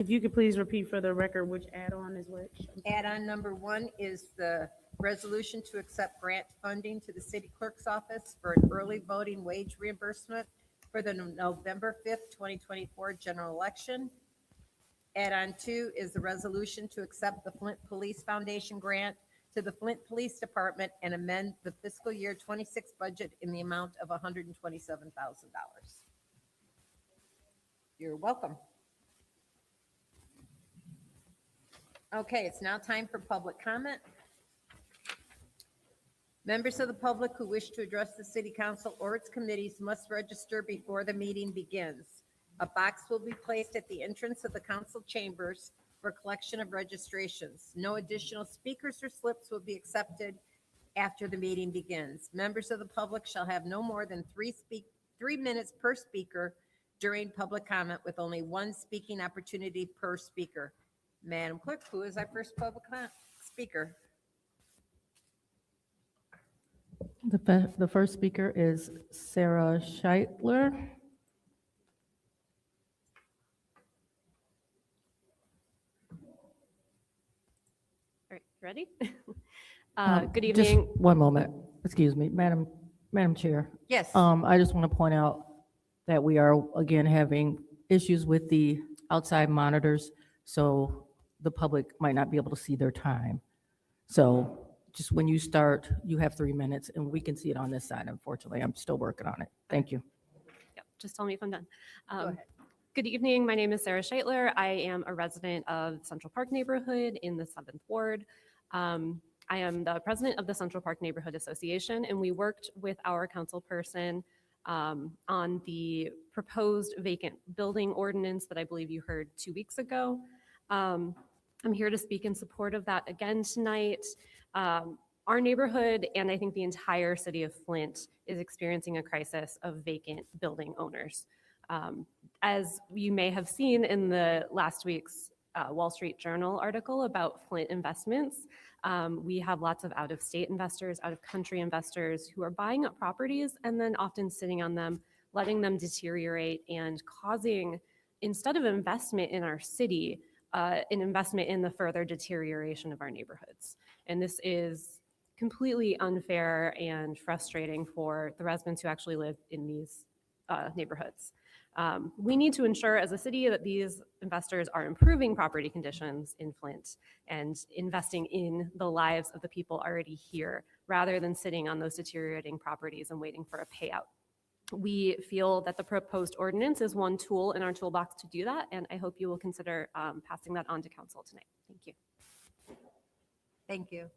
If you could please repeat for the record which add-on is which. Add-on number 1 is the resolution to accept grant funding to the city clerk's office for an early voting wage reimbursement for the November 5th, 2024 general election. Add-on 2 is the resolution to accept the Flint Police Foundation grant to the Flint Police Department and amend the fiscal year 26 budget in the amount of $127,000. You're welcome. Okay, it's now time for public comment. Members of the public who wish to address the city council or its committees must register before the meeting begins. A box will be placed at the entrance of the council chambers for collection of registrations. No additional speakers or slips will be accepted after the meeting begins. Members of the public shall have no more than 3 minutes per speaker during public comment, with only 1 speaking opportunity per speaker. Madam Clerk, who is our first public speaker? The first speaker is Sarah Scheitler. All right, ready? Good Just evening. one moment. Excuse me, Madam Chair. Yes. I just want to point out that we are again having issues with the outside monitors, so the public might not be able to see their time. So just when you start, you have 3 minutes, and we can see it on this side. Unfortunately, I'm still working on it. Thank you. Yep, just tell me if I'm done. Go ahead. Good evening. My name is Sarah Scheitler. I am a resident of Central Park neighborhood in the 7th Ward. I am the president of the Central Park Neighborhood Association, and we worked with our council person on the proposed vacant building ordinance that I believe you heard 2 weeks ago. I'm here to speak in support of that again tonight. Our neighborhood, and I think the entire city of Flint, is experiencing a crisis of vacant building owners. As you may have seen in the last week's Wall Street Journal article about Flint investments, we have lots of out-of-state investors, out-of-country investors who are buying up properties and then often sitting on them, letting them deteriorate and causing, instead of investment in our city, an investment in the further deterioration of our neighborhoods. And this is completely unfair and frustrating for the residents who actually live in these neighborhoods. We need to ensure as a city that these investors are improving property conditions in Flint and investing in the lives of the people already here, rather than sitting on those deteriorating properties and waiting for a payout. We feel that the proposed ordinance is one tool in our toolbox to do that, and I hope you will consider passing that on to council tonight. Thank you. Thank you.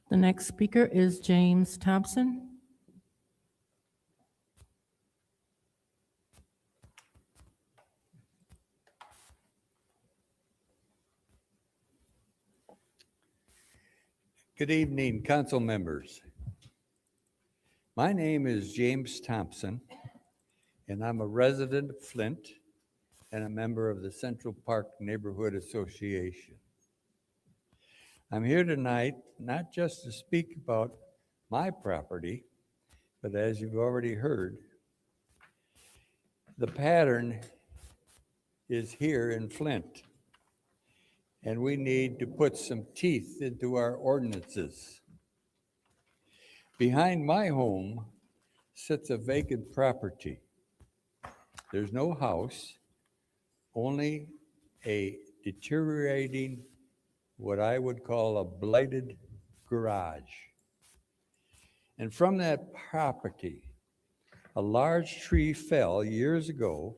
The next speaker is James Thompson. Good evening, council members. My name is James Thompson, and I'm a resident of Flint and a member of the Central Park Neighborhood Association. I'm here tonight not just to speak about my property, but as you've already heard, the pattern is here in Flint. And we need to put some teeth into our ordinances. Behind my home sits a vacant property. There's no house, only a deteriorating, what I would call a blighted garage. And from that property, a large tree fell years ago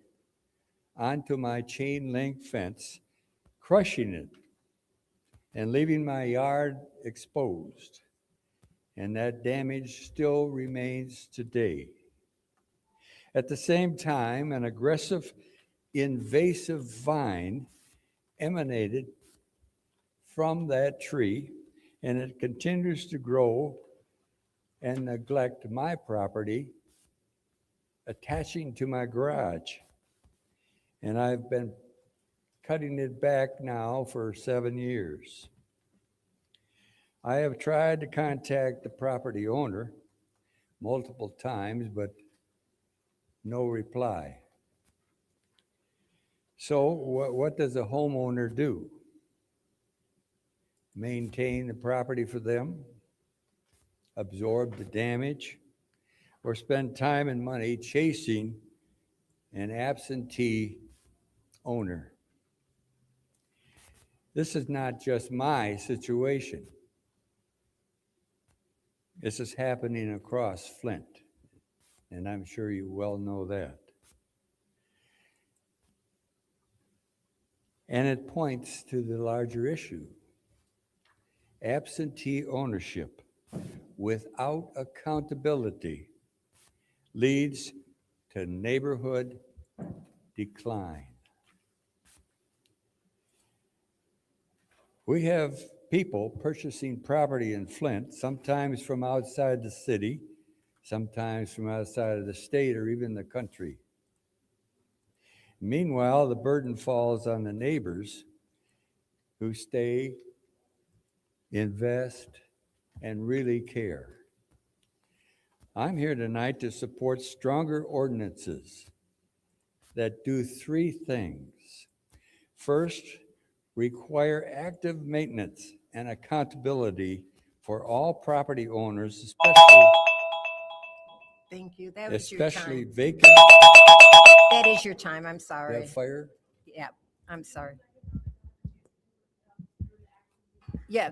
onto my chain link fence, crushing it and leaving my yard exposed. And that damage still remains today. At the same time, an aggressive, invasive vine emanated from that tree, and it continues to grow and neglect my property, attaching to my garage. And I've been cutting it back now for 7 years. I have tried to contact the property owner multiple times, but no reply. So what does a homeowner do? Maintain the property for them, absorb the damage, or spend time and money chasing an absentee owner? This is not just my situation. This is happening across Flint, and I'm sure you well know that. And it points to the larger issue. Absentee ownership without accountability leads to neighborhood decline. We have people purchasing property in Flint, sometimes from outside the city, sometimes from outside of the state or even the country. Meanwhile, the burden falls on the neighbors who stay, invest, and really care. I'm here tonight to support stronger ordinances that do three things. First, require active maintenance and accountability for all property owners, Thank you. That was your especially time. vacant. That is your time. I'm You sorry. have fire? Yeah, I'm sorry. Yeah,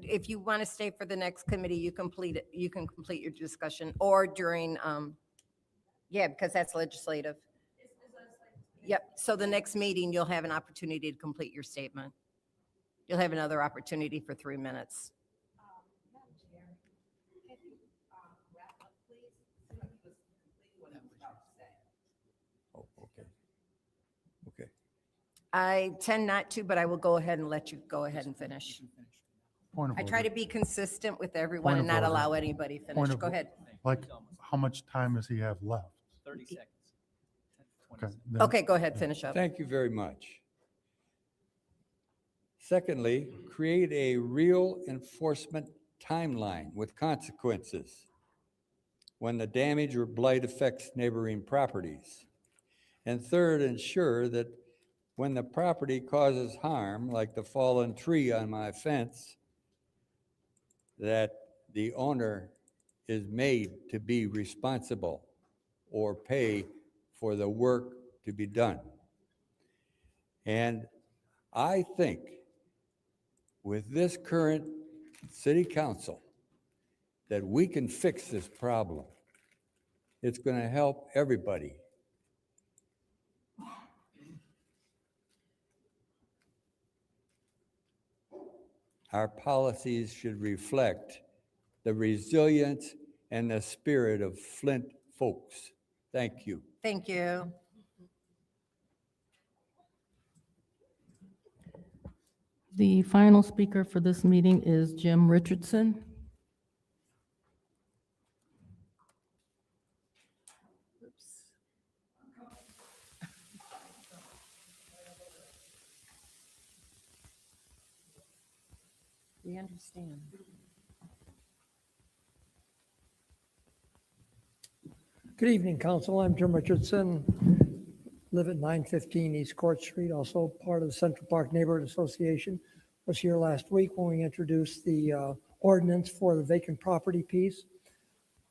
if you want to stay for the next committee, you complete it, you can complete your discussion, or during, yeah, because that's legislative. Yep, so the next meeting, you'll have an opportunity to complete your statement. You'll have another opportunity for 3 minutes. Oh, okay. Okay. I tend not to, but I will go ahead and let you go ahead and finish. Point of I try order. to be consistent with everyone Point and of not order. allow anybody to Point finish. of Go or- ahead. Like, how much time does he have left? 30 seconds. 20 Okay. seconds. then- Okay, go ahead, finish up. Thank you very much. Secondly, create a real enforcement timeline with consequences when the damage or blight affects neighboring properties. And third, ensure that when the property causes harm, like the fallen tree on my fence, that the owner is made to be responsible or pay for the work to be done. And I think with this current city council that we can fix this problem. It's going to help everybody. Our policies should reflect the resilience and the spirit of Flint folks. Thank you. Thank you. The final speaker for this meeting is Jim Richardson. We understand. Good evening, Council. I'm Jim Richardson, live at 915 East Court Street, also part of the Central Park Neighborhood Association. Was here last week when we introduced the ordinance for the vacant property piece.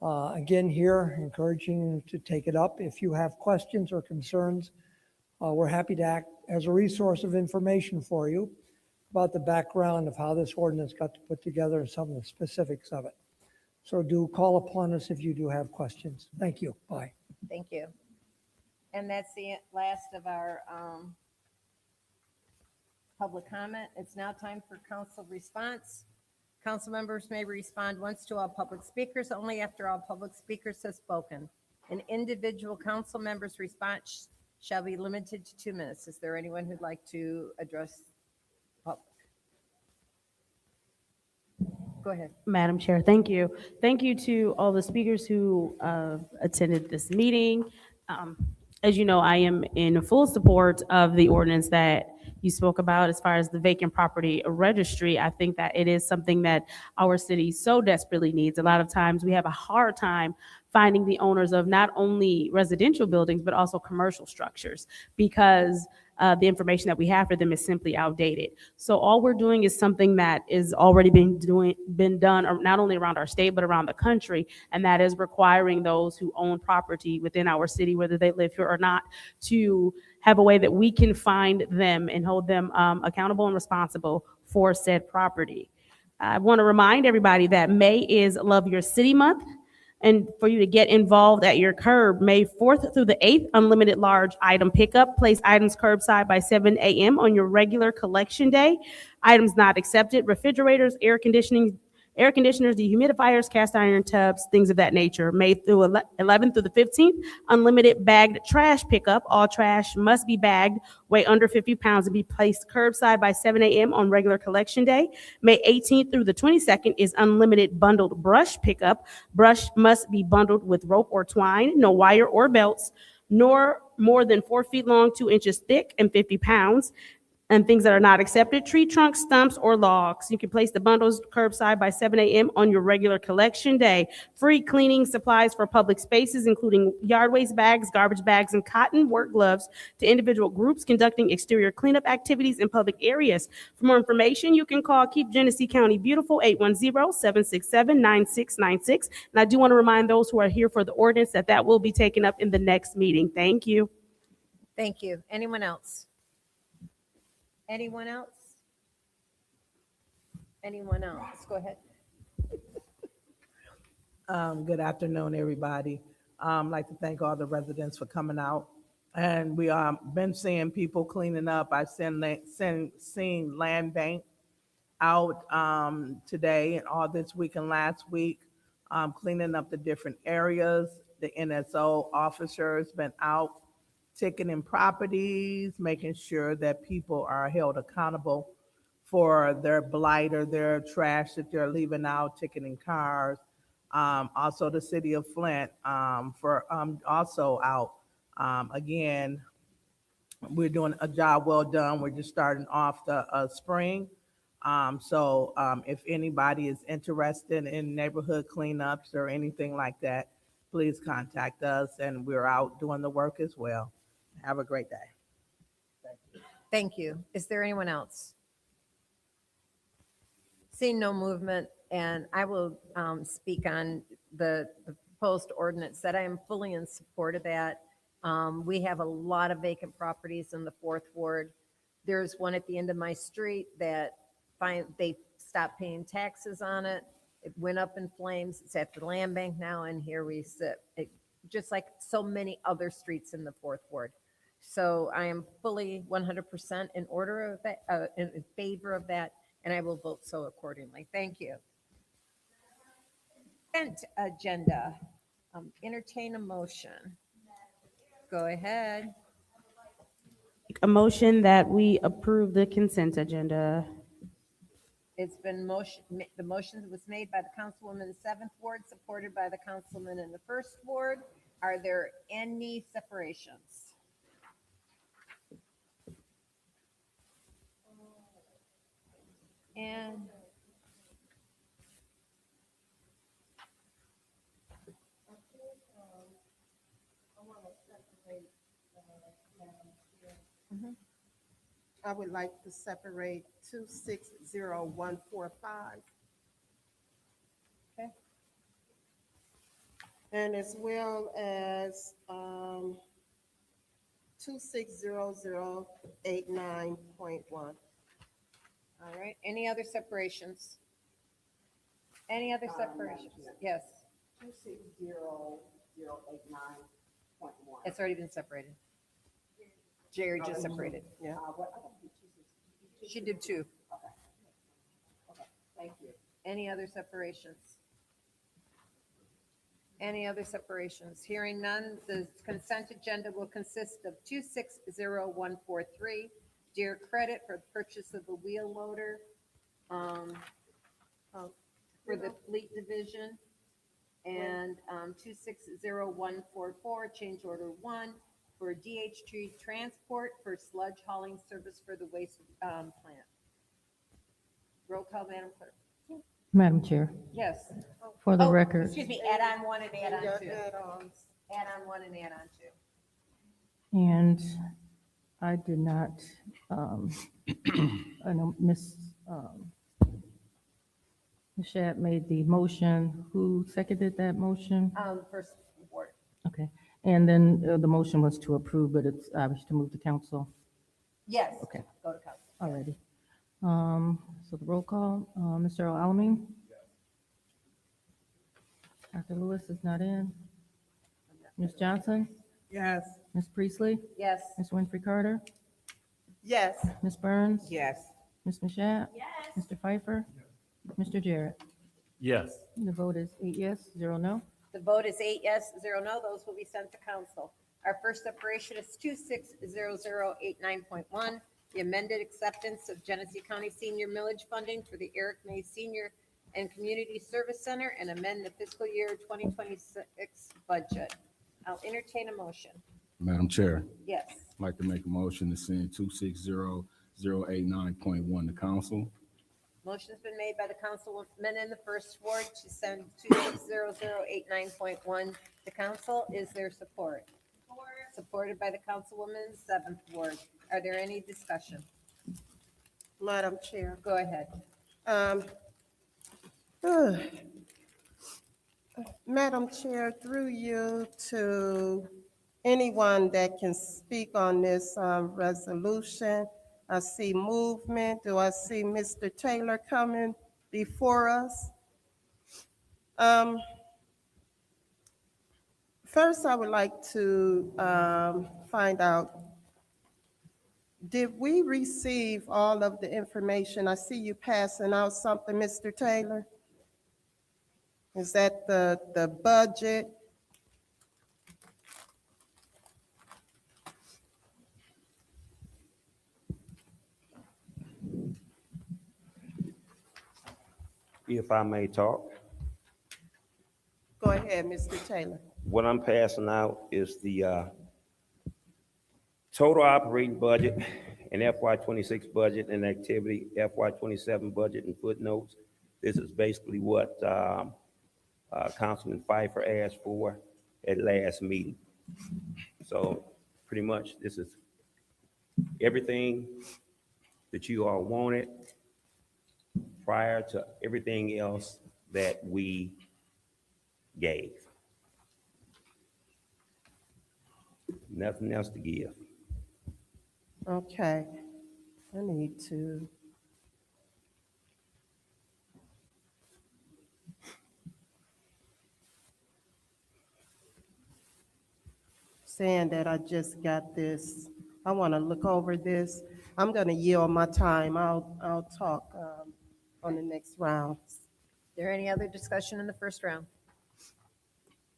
Again, here, encouraging you to take it up. If you have questions or concerns, we're happy to act as a resource of information for you about the background of how this ordinance got to put together and some of the specifics of it. So do call upon us if you do have questions. Thank you. Bye. Thank you. And that's the last of our public comment. It's now time for council response. Council members may respond once to all public speakers, only after all public speakers have spoken. An individual council member's response shall be limited to 2 minutes. Is there anyone who'd like to address the public? Go ahead. Madam Chair, thank you. Thank you to all the speakers who attended this meeting. as you know, I am in full support of the ordinance that you spoke about as far as the vacant property registry. I think that it is something that our city so desperately needs. A lot of times we have a hard time finding the owners of not only residential buildings, but also commercial structures because the information that we have for them is simply outdated. So all we're doing is something that is already been done not only around our state, but around the country, and that is requiring those who own property within our city, whether they live here or not, to have a way that we can find them and hold them accountable and responsible for said property. I want to remind everybody that May is Love Your City Month. And for you to get involved at your curb, May 4th through the 8th, unlimited large item pickup. Place items curbside by 7 a.m. on your regular collection day. Items not accepted, refrigerators, air conditioners, dehumidifiers, cast iron tubs, things of that nature. May through 11th through the 15th, unlimited bagged trash pickup. All trash must be bagged, weigh under 50 pounds, and be placed curbside by 7 a.m. on regular collection day. May 18th through the 22nd is unlimited bundled brush pickup. Brush must be bundled with rope or twine, no wire or belts, nor more than 4 feet long, 2 inches thick, and 50 pounds. And things that are not accepted, tree trunks, stumps, or logs. You can place the bundles curbside by 7 a.m. on your regular collection day. Free cleaning supplies for public spaces, including yard waste bags, garbage bags, and cotton work gloves to individual groups conducting exterior cleanup activities in public areas. For more information, you can call Keep Genesee County Beautiful, 810-767-9696. And I do want to remind those who are here for the ordinance that that will be taken up in the next meeting. Thank you. Thank you. Anyone else? Anyone else? Anyone else? Go ahead. Good afternoon, everybody. I'd like to thank all the residents for coming out. And we been seeing people cleaning up. I've seen Land Bank out today and all this week and last week, cleaning up the different areas. The NSO officers been out ticketing properties, making sure that people are held accountable for their blight or their trash that they're leaving out, ticketing cars. Also the city of Flint for also out. Again, we're doing a job well done. We're just starting off the spring. So if anybody is interested in neighborhood cleanups or anything like that, please contact us, and we're out doing the work as well. Have a great day. Thank you. Is there anyone else? Seeing no movement, and I will speak on the proposed ordinance that I am fully in support of that. We have a lot of vacant properties in the 4th Ward. There's one at the end of my street that they stopped paying taxes on it. It went up in flames. It's at the land bank now, and here we sit. Just like so many other streets in the 4th Ward. So I am fully 100% in order of that, in favor of that, and I will vote so accordingly. Thank you. Consent agenda. Entertain a motion. Go ahead. A motion that we approve the consent agenda. It's been the motion was made by the councilwoman in the 7th Ward, supported by the councilman in the 1st Ward. Are there any separations? And I would like to separate 260145. Okay. And as well as 260089.1. All right, any other separations? Any other separations? Yes, 260089.1. it's already been separated. Jerry just separated. Yeah. She did too. Okay, thank you. Any other separations? Any other separations? Hearing none, the consent agenda will consist of 260143, dear credit for purchase of the wheel loader for the fleet division, and 260144, change order 1 for DH3 transport for sludge hauling service for the waste plant. Roll call, Madam Clerk. Madam Chair, Yes. for the Oh, record, excuse me, add on one and add on Your two. add-ons. Add on one and add on two. and I did not, I know Ms. Ms. Shat made the motion. Who seconded that motion? First ward. Okay, and then the motion was to approve, but it's obvious to move to council Yes. Okay. Go to council. already. So the roll call, Mr. Alamin? Dr. Lewis is not in. Ms. Johnson? Yes. Ms. Priestley? Yes. Ms. Winfrey Carter? Yes. Ms. Burns? Yes. Ms. Mashat? Yes. Mr. Pfeiffer? Mr. Jarrett? Yes. The vote is 8 yes, 0 no. The vote is 8 yes, 0 no. Those will be sent to council. Our first separation is 260089.1, the amended acceptance of Genesee County Senior Millage Funding for the Eric May Senior and Community Service Center and amend the fiscal year 2026 budget. I'll entertain a motion. Madam Chair, Yes. I'd like to make a motion to send 260089.1 to council. Motion's been made by the councilman in the first ward to send 260089.1 to council. Is there support? Supported by the councilwoman, 7th ward. Are there any discussion? Madam Chair. Go ahead. Madam Chair, through you to anyone that can speak on this resolution. I see movement. Do I see Mr. Taylor coming before us? First, I would like to find out, did we receive all of the information? I see you passing out something, Mr. Taylor. Is that the budget? If I may talk, Go ahead, Mr. Taylor. what I'm passing out is the total operating budget and FY26 budget and activity, FY27 budget and footnotes. This is basically what Councilman Pfeiffer asked for at last meeting. So pretty much this is everything that you all wanted prior to everything else that we gave. Nothing else to give. Okay. I need to. Saying that I just got this, I want to look over this. I'm going to yield my time. I'll talk on the next round. Is there any other discussion in the first round?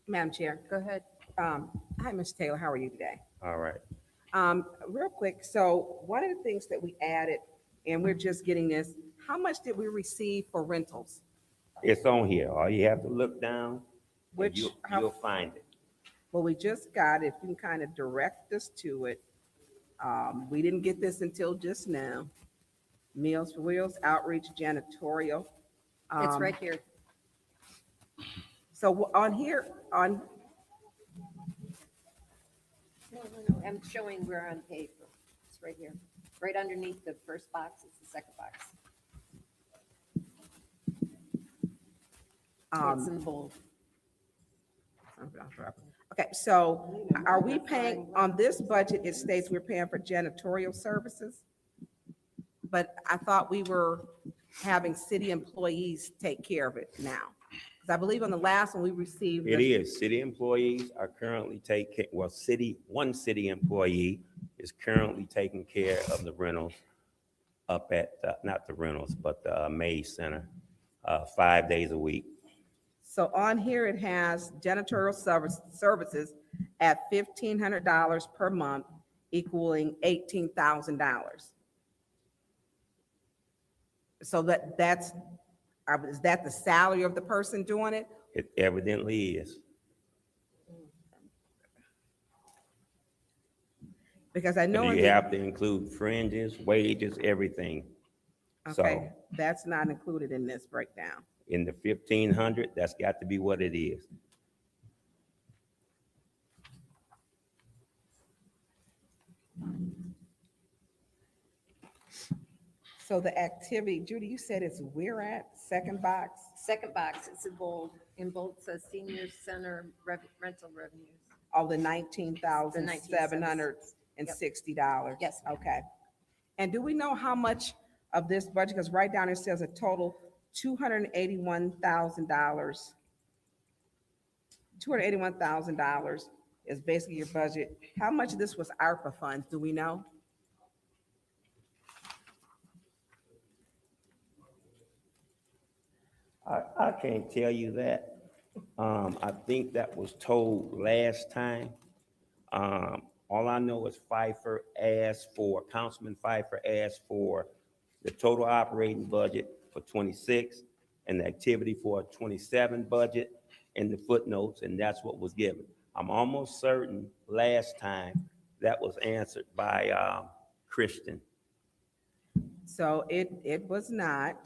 Madam Chair. Go ahead. Hi, Ms. Taylor. How are you today? All right. Real quick, so one of the things that we added, and we're just getting this, how much did we receive for rentals? It's on here. All you have to look down, and Which, you'll find it. well, we just got it. If you can kind of direct us to it. We didn't get this until just now. Meals for Wheels, outreach, janitorial. It's right here. So on here, on, No. I'm showing we're on paper. It's right here. Right underneath the first box is the second box. It's in bold. okay, so are we paying, on this budget, it states we're paying for janitorial services? But I thought we were having city employees take care of it now. Because I believe on the last one we received. It is. City employees are currently one city employee is currently taking care of the rentals up at, not the rentals, but the Mays Center, 5 days a week. So on here, it has janitorial services at $1,500 per month, equaling $18,000. So that's, is that the salary of the person doing it? It evidently is. Because I know. And in you the- have to include fringes, wages, everything. So Okay, that's not included in this breakdown. in the 1,500, that's got to be what it is. So the activity, Judy, you said it's where at, second box? Second box, it's in bold says senior center rental revenues. Oh, the $19,760. Yes. Okay. And do we know how much of this budget, because right down it says a total $281,000. $281,000 is basically your budget. How much of this was ARPA funds, do we know? I can't tell you that. I think that was told last time. All I know is Councilman Pfeiffer asked for the total operating budget for 26 and the activity for 27 budget and the footnotes, and that's what was given. I'm almost certain last time that was answered by Christian. So it was not,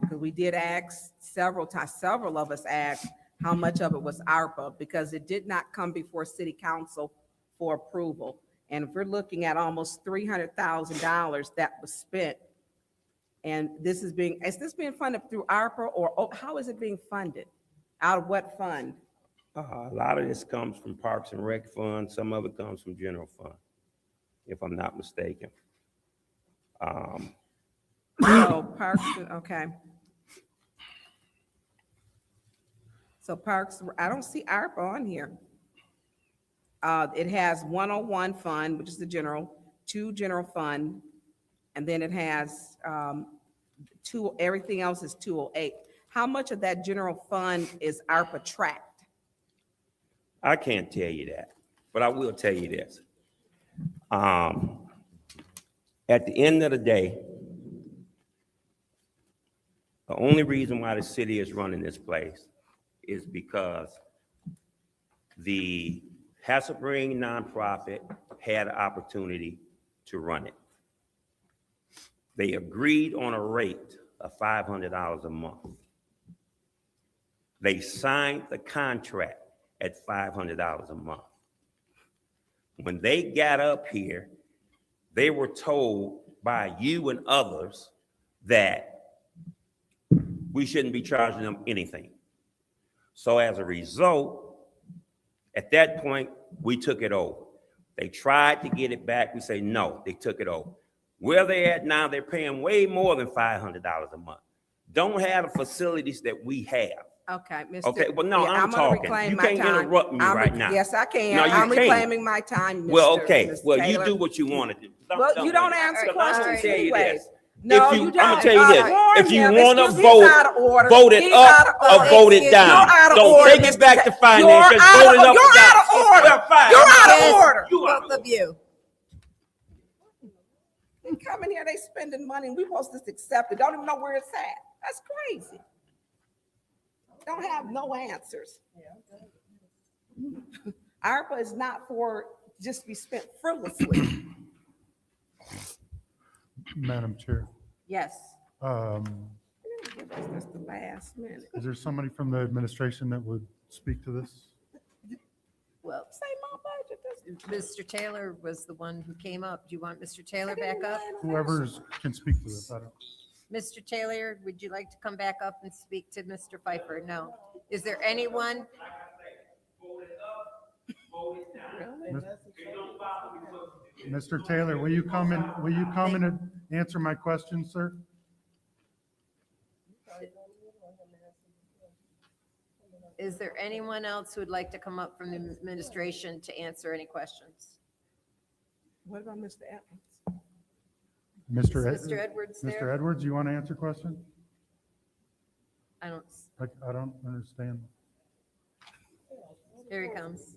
because we did ask several times, several of us asked how much of it was ARPA, because it did not come before City Council for approval. And if we're looking at almost $300,000 that was spent, and is this being funded through ARPA, or how is it being funded? Out of what fund? A lot of this comes from Parks and Rec Fund. Some of it comes from General Fund, if I'm not mistaken. So Parks, okay. So Parks, I don't see ARPA on here. It has 101 fund, which is the two general fund, and then it has everything else is 208. How much of that general fund is ARPA tracked? I can't tell you that, but I will tell you this. At the end of the day, the only reason why the city is running this place is because the Hasselbring nonprofit had an opportunity to run it. They agreed on a rate of $500 a month. They signed the contract at $500 a month. When they got up here, they were told by you and others that we shouldn't be charging them anything. So as a result, at that point, we took it over. They tried to get it back. We say, no, they took it over. Where they at now, they're paying way more than $500 a month. Don't have the facilities that we have. Okay, Mr. Okay, well, no, Yeah, I'm gonna talking. reclaim You my can't time. interrupt me right now. Yes, I can. No, you I'm can't. reclaiming my time, Mr. Well, okay, Mr. well, you Taylor. do what you want to do. Well, you don't answer Because I'm gonna questions tell you anyways. this. No, If you I'm don't. gonna tell you this. Warn If you him. want to Excuse me, he's out of order. vote it He's out up of or order. vote it You're down. out of Don't order, take it back Mr. to Ta- finance. You're Just out vote of- it up or you're down. out of order. Well, fine. You're out of Yes, order. You out of both of you. They come in here, they spending money, and we supposed to just accept it. Don't even know where it's at. That's crazy. Don't have no answers. ARPA is not for just to be spent frivolously. Madam Chair, Yes. That's the last minute. is there somebody from the administration that would speak to this? Well, say my budget. Mr. Taylor was the one who came up. Do you want Mr. Taylor back up? Whoever can speak to this, I don't. Mr. Taylor, would you like to come back up and speak to Mr. Pfeiffer? No. Is there anyone? Mr. Taylor, will you come and answer my question, sir? Is there anyone else who would like to come up from the administration to answer any questions? What about Mr. Evans? Mr. Mr. Edwards there? Mr. Edwards, you want to answer a question? I don't, I don't understand. here he comes.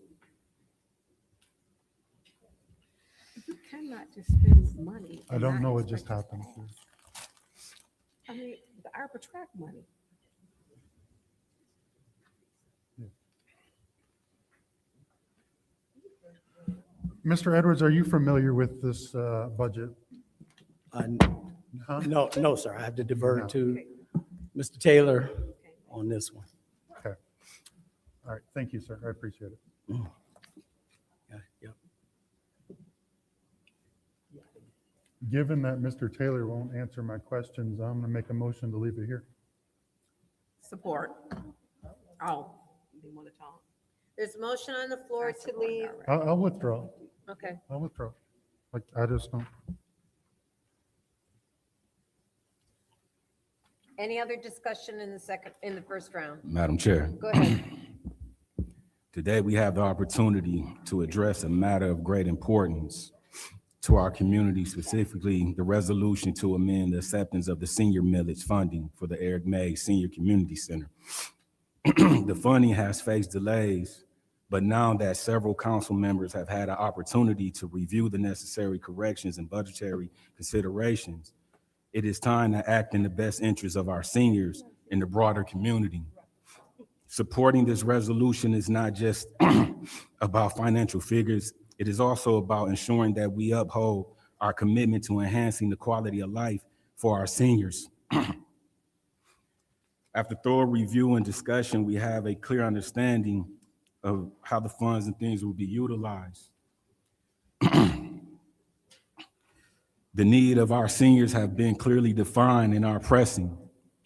You cannot just spend money. I and don't not know what expect just it to happened. pass. I mean, the ARPA track money. Mr. Edwards, are you familiar with this budget? Huh? No, sir. I have to defer No. to Mr. Taylor on this one. Okay. All right, thank you, sir. I appreciate it. Yeah, yep. Given that Mr. Taylor won't answer my questions, I'm going to make a motion to leave it here. Support. Oh, you want to talk? There's a motion on the floor to leave. I'll withdraw. Okay. I'll withdraw. Like, I just don't. Any other discussion in the first round? Madam Chair, Go ahead. today we have the opportunity to address a matter of great importance to our community, specifically the resolution to amend the acceptance of the senior millage funding for the Eric May Senior Community Center. The funding has faced delays, but now that several council members have had an opportunity to review the necessary corrections and budgetary considerations, it is time to act in the best interest of our seniors and the broader community. Supporting this resolution is not just about financial figures, it is also about ensuring that we uphold our commitment to enhancing the quality of life for our seniors. After thorough review and discussion, we have a clear understanding of how the funds and things will be utilized. The need of our seniors have been clearly defined and are pressing.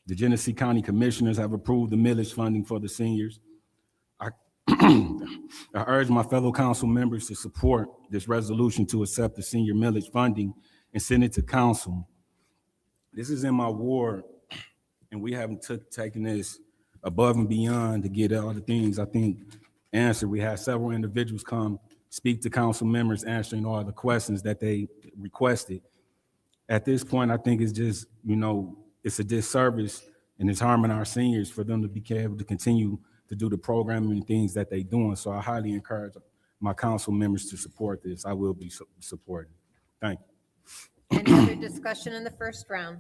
The Genesee County Commissioners have approved the millage funding for the seniors. I urge my fellow council members to support this resolution to accept the senior millage funding and send it to council. This is in my ward, and we haven't taken this above and beyond to get all the things I think answered. We had several individuals come speak to council members answering all the questions that they requested. At this point, I think it's just, it's a disservice and it's harming our seniors for them to be able to continue to do the programming and things that they're doing. So I highly encourage my council members to support this. I will be supporting. Thank you. Any other discussion in the first round?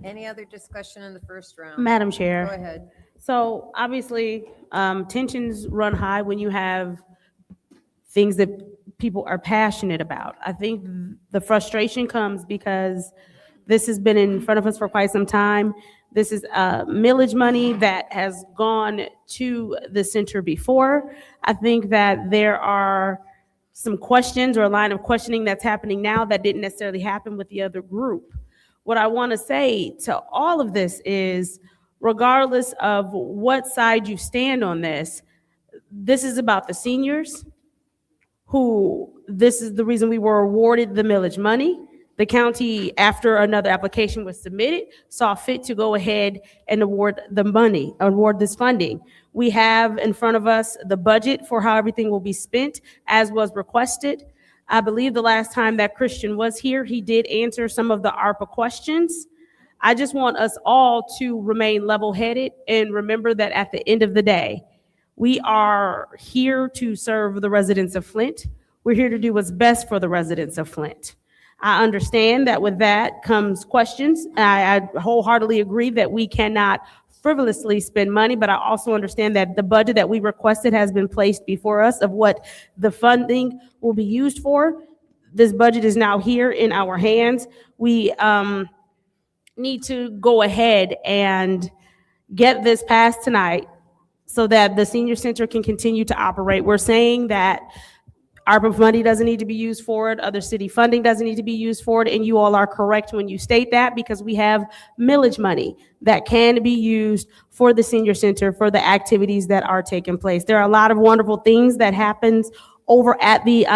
Any other discussion in the first round? Madam Chair. Go ahead. So obviously, tensions run high when you have things that people are passionate about. I think the frustration comes because this has been in front of us for quite some time. This is millage money that has gone to the center before. I think that there are some questions or a line of questioning that's happening now that didn't necessarily happen with the other group. What I want to say to all of this is, regardless of what side you stand on this is about the seniors this is the reason we were awarded the millage money. The county, after another application was submitted, saw fit to go ahead and award this funding. We have in front of us the budget for how everything will be spent as was requested. I believe the last time that Christian was here, he did answer some of the ARPA questions. I just want us all to remain level-headed and remember that at the end of the day, we are here to serve the residents of Flint. We're here to do what's best for the residents of Flint. I understand that with that comes questions. I wholeheartedly agree that we cannot frivolously spend money, but I also understand that the budget that we requested has been placed before us of what the funding will be used for. This budget is now here in our hands. We need to go ahead and get this passed tonight so that the senior center can continue to operate. We're saying that ARPA money doesn't need to be used for it, other city funding doesn't need to be used for it, and you all are correct when you state that, because we have millage money that can be used for the senior center for the activities that are taking place. There are a lot of wonderful things that happens over at the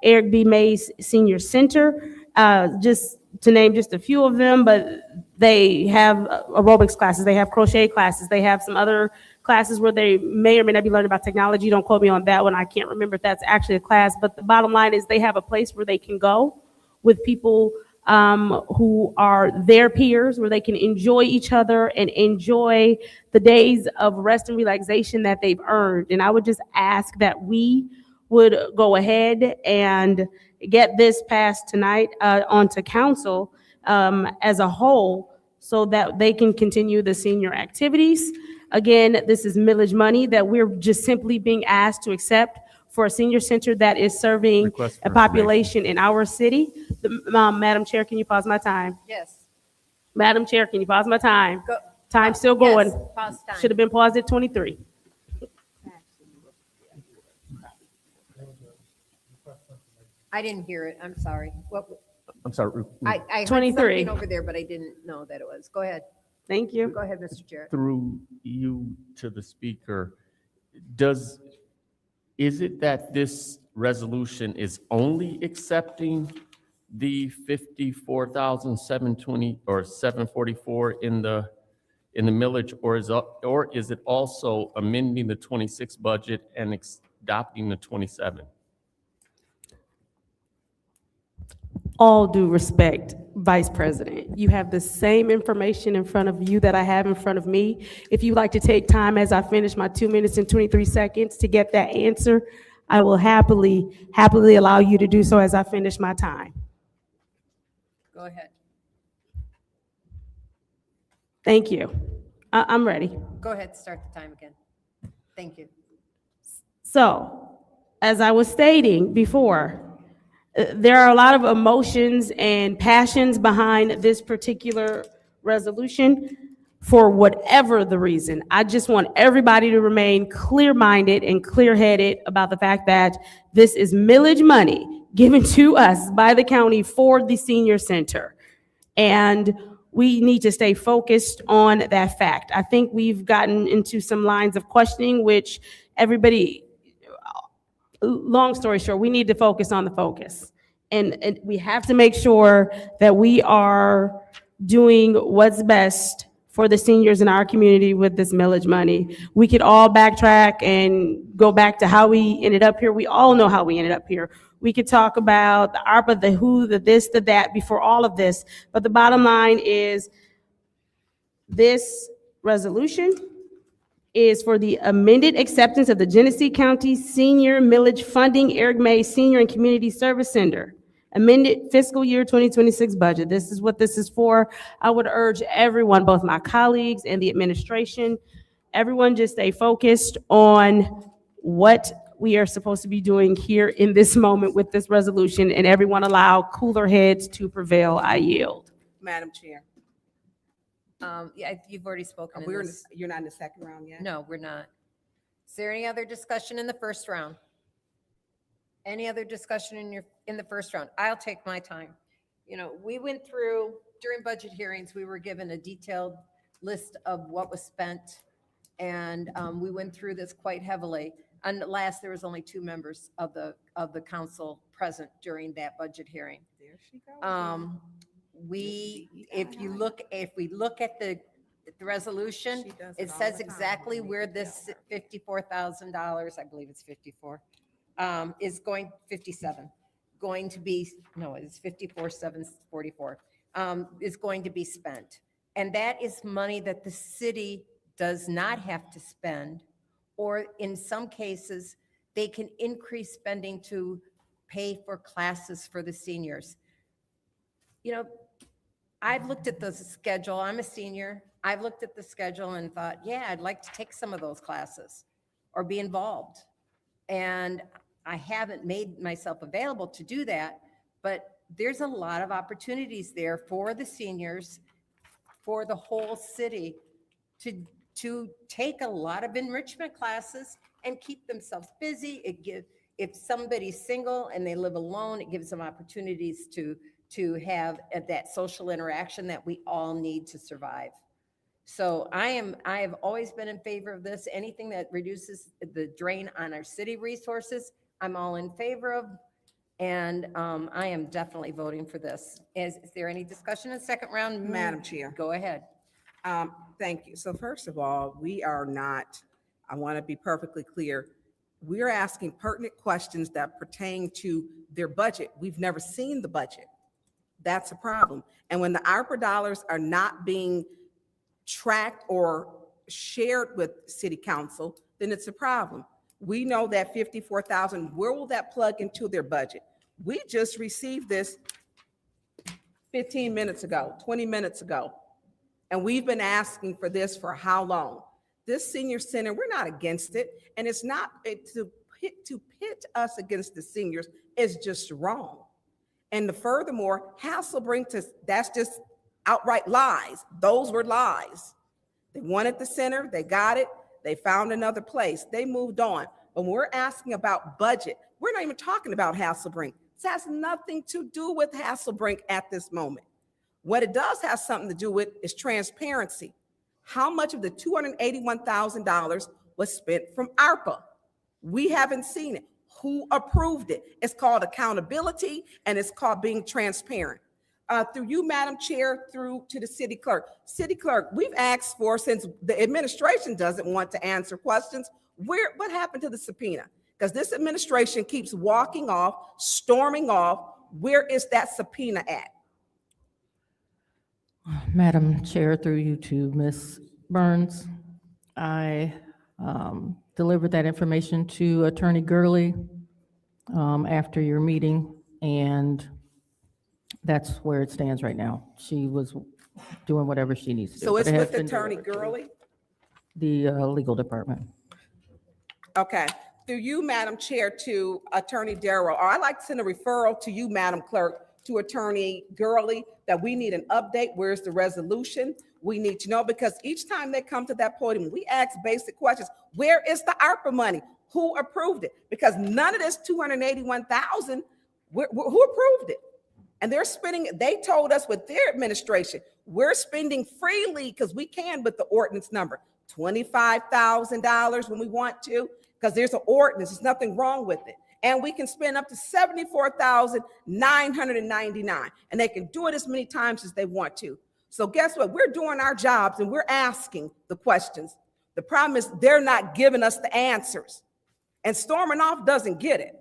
Eric B. Mays Senior Center, just to name just a few of them, but they have aerobics classes, they have crochet classes, they have some other classes where they may or may not be learning about technology. Don't quote me on that one. I can't remember if that's actually a class, but the bottom line is they have a place where they can go with people who are their peers, where they can enjoy each other and enjoy the days of rest and relaxation that they've earned. And I would just ask that we would go ahead and get this passed tonight onto council as a whole so that they can continue the senior activities. Again, this is millage money that we're just simply being asked to accept for a senior center that is serving Request for a population in our city. Madam Chair, can you pause my time? Yes. Madam Chair, can you pause my time? Go. Time's still going. Yes, pause time. Should have been paused at 23. I didn't hear it. I'm sorry. What, I'm sorry. I heard 23. something over there, but I didn't know that it was. Go ahead. Thank you. Go ahead, Mr. Jarrett. Through you to the speaker, is it that this resolution is only accepting the 54,720 or 744 in the millage, or is it also amending the 26 budget and adopting the 27? All due respect, Vice President, you have the same information in front of you that I have in front of me. If you'd like to take time as I finish my 2 minutes and 23 seconds to get that answer, I will happily allow you to do so as I finish my time. Go ahead. Thank you. I'm ready. Go ahead, start the time again. Thank you. So, as I was stating before, there are a lot of emotions and passions behind this particular resolution for whatever the reason. I just want everybody to remain clear-minded and clear-headed about the fact that this is millage money given to us by the county for the senior center. And we need to stay focused on that fact. I think we've gotten into some lines of questioning, which everybody, long story short, we need to focus on the focus. And we have to make sure that we are doing what's best for the seniors in our community with this millage money. We could all backtrack and go back to how we ended up here. We all know how we ended up here. We could talk about the ARPA, the who, the this, the that before all of this. But the bottom line is this resolution is for the amended acceptance of the Genesee County Senior Millage Funding, Eric May Senior and Community Service Center, amended fiscal year 2026 budget. This is what this is for. I would urge everyone, both my colleagues and the administration, everyone just stay focused on what we are supposed to be doing here in this moment with this resolution, and everyone allow cooler heads to prevail. I yield. Madam Chair, Yeah, you've already spoken. you're not in the second round yet? No, we're not. Is there any other discussion in the first round? Any other discussion in the first round? I'll take my time. You know, we went through, during budget hearings, we were given a detailed list of what was spent, and we went through this quite heavily. And last, there was only 2 members of the council present during that budget hearing. There she goes. If we look at the resolution, She does it all says the time. exactly where this $54,000, I believe it's 54, is going, 57, going to be, no, it's 54,744, is going to be spent. And that is money that the city does not have to spend, or in some cases, they can increase spending to pay for classes for the seniors. You know, I've looked at the schedule. I'm a senior. I've looked at the schedule and thought, yeah, I'd like to take some of those classes or be involved. And I haven't made myself available to do that, but there's a lot of opportunities there for the seniors, for the whole city to take a lot of enrichment classes and keep themselves busy. If somebody's single and they live alone, it gives them opportunities to have that social interaction that we all need to survive. So I have always been in favor of this. Anything that reduces the drain on our city resources, I'm all in favor of. And I am definitely voting for this. Is there any discussion in the second round? Madam Chair. Go ahead. Thank you. So first of all, we are not, I want to be perfectly clear, we're asking pertinent questions that pertain to their budget. We've never seen the budget. That's a problem. And when the ARPA dollars are not being tracked or shared with City Council, then it's a problem. We know that 54,000, where will that plug into their budget? We just received this 15 minutes ago, 20 minutes ago. And we've been asking for this for how long? This senior center, we're not against it. And it's not to pit us against the seniors is just wrong. And furthermore, Hasselbrink, that's just outright lies. Those were lies. They wanted the center, they got it, they found another place, they moved on. When we're asking about budget, we're not even talking about Hasselbrink. This has nothing to do with Hasselbrink at this moment. What it does have something to do with is transparency. How much of the $281,000 was spent from ARPA? We haven't seen it. Who approved it? It's called accountability, and it's called being transparent. Through you, Madam Chair, through to the city clerk. City clerk, we've asked for, since the administration doesn't want to answer questions, what happened to the subpoena? Because this administration keeps walking off, storming off. Where is that subpoena at? Madam Chair, through you to Ms. Burns, I delivered that information to Attorney Gurley after your meeting, and that's where it stands right now. She was doing whatever she needs to do. So but it's it has with been Attorney delivered to Gurley? the legal department. Okay. Through you, Madam Chair, to Attorney Darrow, or I'd like to send a referral to you, Madam Clerk, to Attorney Gurley, that we need an update. Where's the resolution? We need to know, because each time they come to that podium, we ask basic questions. Where is the ARPA money? Who approved it? Because none of this $281,000, who approved it? And they're spending, they told us with their administration, we're spending freely because we can with the ordinance number, $25,000 when we want to, because there's an ordinance, there's nothing wrong with it. And we can spend up to $74,999, and they can do it as many times as they want to. So guess what? We're doing our jobs and we're asking the questions. The problem is they're not giving us the answers. And storming off doesn't get it.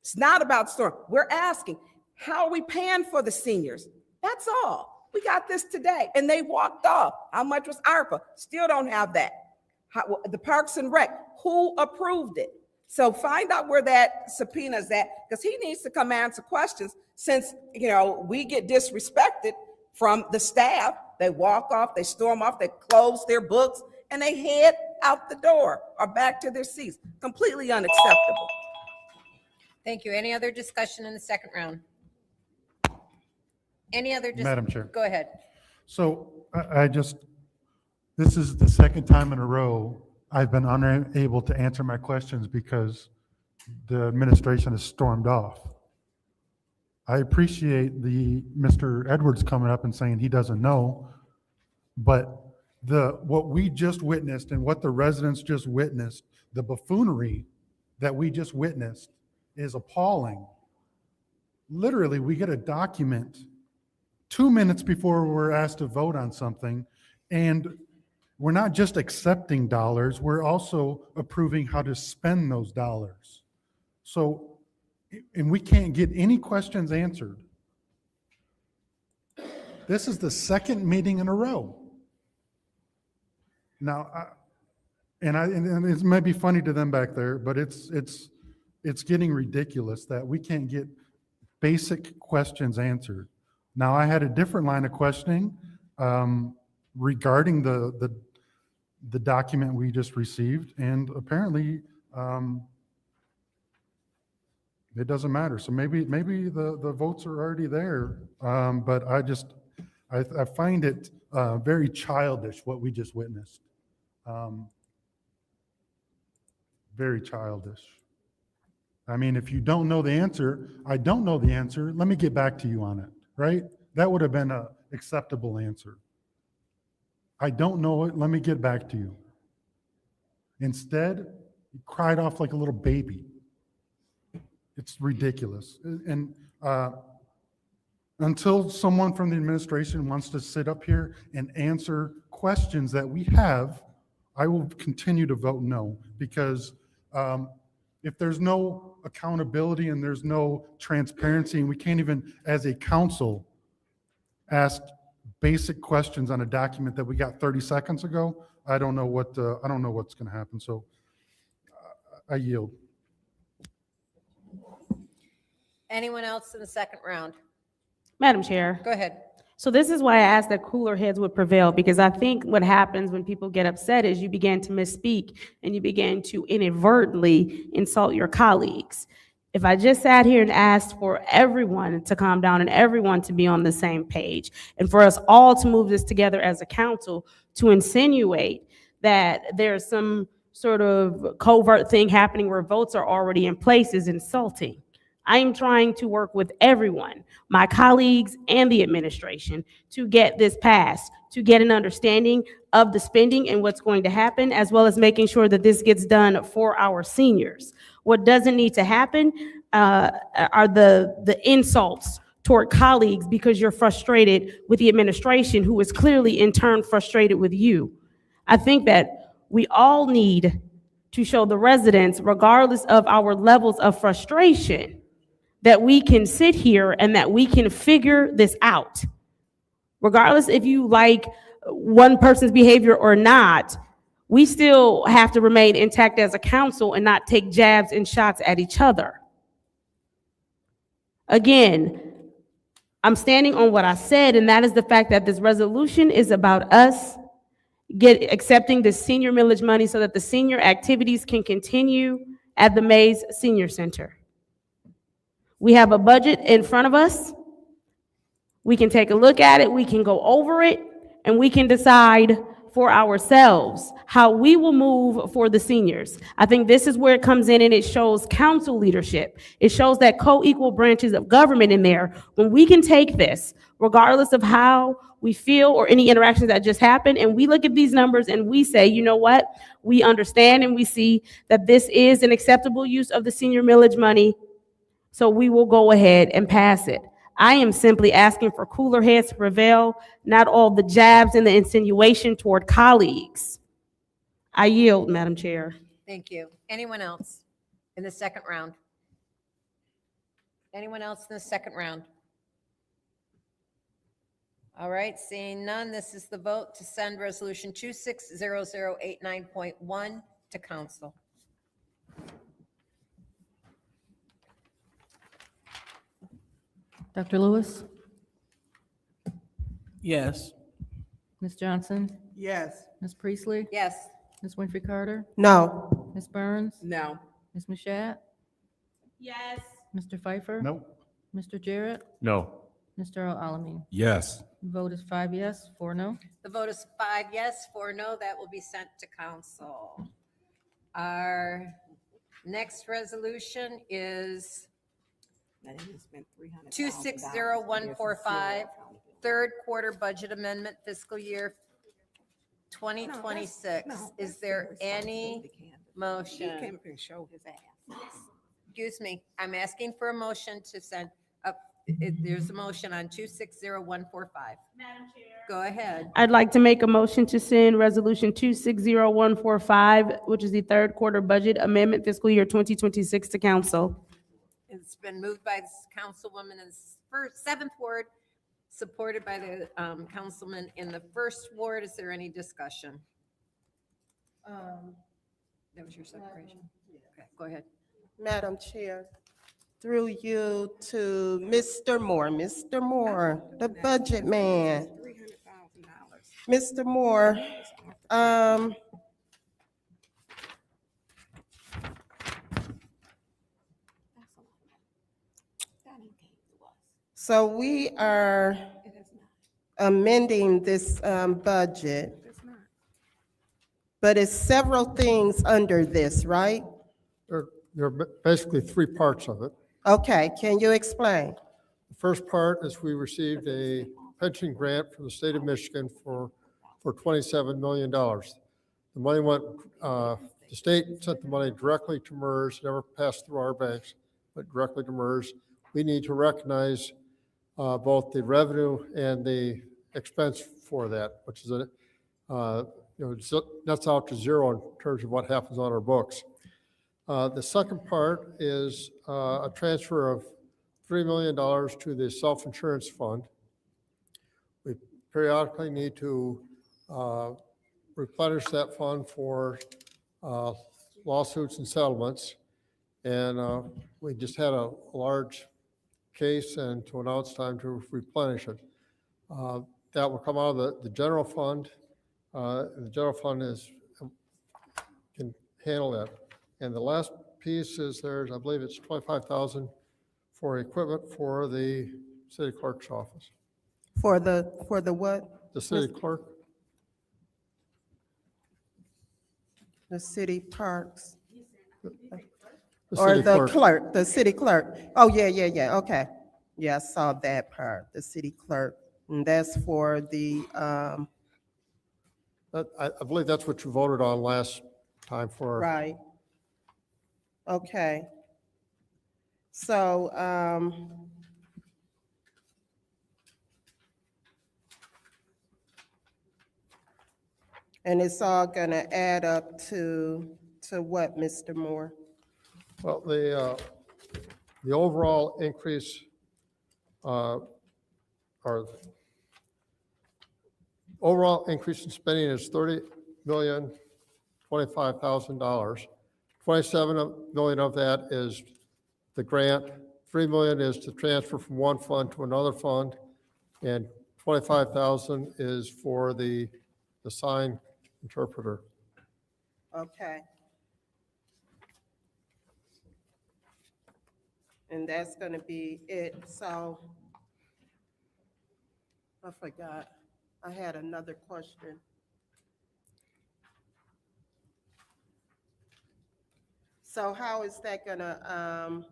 It's not about storm. We're asking, how are we paying for the seniors? That's all. We got this today. And they walked off. How much was ARPA? Still don't have that. The Parks and Rec, who approved it? So find out where that subpoena is at, because he needs to come answer questions, since, you know, we get disrespected from the staff. They walk off, they storm off, they close their books, and they head out the door or back to their seats. Completely unacceptable. Thank you. Any other discussion in the second round? Any other? Madam Chair. Go ahead. So this is the second time in a row I've been unable to answer my questions because the administration has stormed off. I appreciate Mr. Edwards coming up and saying he doesn't know, but what we just witnessed and what the residents just witnessed, the buffoonery that we just witnessed, is appalling. Literally, we get a document 2 minutes before we're asked to vote on something, and we're not just accepting dollars, we're also approving how to spend those dollars. So, and we can't get any questions answered. This is the second meeting in a row. Now, and it may be funny to them back there, but it's getting ridiculous that we can't get basic questions answered. Now, I had a different line of questioning regarding the document we just received, and apparently it doesn't matter. So maybe the votes are already there, but I find it very childish what we just witnessed. Very childish. I mean, if you don't know the answer, I don't know the answer, let me get back to you on it, right? That would have been an acceptable answer. I don't know it, let me get back to you. Instead, he cried off like a little baby. It's ridiculous. And until someone from the administration wants to sit up here and answer questions that we have, I will continue to vote no, because if there's no accountability and there's no transparency, and we can't even, as a council, ask basic questions on a document that we got 30 seconds ago, I don't know what's going to happen. So I yield. Anyone else in the second round? Madam Chair, Go ahead. So this is why I asked that cooler heads would prevail, because I think what happens when people get upset is you begin to misspeak and you begin to inadvertently insult your colleagues. If I just sat here and asked for everyone to calm down and everyone to be on the same page, and for us all to move this together as a council, to insinuate that there's some sort of covert thing happening where votes are already in place is insulting. I am trying to work with everyone, my colleagues and the administration, to get this passed, to get an understanding of the spending and what's going to happen, as well as making sure that this gets done for our seniors. What doesn't need to happen are the insults toward colleagues because you're frustrated with the administration, who is clearly in turn frustrated with you. I think that we all need to show the residents, regardless of our levels of frustration, that we can sit here and that we can figure this out. Regardless if you like one person's behavior or not, we still have to remain intact as a council and not take jabs and shots at each other. Again, I'm standing on what I said, and that is the fact that this resolution is about us accepting the senior millage money so that the senior activities can continue at the Mays Senior Center. We have a budget in front of us. We can take a look at it, we can go over it, and we can decide for ourselves how we will move for the seniors. I think this is where it comes in, and it shows council leadership. It shows that co-equal branches of government in there. When we can take this, regardless of how we feel or any interactions that just happened, and we look at these numbers and we say, you know what? We understand and we see that this is an acceptable use of the senior millage money, so we will go ahead and pass it. I am simply asking for cooler heads to prevail, not all the jabs and the insinuation toward colleagues. I yield, Madam Chair. Thank you. Anyone else in the second round? Anyone else in the second round? All right, seeing none, this is the vote to send resolution 260089.1 to council. Dr. Lewis? Yes. Ms. Johnson? Yes. Ms. Priestley? Yes. Ms. Winfrey Carter? No. Ms. Burns? No. Ms. Mashat? Yes. Mr. Pfeiffer? Nope. Mr. Jarrett? No. Mr. Alamin? Yes. Vote is 5 yes, 4 no. The vote is 5 yes, 4 no. That will be sent to council. Our next resolution is 260145, third quarter budget amendment fiscal year 2026. Is there any motion? Excuse me, I'm asking for a motion to send up. There's a motion on 260145. Madam Chair. Go ahead. I'd like to make a motion to send resolution 260145, which is the third quarter budget amendment fiscal year 2026 to council. It's been moved by this councilwoman in the seventh ward, supported by the councilman in the first ward. Is there any discussion? That was your separation. Okay, go ahead. Madam Chair, through you to Mr. Moore. Mr. Moore, the budget man. Mr. Moore, so we are amending this budget, but it's several things under this, right? There are basically three parts of it. Okay, can you explain? The first part is we received a pension grant from the state of Michigan for $27 million. The money went, the state sent the money directly to MERS, never passed through our banks, but directly to MERS. We need to recognize both the revenue and the expense for that, which is nets out to zero in terms of what happens on our books. The second part is a transfer of $3 million to the self-insurance fund. We periodically need to replenish that fund for lawsuits and settlements. And we just had a large case and to announce time to replenish it. That will come out of the general fund. The general fund can handle that. And the last piece is there's, I believe it's 25,000 for equipment for the city clerk's office. For the what? The city clerk, The city parks? the Or city the clerk. clerk, the city clerk? Oh, yeah, okay. Yeah, I saw that part, the city clerk. And that's for the, I believe that's what you voted on last time for. right. Okay. So, and it's all gonna add up to what, Mr. Moore? Well, the overall increase, or overall increase in spending is $30,025,000. 27 million of that is the grant, 3 million is to transfer from one fund to another fund, and 25,000 is for the sign interpreter. Okay. And that's gonna be it, so. I forgot, I had another question. So how is that gonna,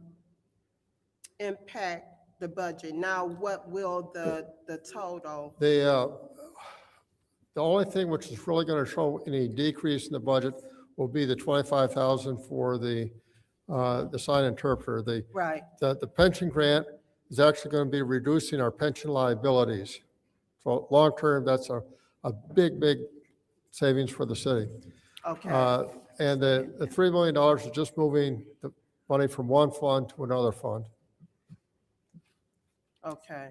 impact the budget? Now, what will the total? The only thing which is really going to show any decrease in the budget will be the 25,000 for the sign interpreter. Right, The pension grant is actually going to be reducing our pension liabilities. So long-term, that's a big, big savings for the city. okay, And the $3 million is just moving the money from one fund to another fund. okay.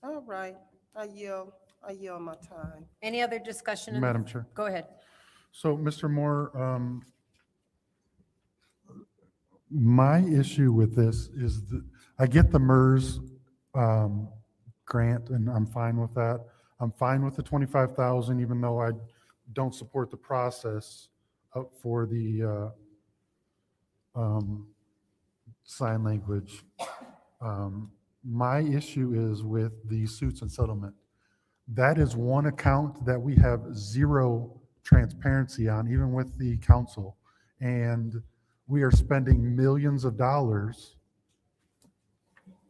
All right, I yield my time. Any other discussion? in the- Madam Chair. Go ahead. So, Mr. Moore, my issue with this is that I get the MERS grant, and I'm fine with that. I'm fine with the 25,000, even though I don't support the process for the sign language. My issue is with the suits and settlement. That is one account that we have zero transparency on, even with the council. And we are spending millions of dollars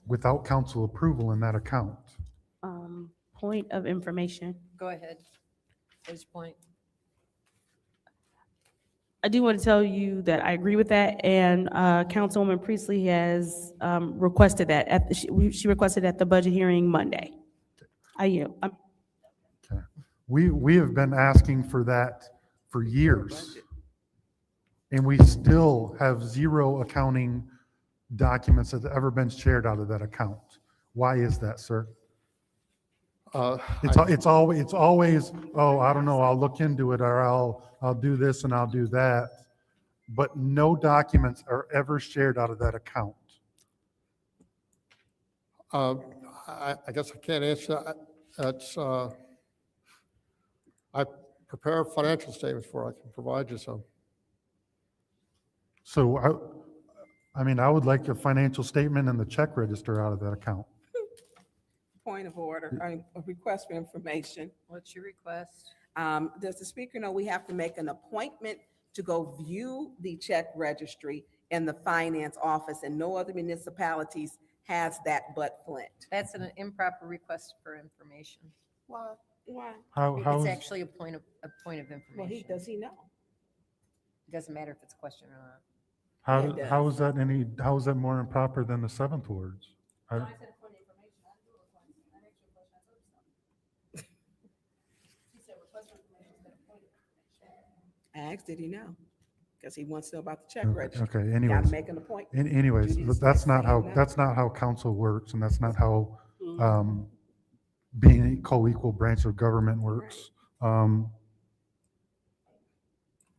without council approval in that account. Point of information. Go ahead. What's your point? I do want to tell you that I agree with that, and Councilwoman Priestley has requested that. She requested at the budget hearing Monday. Okay. We have been asking for that for years. And we still have zero accounting documents that have ever been shared out of that account. Why is that, sir? It's always, oh, I don't know, I'll look into it, or I'll do this and I'll do that. But no documents are ever shared out of that account. I guess I can't answer that. That's, I prepare financial statements for it. I can provide you some. So I mean, I would like a financial statement and the check register out of that account. Point of order, a request for information. What's your request? Does the speaker know we have to make an appointment to go view the check registry in the finance office, and no other municipalities has that but Flint? That's an improper request for information. Why? It's actually a point of information. Well, does he know? It doesn't matter if it's a question or not. How is that more improper than the seventh words? I asked, did he know? Because he wants to know about the check registry. Okay, Gotta anyways. make an appointment. Anyways, Judy's that's not saying how, no. that's not how council works, and that's not how being a co-equal branch of government works.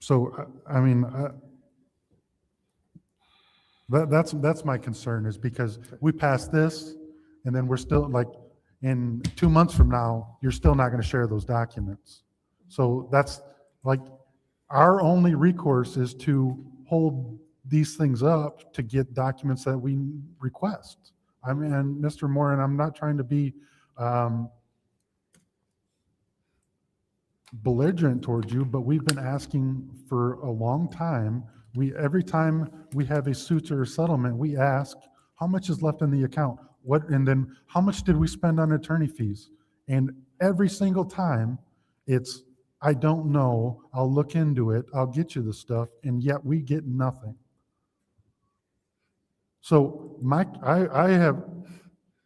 So, I mean, That's my concern, is because we passed this, and then we're still, like, in 2 months from now, you're still not going to share those documents. So that's, like, our only recourse is to hold these things up to get documents that we request. I mean, and Mr. Moore, and I'm not trying to be belligerent towards you, but we've been asking for a long time. Every time we have a suit or a settlement, we ask, how much is left in the account? And then how much did we spend on attorney fees? And every single time, it's, I don't know, I'll look into it, I'll get you the stuff, and yet we get nothing. So I have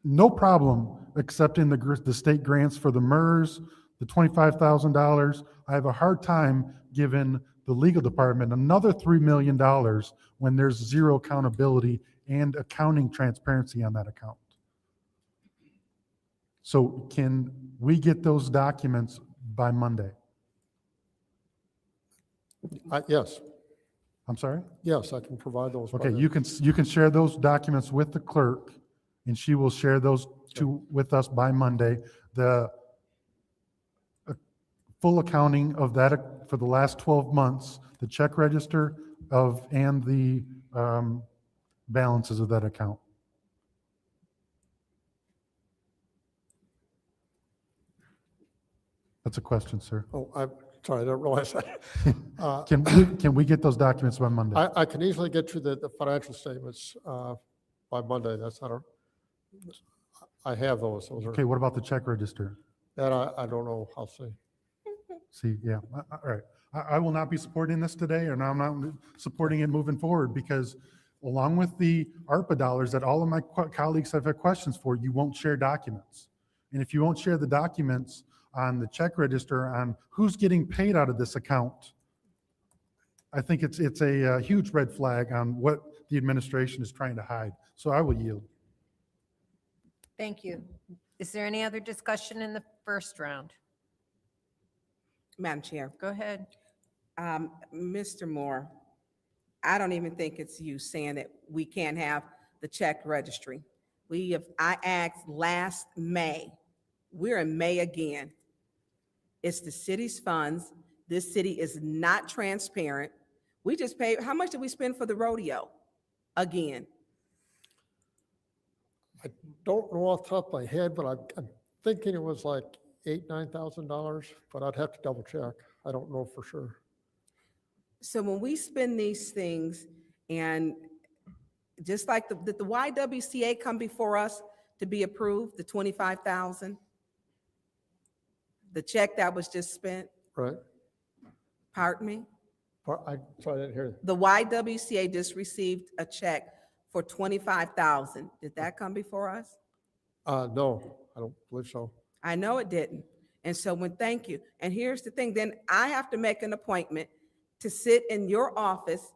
no problem accepting the state grants for the MERS, the $25,000. I have a hard time giving the legal department another $3 million when there's zero accountability and accounting transparency on that account. So can we get those documents by Monday? Yes, I'm sorry? yes, I can provide those. by Okay, then. you can share those documents with the clerk, and she will share those with us by Monday. The full accounting of that for the last 12 months, the check register and the balances of that account. That's a question, sir. Oh, I'm sorry, I didn't realize that. Can we get those documents by Monday? I can easily get you the financial statements by Monday. That's not a, I have those. Those are, Okay, what about the check register? that I don't know. I'll see. See, yeah, all right. I will not be supporting this today, and I'm not supporting it moving forward, because along with the ARPA dollars that all of my colleagues have had questions for, you won't share documents. And if you won't share the documents on the check register on who's getting paid out of this account, I think it's a huge red flag on what the administration is trying to hide. So I will yield. Thank you. Is there any other discussion in the first round? Madam Chair, Go ahead. Mr. Moore, I don't even think it's you saying that we can't have the check registry. I asked last May. We're in May again. It's the city's funds. This city is not transparent. We just paid, how much did we spend for the rodeo? Again. I don't know off the top of my head, but I'm thinking it was like $9,000, but I'd have to double check. I don't know for sure. So when we spend these things, and just like the YWCA come before us to be approved, the 25,000, the check that was just spent, Right? pardon me? I didn't hear. The YWCA just received a check for 25,000. Did that come before us? No, I don't believe so. I know it didn't. And so thank you. And here's the thing, then I have to make an appointment to sit in your office.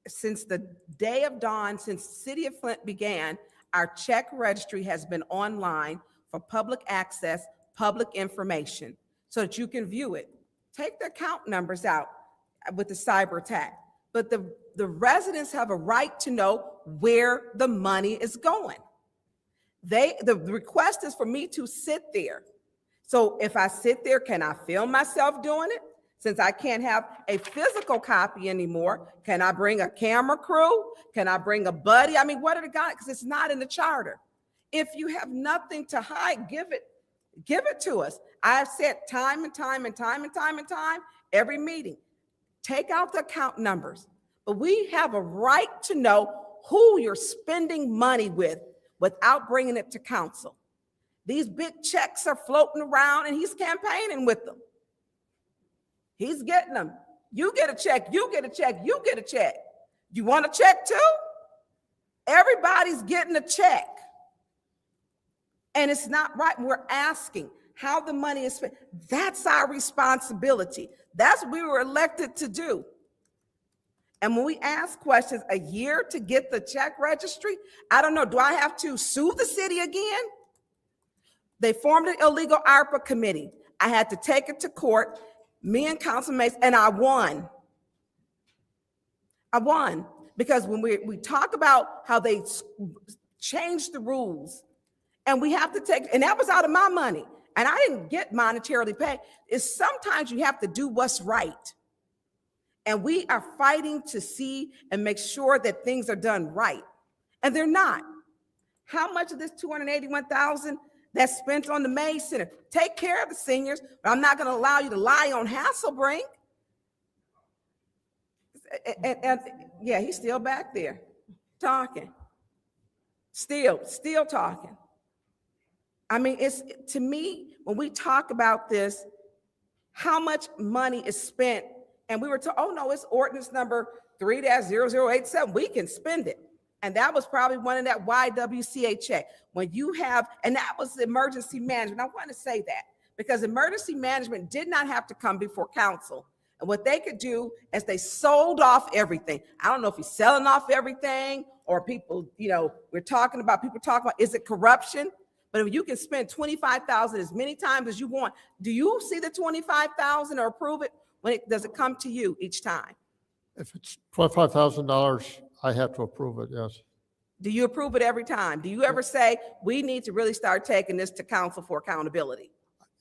Since the day of dawn, since City of Flint began, our check registry has been online for public access, public information, so that you can view it. Take the account numbers out with the cyber attack. But the residents have a right to know where the money is going. The request is for me to sit there. So if I sit there, can I film myself doing it? Since I can't have a physical copy anymore, can I bring a camera crew? Can I bring a buddy? I mean, what are the guys? Because it's not in the charter. If you have nothing to hide, give it to us. I've said time and time, every meeting, take out the account numbers. But we have a right to know who you're spending money with without bringing it to council. These big checks are floating around and he's campaigning with them. He's getting them. You get a check, you get a check, you get a check. You want a check too? Everybody's getting a check. And it's not right. We're asking how the money is spent. That's our responsibility. That's what we were elected to do. And when we ask questions, a year to get the check registry, I don't know, do I have to sue the city again? They formed an illegal ARPA committee. I had to take it to court, me and Councilman Mace, and I won. Because when we talk about how they changed the rules, and we have to take, and that was out of my money, and I didn't get monetarily paid, is sometimes you have to do what's right. And we are fighting to see and make sure that things are done right. And they're not. How much of this $281,000 that's spent on the Mays Center? Take care of the seniors, but I'm not going to allow you to lie on Hasselbrink. And yeah, he's still back there talking. Still talking. I mean, it's, to me, when we talk about this, how much money is spent, and we were told, oh no, it's ordinance number 3-0087, we can spend it. And that was probably one of that YWCA check. When you have, and that was emergency management. I want to say that because emergency management did not have to come before council. And what they could do is they sold off everything. I don't know if he's selling off everything or people, you know, people talking about, is it corruption? But if you can spend $25,000 as many times as you want, do you see the $25,000 or approve it? Does it come to you each time? If it's $25,000, I have to approve it, yes. Do you approve it every time? Do you ever say, we need to really start taking this to council for accountability?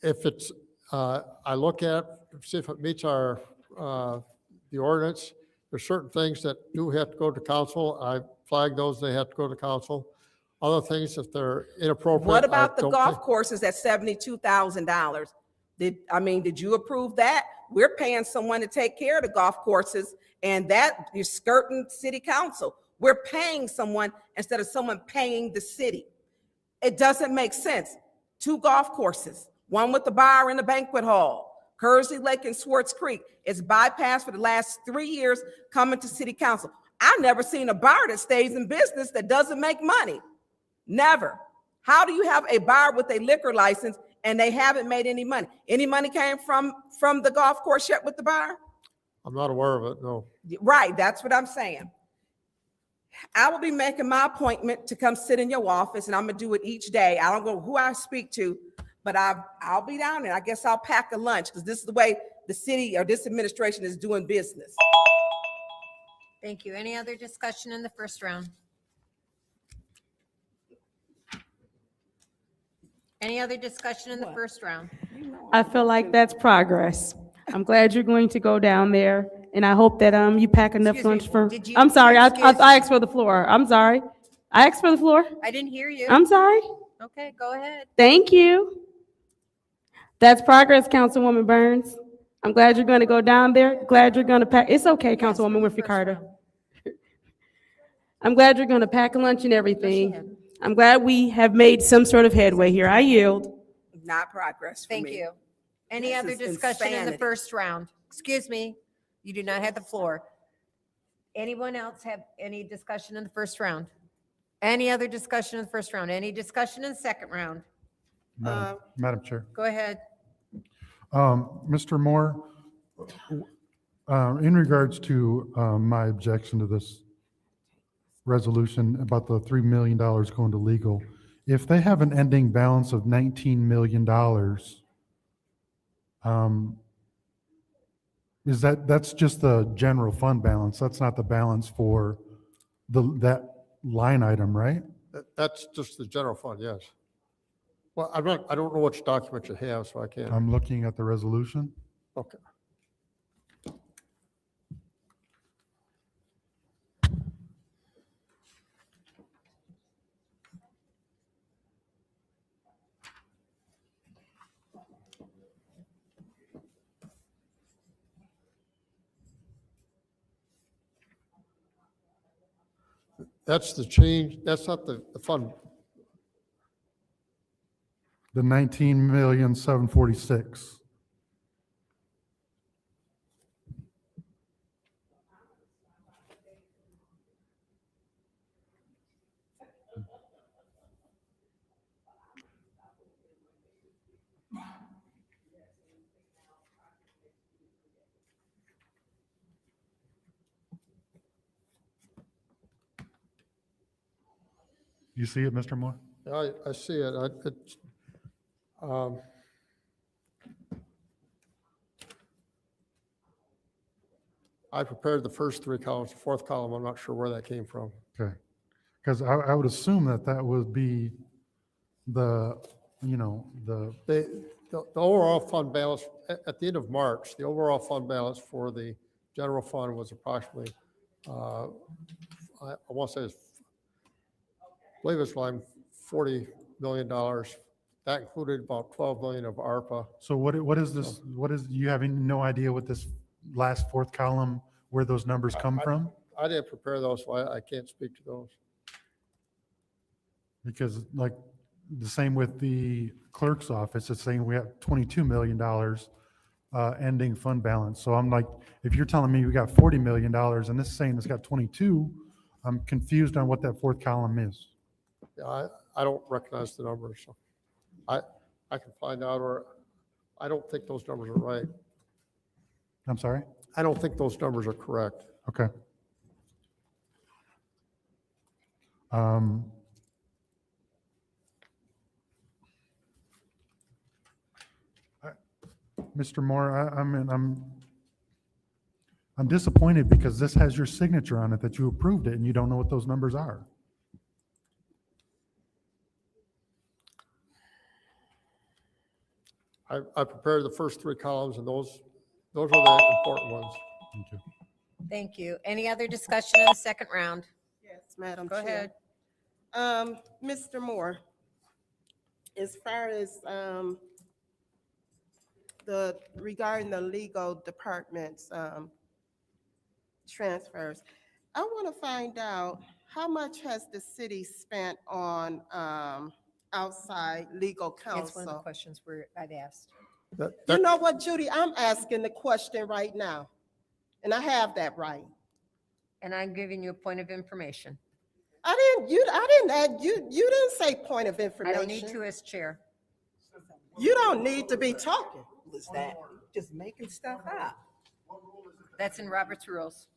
If it's, I look at, see if it meets our, the ordinance. There's certain things that do have to go to council. I flag those, they have to go to council. Other things, if they're inappropriate. What about the golf courses at $72,000? Did you approve that? We're paying someone to take care of the golf courses, and that you're skirting city council. We're paying someone instead of someone paying the city. It doesn't make sense. 2 golf courses, one with the bar and the banquet hall, Kearsley Lake and Swartz Creek. It's bypassed for the last 3 years coming to city council. I've never seen a bar that stays in business that doesn't make money. Never. How do you have a bar with a liquor license and they haven't made any money? Any money came from the golf course yet with the bar? I'm not aware of it, no. Right, that's what I'm saying. I will be making my appointment to come sit in your office, and I'm gonna do it each day. I don't know who I speak to, but I'll be down there. I guess I'll pack a lunch because this is the way the city or this administration is doing business. Thank you. Any other discussion in the first round? Any other discussion in the first round? I feel like that's progress. I'm glad you're going to go down there, and I hope that you pack enough Excuse me, lunch for. did you- I'm sorry, I excuse- asked for the floor. I'm sorry. I asked for the floor. I didn't hear you. I'm sorry. Okay, go ahead. Thank you. That's progress, Councilwoman Burns. I'm glad you're going to go down there. Glad you're going to pack. It's okay, Councilwoman Winfrey Carter. I'm glad you're going to pack a lunch and everything. I'm glad we have made some sort of headway here. I yield. Not progress for me. Thank you. Any This other is discussion in the insanity. first round? Excuse me, you do not have the floor. Anyone else have any discussion in the first round? Any other discussion in the first round? Any discussion in the second round? Madam Chair. Go ahead. Mr. Moore, in regards to my objection to this resolution about the $3 million going to legal, if they have an ending balance of $19 million, that's just the general fund balance? That's not the balance for that line item, right? That's just the general fund, yes. Well, I don't know which document you have, so I can't. I'm looking at the resolution. Okay. That's the change, that's not the fund. The 19,746,000. You see it, Mr. Moore? I see it. I prepared the first three columns, the fourth column, I'm not sure where that came from. Okay. Because I would assume that that would be the, The overall fund balance, at the end of March, the overall fund balance for the general fund was approximately, I want to say, I believe it's like $40 million. That included about 12 million of ARPA. so what is this, you have no idea what this last fourth column, where those numbers come from? I didn't prepare those, so I can't speak to those. Because like the same with the clerk's office, it's saying we have $22 million ending fund balance. So I'm like, if you're telling me we got $40 million and this is saying it's got 22, I'm confused on what that fourth column is. Yeah, I don't recognize the numbers, so I can find out, or I don't think those numbers are right. I'm sorry? I don't think those numbers are correct. Okay. Mr. Moore, I'm disappointed because this has your signature on it that you approved it and you don't know what those numbers are. I prepared the first three columns, and those are the important ones. Thank you. Thank you. Any other discussion in the second round? Yes, Madam Go Chair. Mr. Moore, as far as regarding the legal department's transfers, I want to find out how much has the city spent on outside legal That's one of the counsel? questions I've asked. You know what, Judy, I'm asking the question right now, and I have that right. And I'm giving you a point of information. You didn't say point of I information. don't need to as chair. You don't need to be talking. Was that just making stuff up? That's in Robert's rules.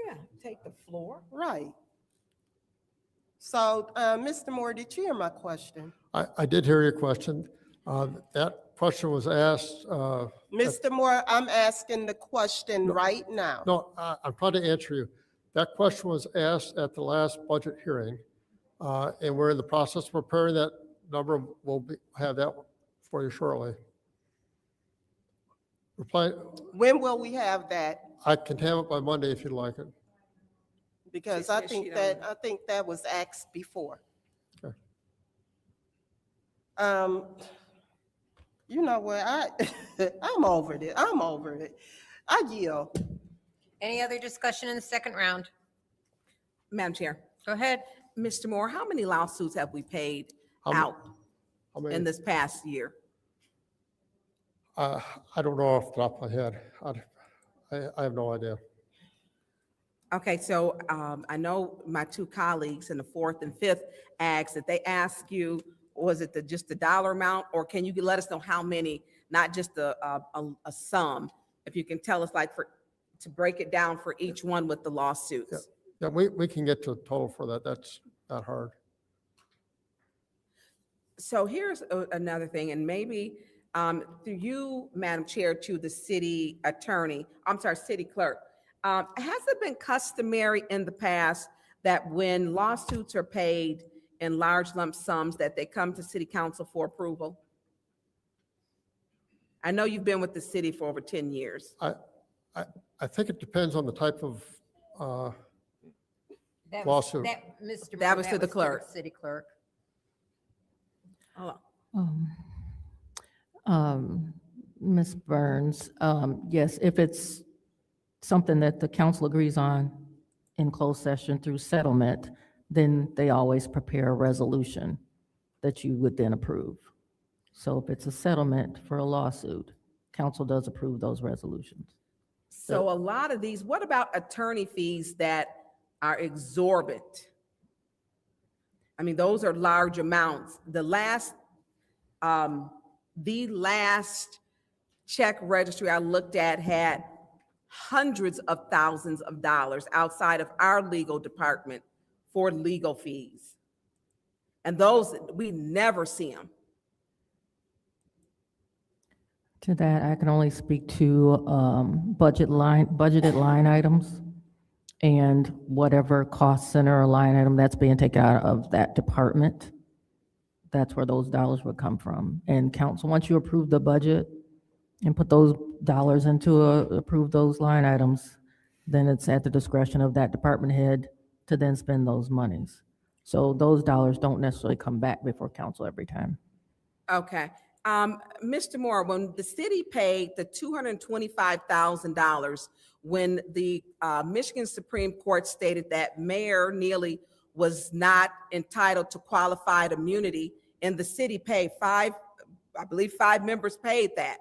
Yeah, take the floor. Right. So, Mr. Moore, did you hear my question? I did hear your question. That question was asked. Mr. Moore, I'm asking the question right now. No, I'm trying to answer you. That question was asked at the last budget hearing, and we're in the process of preparing that number. We'll have that for you shortly. Reply. When will we have that? I can have it by Monday if you'd like it. Because She I said she think don't- that was asked before. Okay. You know what, I'm over it. I'm over it. I yield. Any other discussion in the second round? Madam Chair, Go ahead. Mr. Moore, how many lawsuits have we paid How many- out how many- in this past year? I don't know off the top of my head. I have no idea. Okay, so I know my two colleagues in the fourth and fifth asked that they ask you, was it just the dollar amount, or can you let us know how many, not just a sum? If you can tell us to break it down for each one with the lawsuits. Yeah, we can get to a total for that. That's not hard. So here's another thing, and maybe through you, Madam Chair, to the city attorney, city clerk. Has it been customary in the past that when lawsuits are paid in large lump sums, that they come to city council for approval? I know you've been with the city for over 10 years. I think it depends on the type of That was- lawsuit. Mr. That Moore, was to the clerk. City clerk. Hold on. Ms. Burns, yes, if it's something that the council agrees on in closed session through settlement, then they always prepare a resolution that you would then approve. So if it's a settlement for a lawsuit, council does approve those resolutions. So a lot of these, what about attorney fees that are exorbitant? I mean, those are large amounts. The last check registry I looked at had hundreds of thousands of dollars outside of our legal department for legal fees. And those, we never see them. To that, I can only speak to budgeted line items and whatever cost center or line item that's being taken out of that department. That's where those dollars would come from. And council, once you approve the budget and put those dollars into approve those line items, then it's at the discretion of that department head to then spend those monies. So those dollars don't necessarily come back before council every time. Okay. Mr. Moore, when the city paid the $225,000, when the Michigan Supreme Court stated that Mayor Neely was not entitled to qualified immunity, and the city paid I believe five members paid that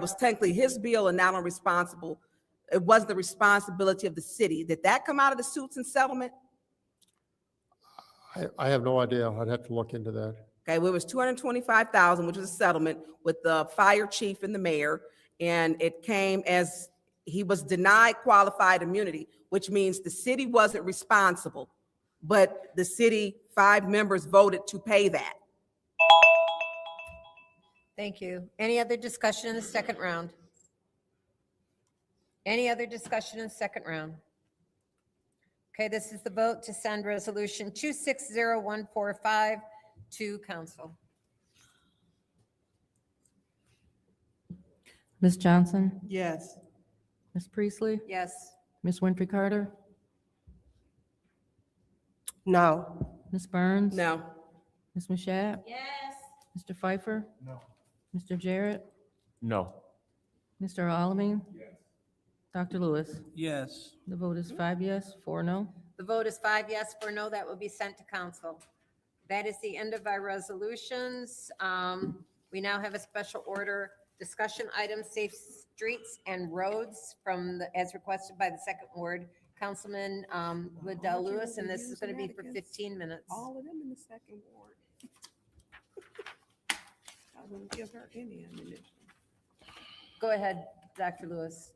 was technically his bill and not responsible. It wasn't the responsibility of the city. Did that come out of the suits and settlement? I have no idea. I'd have to look into that. Okay, well, it was $225,000, which was a settlement with the fire chief and the mayor, and it came as he was denied qualified immunity, which means the city wasn't responsible, but the city, five members voted to pay that. Thank you. Any other discussion in the second round? Any other discussion in the second round? Okay, this is the vote to send resolution 260145 to council. Ms. Johnson? Yes. Ms. Priestley? Yes. Ms. Winfrey Carter? No. Ms. Burns? No. Ms. Mashat? Yes. Mr. Pfeiffer? No. Mr. Jarrett? No. Mr. Alamin? Dr. Lewis? Yes. The vote is 5 yes, 4 no. The vote is 5 yes, 4 no. That will be sent to council. That is the end of our resolutions. We now have a special order discussion item, safe streets and roads as requested by the Second Ward, Councilman Liddell Lewis, and this is going to be for 15 minutes. All of them in the second ward. I wouldn't give her any ammunition. Go ahead, Dr. Lewis.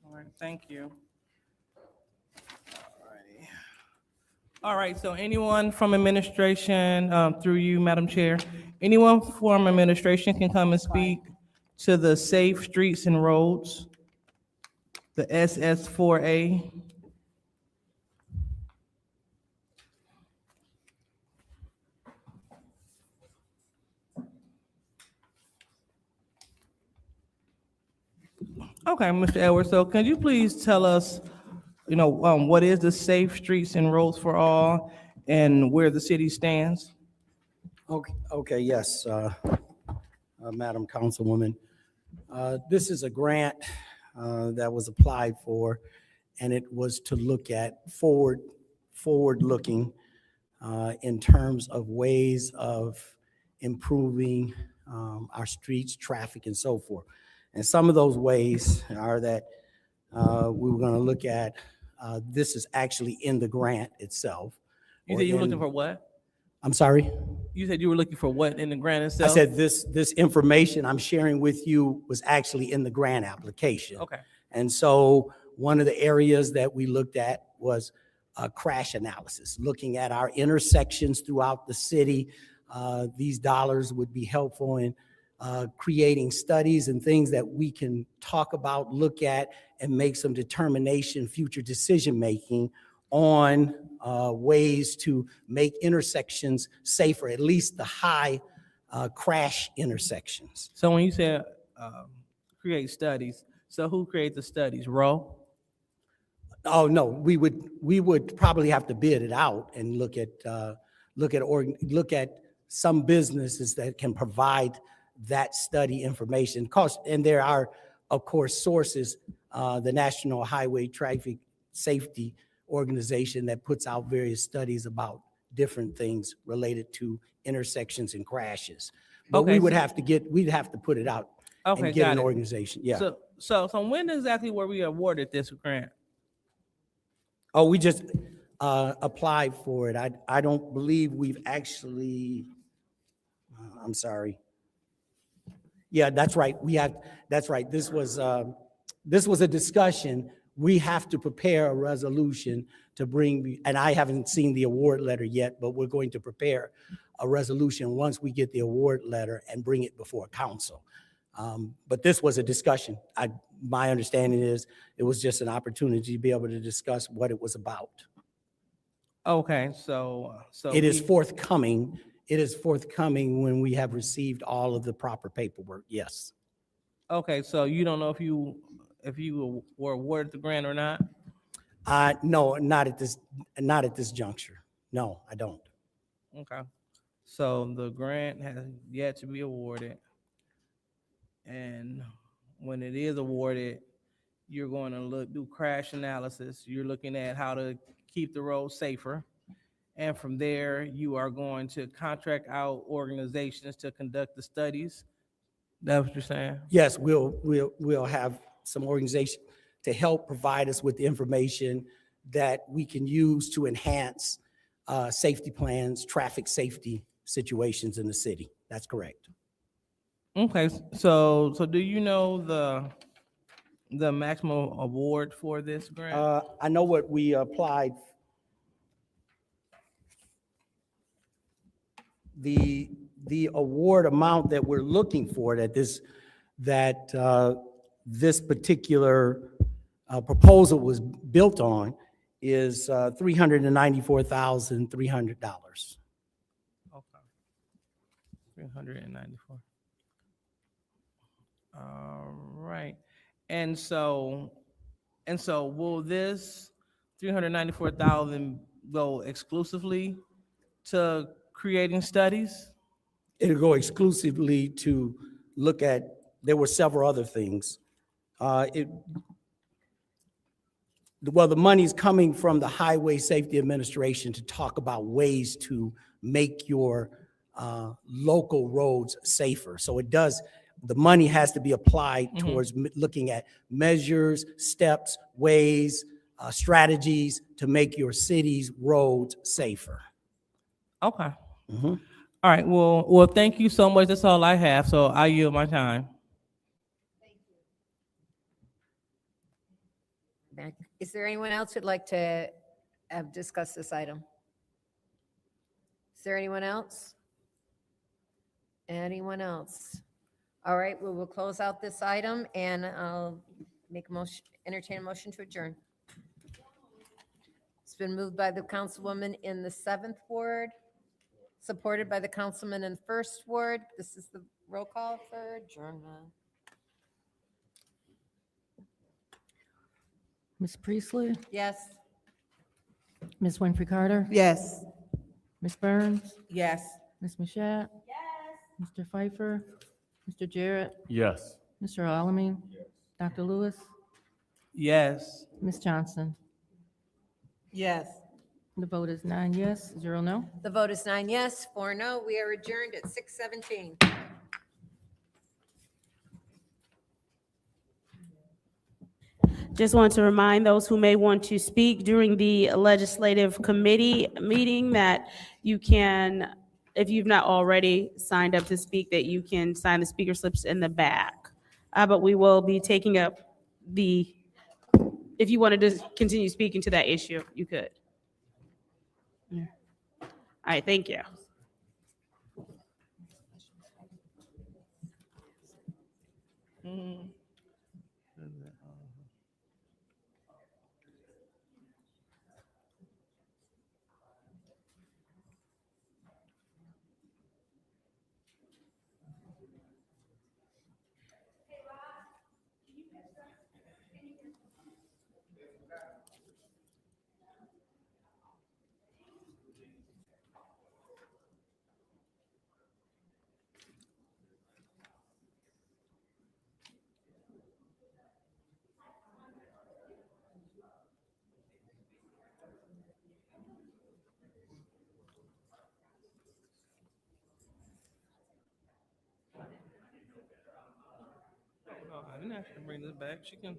All right, thank you. All right, so anyone from administration, through you, Madam Chair, anyone from administration can come and speak to the Safe Streets and Roads, the SS4A. Okay, Mr. Edwards, so can you please tell us, what is the Safe Streets and Roads for All and where the city stands? Okay, yes, Madam Councilwoman. This is a grant that was applied for, and it was to look at forward-looking in terms of ways of improving our streets, traffic, and so forth. And some of those ways are that we were going to look at, this is actually in the grant itself. You said you were looking for what? I'm sorry? You said you were looking for what in the grant I itself? said this information I'm sharing with you was actually in the grant application. Okay. And so one of the areas that we looked at was crash analysis, looking at our intersections throughout the city. These dollars would be helpful in creating studies and things that we can talk about, look at, and make some determination, future decision-making on ways to make intersections safer, at least the high crash intersections. So when you say create studies, so who creates the studies, Roe? Oh, no, we would probably have to bid it out and look at some businesses that can provide that study information. And there are, of course, sources, the National Highway Traffic Safety Organization that puts out various studies about different things related to intersections and crashes. But Okay, we'd have to put it out Okay, and get got an it. organization, yeah. So when exactly were we awarded this grant? Oh, we just applied for it. I don't believe we've actually, I'm sorry. Yeah, that's right. That's right. This was a discussion. we have to prepare a resolution to bring, and I haven't seen the award letter yet, but we're going to prepare a resolution once we get the award letter and bring it before council. But this was a discussion. My understanding is it was just an opportunity to be able to discuss what it was about. Okay, so It is we- forthcoming. It is forthcoming when we have received all of the proper paperwork, yes. Okay, so you don't know if you were awarded the grant or not? No, not at this juncture. No, I don't. Okay, so the grant has yet to be awarded. And when it is awarded, you're going to do crash analysis. You're looking at how to keep the road safer. And from there, you are going to contract out organizations to conduct the studies. That's what you're saying? Yes, we'll have some organization to help provide us with the information that we can use to enhance safety plans, traffic safety situations in the city. That's correct. Okay, so do you know the maximum award for this grant? I know what we applied. The award amount that we're looking for that this particular proposal was built on is $394,300. Okay. 394. All right. And so will this 394,000 go exclusively to creating studies? It'll go exclusively to look at, there were several other things. Well, the money's coming from the Highway Safety Administration to talk about ways to make your local roads safer. So the money has to be applied towards looking at measures, steps, ways, strategies to make your city's roads safer. Okay. All right. Well, thank you so much. That's all I have. So I yield my time. Is there anyone else who'd like to discuss this item? Is there anyone else? Anyone else? All right, we will close out this item and I'll make a motion, entertain a motion to adjourn. It's been moved by the councilwoman in the 7th ward, supported by the councilman in 1st ward. This is the roll call for adjournment. Ms. Priestley, Yes. Ms. Winfrey Carter, Yes. Ms. Burns, Yes. Ms. Mashat. Yes. Mr. Pfeiffer, Mr. Jarrett, Yes. Mr. Alamin, Dr. Lewis, Yes. Ms. Johnson. Yes. The vote is 9 yes, 0 no. The vote is 9 yes, 4 no. We are adjourned at 6:17. Just want to remind those who may want to speak during the legislative committee meeting that you can, if you've not already signed up to speak, that you can sign the speaker slips in the back. But we will be taking up if you wanted to continue speaking to that issue, you could. Yeah. All right, thank you. No, I didn't ask her to bring this back. She can.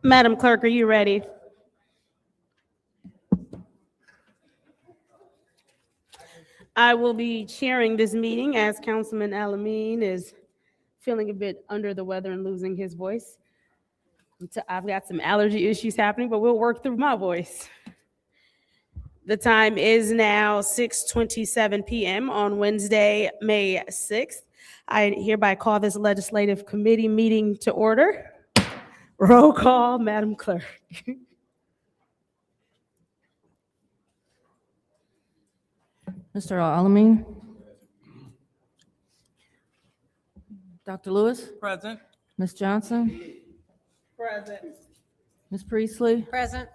Madam Clerk, are you ready? I will be chairing this meeting as Councilman Alameen is feeling a bit under the weather and losing his voice. I've got some allergy issues happening, but we'll work through my voice. The time is now 6:27 p.m. on Wednesday, May 6th. I hereby call this legislative committee meeting to order. Roll call, Madam Clerk. Mr. Alamin? Dr. Lewis? Present. Ms. Johnson? Present. Ms. Priestley? Present.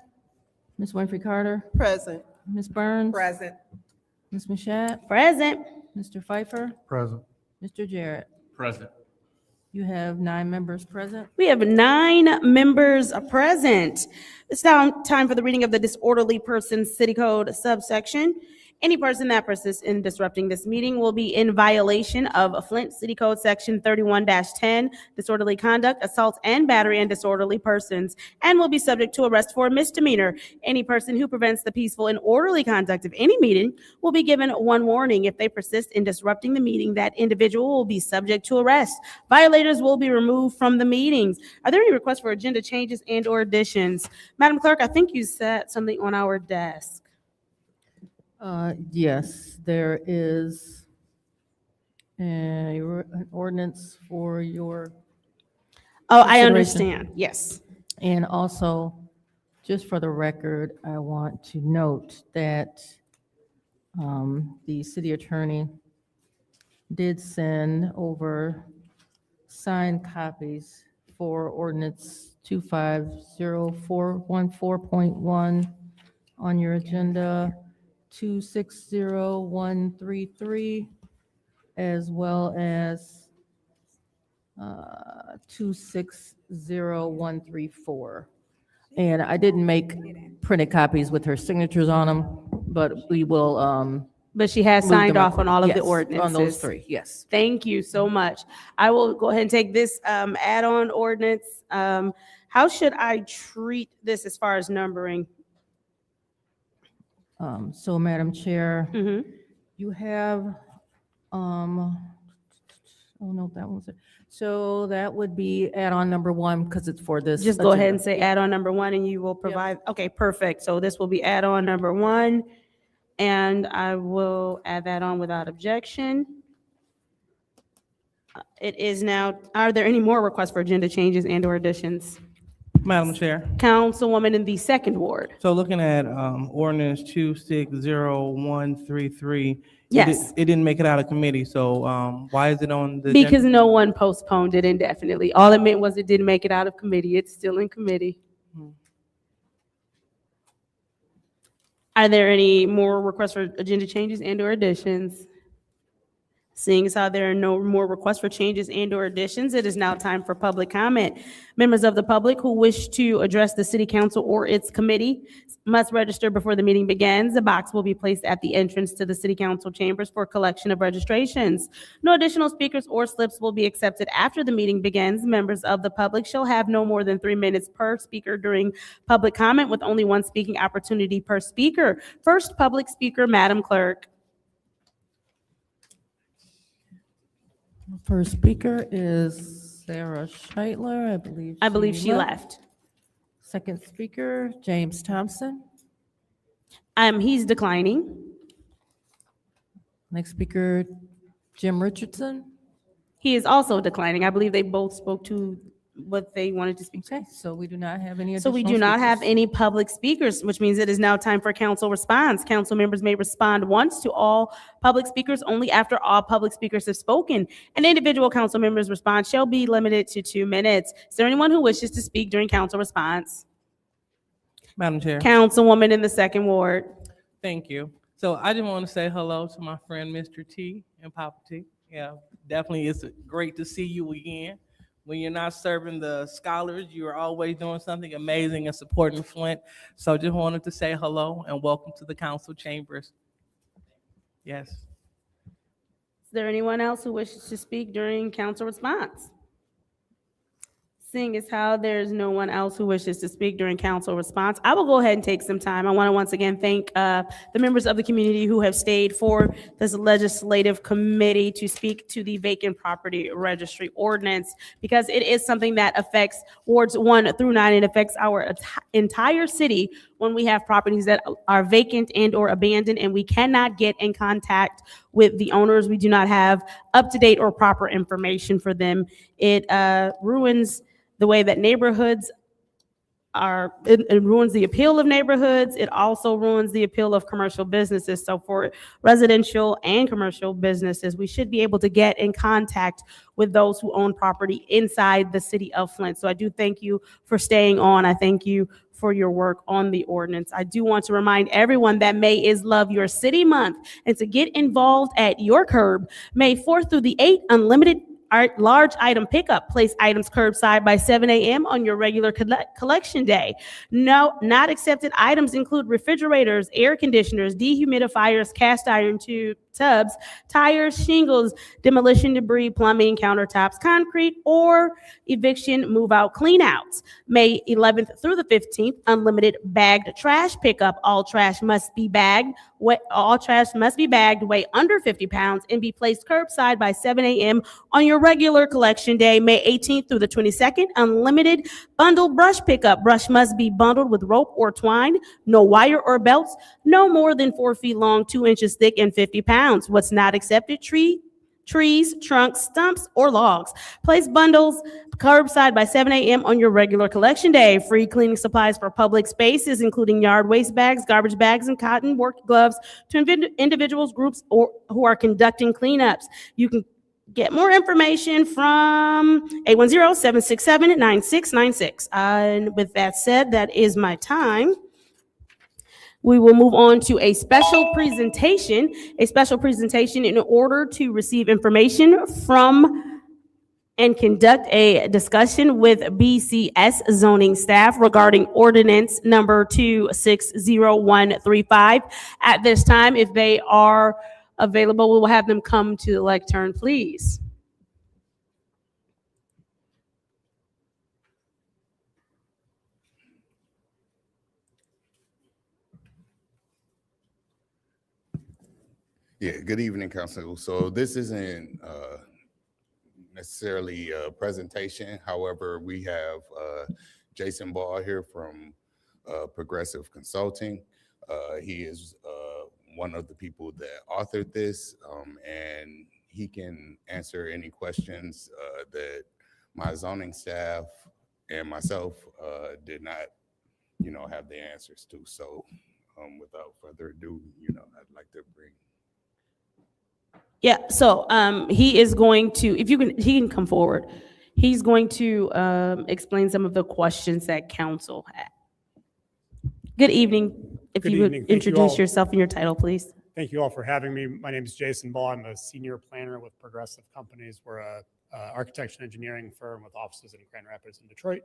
Ms. Winfrey Carter? Present. Ms. Burns? Present. Ms. Mashat? Present. Mr. Pfeiffer? Present. Mr. Jarrett? Present. You have 9 members present. We have 9 members present. It's now time for the reading of the disorderly persons city code subsection. Any person that persists in disrupting this meeting will be in violation of Flint City Code Section 31-10, disorderly conduct, assault, and battery and disorderly persons, and will be subject to arrest for a misdemeanor. Any person who prevents the peaceful and orderly conduct of any meeting will be given 1 warning. If they persist in disrupting the meeting, that individual will be subject to arrest. Violators will be removed from the meetings. Are there any requests for agenda changes and/or additions? Madam Clerk, I think you set something on our desk. Yes, there is an ordinance for your Oh, I consideration. understand. Yes. And also, just for the record, I want to note that the city attorney did send over signed copies for ordinance 250414.1 on your agenda, 260133, as well as 260134. And I didn't make printed copies with her signatures on them, but we will. But she has move signed them off on all of the yes, ordinances. on those 3, yes. Thank you so much. I will go ahead and take this add-on ordinance. How should I treat this as far as numbering? So, Madam Chair, Mhm. you have, oh no, that one's it. So that would be add-on number 1 because it's for this. Just go ahead and agenda. say add-on number 1 and you will provide, okay, perfect. So this will be add-on number 1 and I will add that on without objection. It is now, are there any more requests for agenda changes and/or additions? Madam Chair, Councilwoman in the second ward. so looking at ordinance 260133. Yes. It didn't make it out of committee, so why is it on the? Because no one postponed it indefinitely. All it meant was it didn't make it out of committee. It's still in committee. Are there any more requests for agenda changes and/or additions? Seeing as how there are no more requests for changes and/or additions, it is now time for public comment. Members of the public who wish to address the city council or its committee must register before the meeting begins. A box will be placed at the entrance to the city council chambers for collection of registrations. No additional speakers or slips will be accepted after the meeting begins. Members of the public shall have no more than 3 minutes per speaker during public comment, with only 1 speaking opportunity per speaker. First public speaker, Madam Clerk. First speaker is Sarah Scheitler, I believe. I believe she left. Second speaker, James Thompson. He's declining. Next speaker, Jim Richardson. He is also declining. I believe they both spoke to what they wanted to speak to. Okay, so we do not have any So additional we do not have speakers. any public speakers, which means it is now time for council response. Council members may respond once to all public speakers only after all public speakers have spoken. An individual council member's response shall be limited to 2 minutes. Is there anyone who wishes to speak during council response? Madam Chair. Councilwoman in the second ward. Thank you. So I just want to say hello to my friend, Mr. T and Papa T. Yeah, definitely it's great to see you again. When you're not serving the scholars, you are always doing something amazing and supporting Flint. So just wanted to say hello and welcome to the council chambers. Yes. Is there anyone else who wishes to speak during council response? Seeing as how there's no one else who wishes to speak during council response, I will go ahead and take some time. I want to once again thank the members of the community who have stayed for this legislative committee to speak to the vacant property registry ordinance, because it is something that affects wards 1 through 9. It affects our entire city when we have properties that are vacant and or abandoned and we cannot get in contact with the owners. We do not have up-to-date or proper information for them. It ruins the way that neighborhoods are, it ruins the appeal of neighborhoods. It also ruins the appeal of commercial businesses. So for residential and commercial businesses, we should be able to get in contact with those who own property inside the city of Flint. So I do thank you for staying on. I thank you for your work on the ordinance. I do want to remind everyone that May is Love Your City Month, and to get involved at your curb, May 4th through the 8th, unlimited large item pickup. Place items curbside by 7 a.m. on your regular collection day. No, not accepted items include refrigerators, air conditioners, dehumidifiers, cast iron tubs, tires, shingles, demolition debris, plumbing, countertops, concrete, or eviction move-out cleanouts. May 11th through the 15th, unlimited bagged trash pickup. All trash must be bagged, weigh under 50 pounds, and be placed curbside by 7 a.m. on your regular collection day. May 18th through the 22nd, unlimited bundle brush pickup. Brush must be bundled with rope or twine, no wire or belts, no more than 4 feet long, 2 inches thick, and 50 pounds. What's not accepted? Trees, trunks, stumps, or logs. Place bundles curbside by 7 a.m. on your regular collection day. Free cleaning supplies for public spaces, including yard waste bags, garbage bags, and cotton work gloves to individuals, groups, or who are conducting cleanups. You can get more information from 810-767-9696. And with that said, that is my time. We will move on to a special presentation in order to receive information from and conduct a discussion with BCS zoning staff regarding ordinance number 260135. At this time, if they are available, we will have them come to the lectern, please. Yeah, good evening, Council. So this isn't necessarily a presentation. However, we have Jason Ball here from Progressive Consulting. He is one of the people that authored this, and he can answer any questions that my zoning staff and myself did not, have the answers to. So without further ado, I'd like to bring. Yeah, so he is going to, he can come forward. He's going to explain some of the questions that council had. Good evening. If you would introduce yourself and your title, please. Thank you all for having me. My name is Jason Ball. I'm a senior planner with Progressive Companies. We're a architecture and engineering firm with offices in Grand Rapids and Detroit.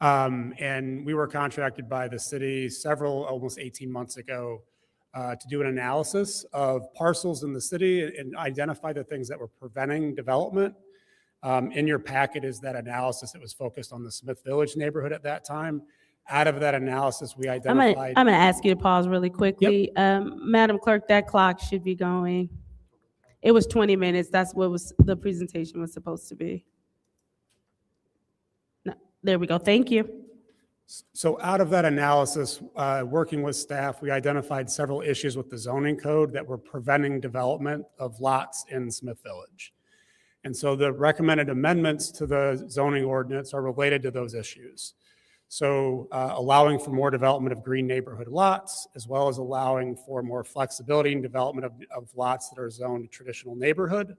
And we were contracted by the city almost 18 months ago to do an analysis of parcels in the city and identify the things that were preventing development. In your packet is that analysis. It was focused on the Smith Village neighborhood at that time. Out of that analysis, we identified. I'm going to ask you to pause really quickly. Yep. Madam Clerk, that clock should be going. It was 20 minutes. That's what the presentation was supposed to be. There we go. Thank you. So out of that analysis, working with staff, we identified several issues with the zoning code that were preventing development of lots in Smith Village. And so the recommended amendments to the zoning ordinance are related to those issues. So allowing for more development of green neighborhood lots, as well as allowing for more flexibility in development of lots that are zoned traditional neighborhood.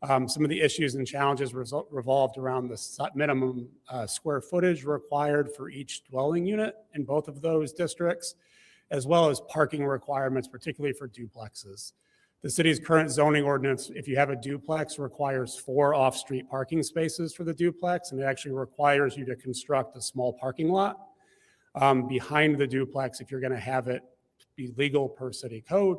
Some of the issues and challenges revolved around the minimum square footage required for each dwelling unit in both of those districts, as well as parking requirements, particularly for duplexes. The city's current zoning ordinance, if you have a duplex, requires 4 off-street parking spaces for the duplex, and it actually requires you to construct a small parking lot behind the duplex if you're going to have it be legal per city code.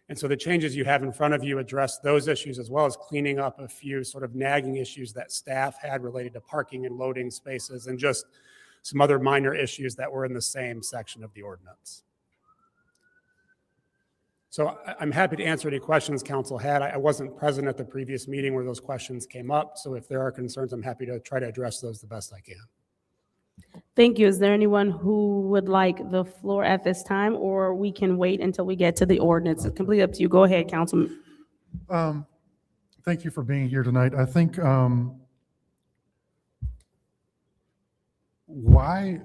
And so the changes you have in front of you address those issues, as well as cleaning up a few sort of nagging issues that staff had related to parking and loading spaces, and just some other minor issues that were in the same section of the ordinance. So I'm happy to answer any questions council had. I wasn't present at the previous meeting where those questions came up. So if there are concerns, I'm happy to try to address those the best I can. Thank you. Is there anyone who would like the floor at this time, or we can wait until we get to the ordinance? It's completely up to you. Go ahead, Councilman. Thank you for being here tonight. I think why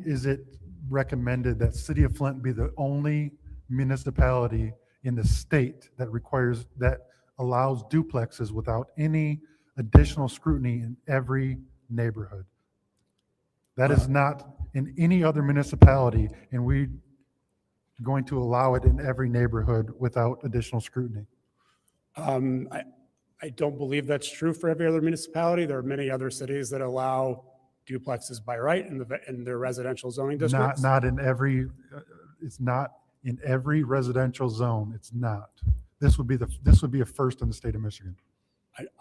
is it recommended that City of Flint be the only municipality in the state that allows duplexes without any additional scrutiny in every neighborhood? That is not in any other municipality, and we're going to allow it in every neighborhood without additional scrutiny. I don't believe that's true for every other municipality. There are many other cities that allow duplexes by right in their residential zoning districts. Not in every, it's not in every residential zone. It's not. This would be a first in the state of Michigan.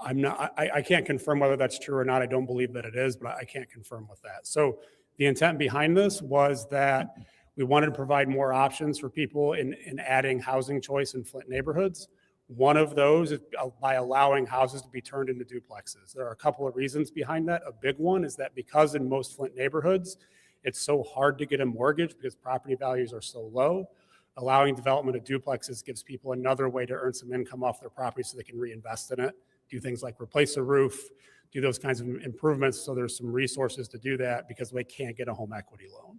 I can't confirm whether that's true or not. I don't believe that it is, but I can't confirm with that. So the intent behind this was that we wanted to provide more options for people in adding housing choice in Flint neighborhoods. One of those is by allowing houses to be turned into duplexes. There are a couple of reasons behind that. A big one is that because in most Flint neighborhoods, it's so hard to get a mortgage because property values are so low, allowing development of duplexes gives people another way to earn some income off their property so they can reinvest in it, do things like replace a roof, do those kinds of improvements. So there's some resources to do that because they can't get a home equity loan.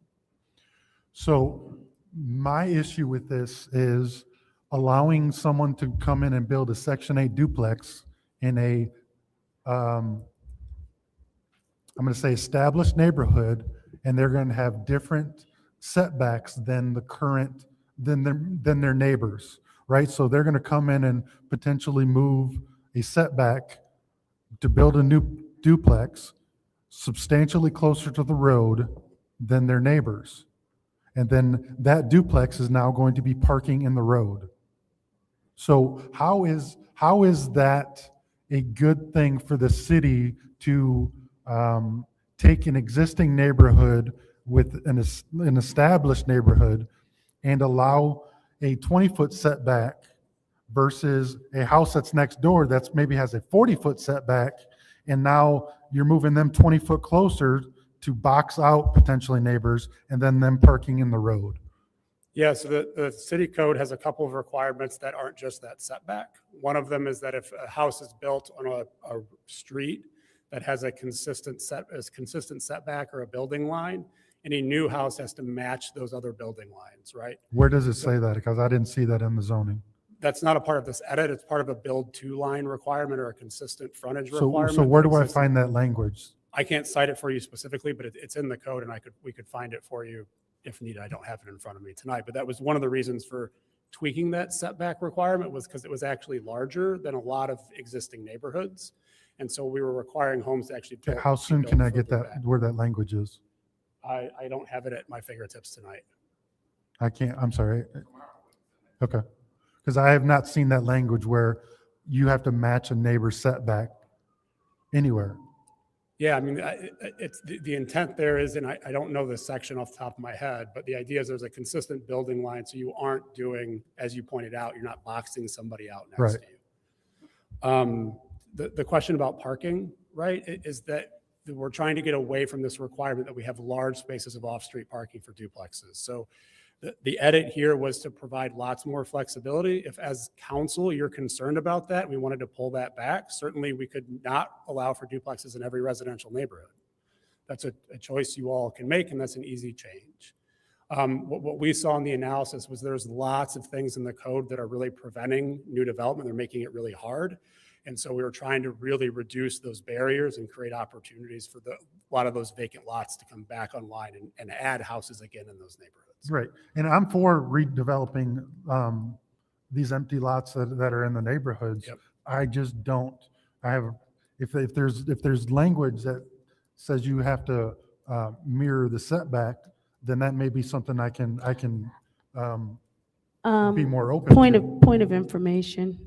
So my issue with this is allowing someone to come in and build a Section 8 duplex in a, I'm going to say established neighborhood, and they're going to have different setbacks than their neighbors, right? So they're going to come in and potentially move a setback to build a new duplex substantially closer to the road than their neighbors. And then that duplex is now going to be parking in the road. So how is that a good thing for the city to take an existing neighborhood with an established neighborhood and allow a 20-foot setback versus a house that's next door that's maybe has a 40-foot setback, and now you're moving them 20 foot closer to box out potentially neighbors and then them parking in the road? Yeah, so the city code has a couple of requirements that aren't just that setback. One of them is that if a house is built on a street that has a consistent setback or a building line, any new house has to match those other building lines, right? Where does it say that? Because I didn't see that in the zoning. That's not a part of this edit. It's part of a build to line requirement or a consistent frontage requirement. So where do I find that language? I can't cite it for you specifically, but it's in the code, and we could find it for you if needed. I don't have it in front of me tonight, but that was one of the reasons for tweaking that setback requirement, was because it was actually larger than a lot of existing neighborhoods. And so we were requiring homes to actually build. How soon can I get that, where that language is? I don't have it at my fingertips tonight. I can't, I'm sorry. Okay. Because I have not seen that language where you have to match a neighbor's setback anywhere. Yeah, I mean, it's the intent there is, and I don't know this section off the top of my head, but the idea is there's a consistent building line, so you aren't doing, as you pointed out, you're not boxing somebody out next to you. The question about parking, right, is that we're trying to get away from this requirement that we have large spaces of off-street parking for duplexes. So the edit here was to provide lots more flexibility. If as council, you're concerned about that, we wanted to pull that back. Certainly we could not allow for duplexes in every residential neighborhood. That's a choice you all can make, and that's an easy change. What we saw in the analysis was there's lots of things in the code that are really preventing new development. They're making it really hard. And so we were trying to really reduce those barriers and create opportunities for a lot of those vacant lots to come back online and add houses again in those neighborhoods. Right. And I'm for redeveloping these empty lots that are in the neighborhoods. Yep. I just don't, if there's language that says you have to mirror the setback, then that may be something I can be more open to. Point of information.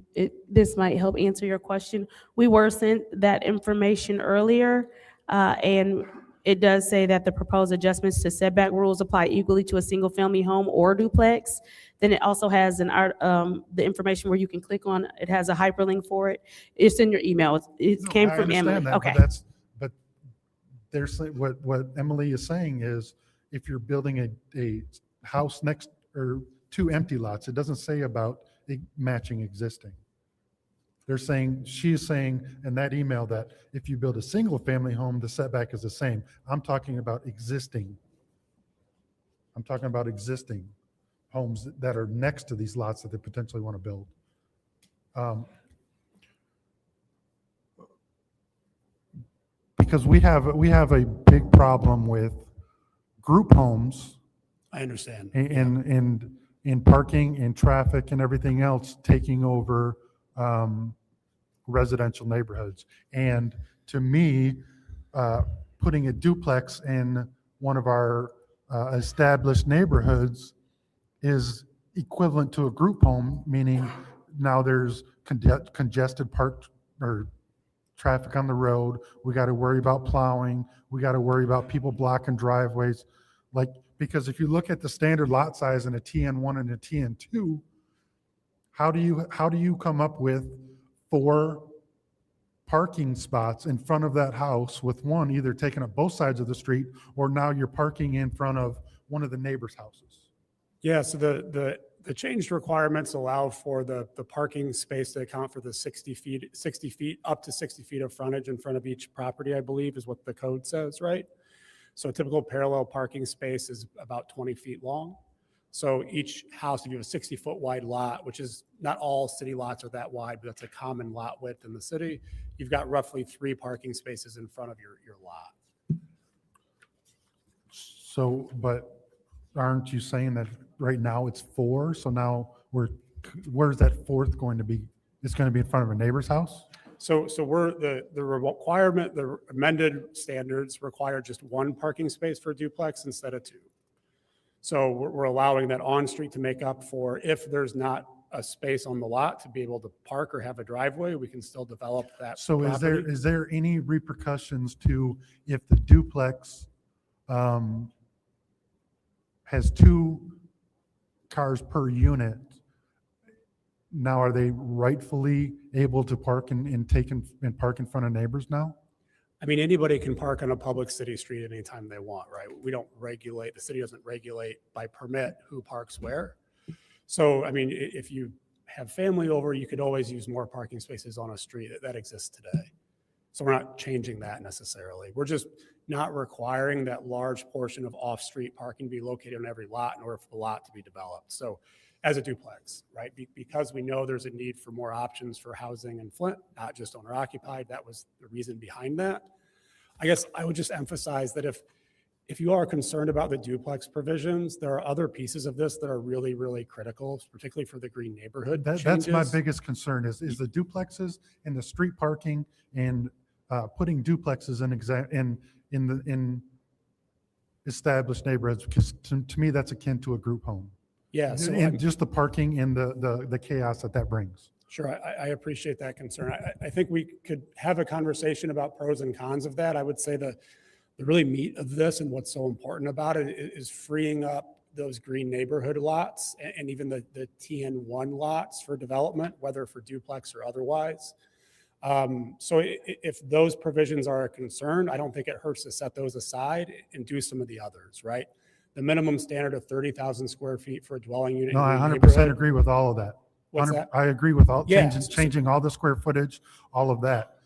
This might help answer your question. We were sent that information earlier, and it does say that the proposed adjustments to setback rules apply equally to a single-family home or duplex. Then it also has the information where you can click on. It has a hyperlink for it. It's in your email. It came from Emily. That, Okay. But there's what Emily is saying is if you're building a house next or two empty lots, it doesn't say about matching existing. She is saying in that email that if you build a single family home, the setback is the same. I'm talking about existing homes that are next to these lots that they potentially want to build. Because we have a big problem with group homes. I understand. In parking and traffic and everything else taking over residential neighborhoods. And to me, putting a duplex in one of our established neighborhoods is equivalent to a group home, meaning now there's congested or traffic on the road. We got to worry about plowing. We got to worry about people blocking driveways. Because if you look at the standard lot size in a TN1 and a TN2, how do you come up with 4 parking spots in front of that house with one either taking up both sides of the street or now you're parking in front of one of the neighbors' houses? Yeah, so the changed requirements allow for the parking space to account for the 60 feet, up to 60 feet of frontage in front of each property, I believe is what the code says, right? So a typical parallel parking space is about 20 feet long. So each house, if you have a 60-foot wide lot, which is not all city lots are that wide, but that's a common lot width in the city, you've got roughly 3 parking spaces in front of your lot. So, but aren't you saying that right now it's 4? So now where's that 4th going to be? It's going to be in front of a neighbor's house? So we're the requirement, the amended standards require just 1 parking space for a duplex instead of 2. So we're allowing that on-street to make up for if there's not a space on the lot to be able to park or have a driveway, we can still develop that. So property. is there any repercussions to if the duplex has 2 cars per unit? Now, are they rightfully able to park and park in front of neighbors now? I mean, anybody can park on a public city street anytime they want, right? We don't regulate, the city doesn't regulate by permit who parks where. So, I mean, if you have family over, you could always use more parking spaces on a street that exists today. So we're not changing that necessarily. We're just not requiring that large portion of off-street parking be located on every lot in order for the lot to be developed. So as a duplex, right? Because we know there's a need for more options for housing in Flint, not just owner occupied. That was the reason behind that. I guess I would just emphasize that if you are concerned about the duplex provisions, there are other pieces of this that are really, really critical, particularly for the green neighborhood That's my changes. biggest concern is the duplexes and the street parking and putting duplexes in established neighborhoods, because to me, that's akin to a group home. Yeah. So And just the parking and the chaos that brings. Sure, I appreciate that concern. I think we could have a conversation about pros and cons of that. I would say the really meat of this and what's so important about it is freeing up those green neighborhood lots and even the TN1 lots for development, whether for duplex or otherwise. So if those provisions are a concern, I don't think it hurts to set those aside and do some of the others, right? The minimum standard of 30,000 square feet for a dwelling unit. No, in I your 100% neighborhood. agree with all of that. What's that? I agree with all, Yeah. changing all the square footage, all of that.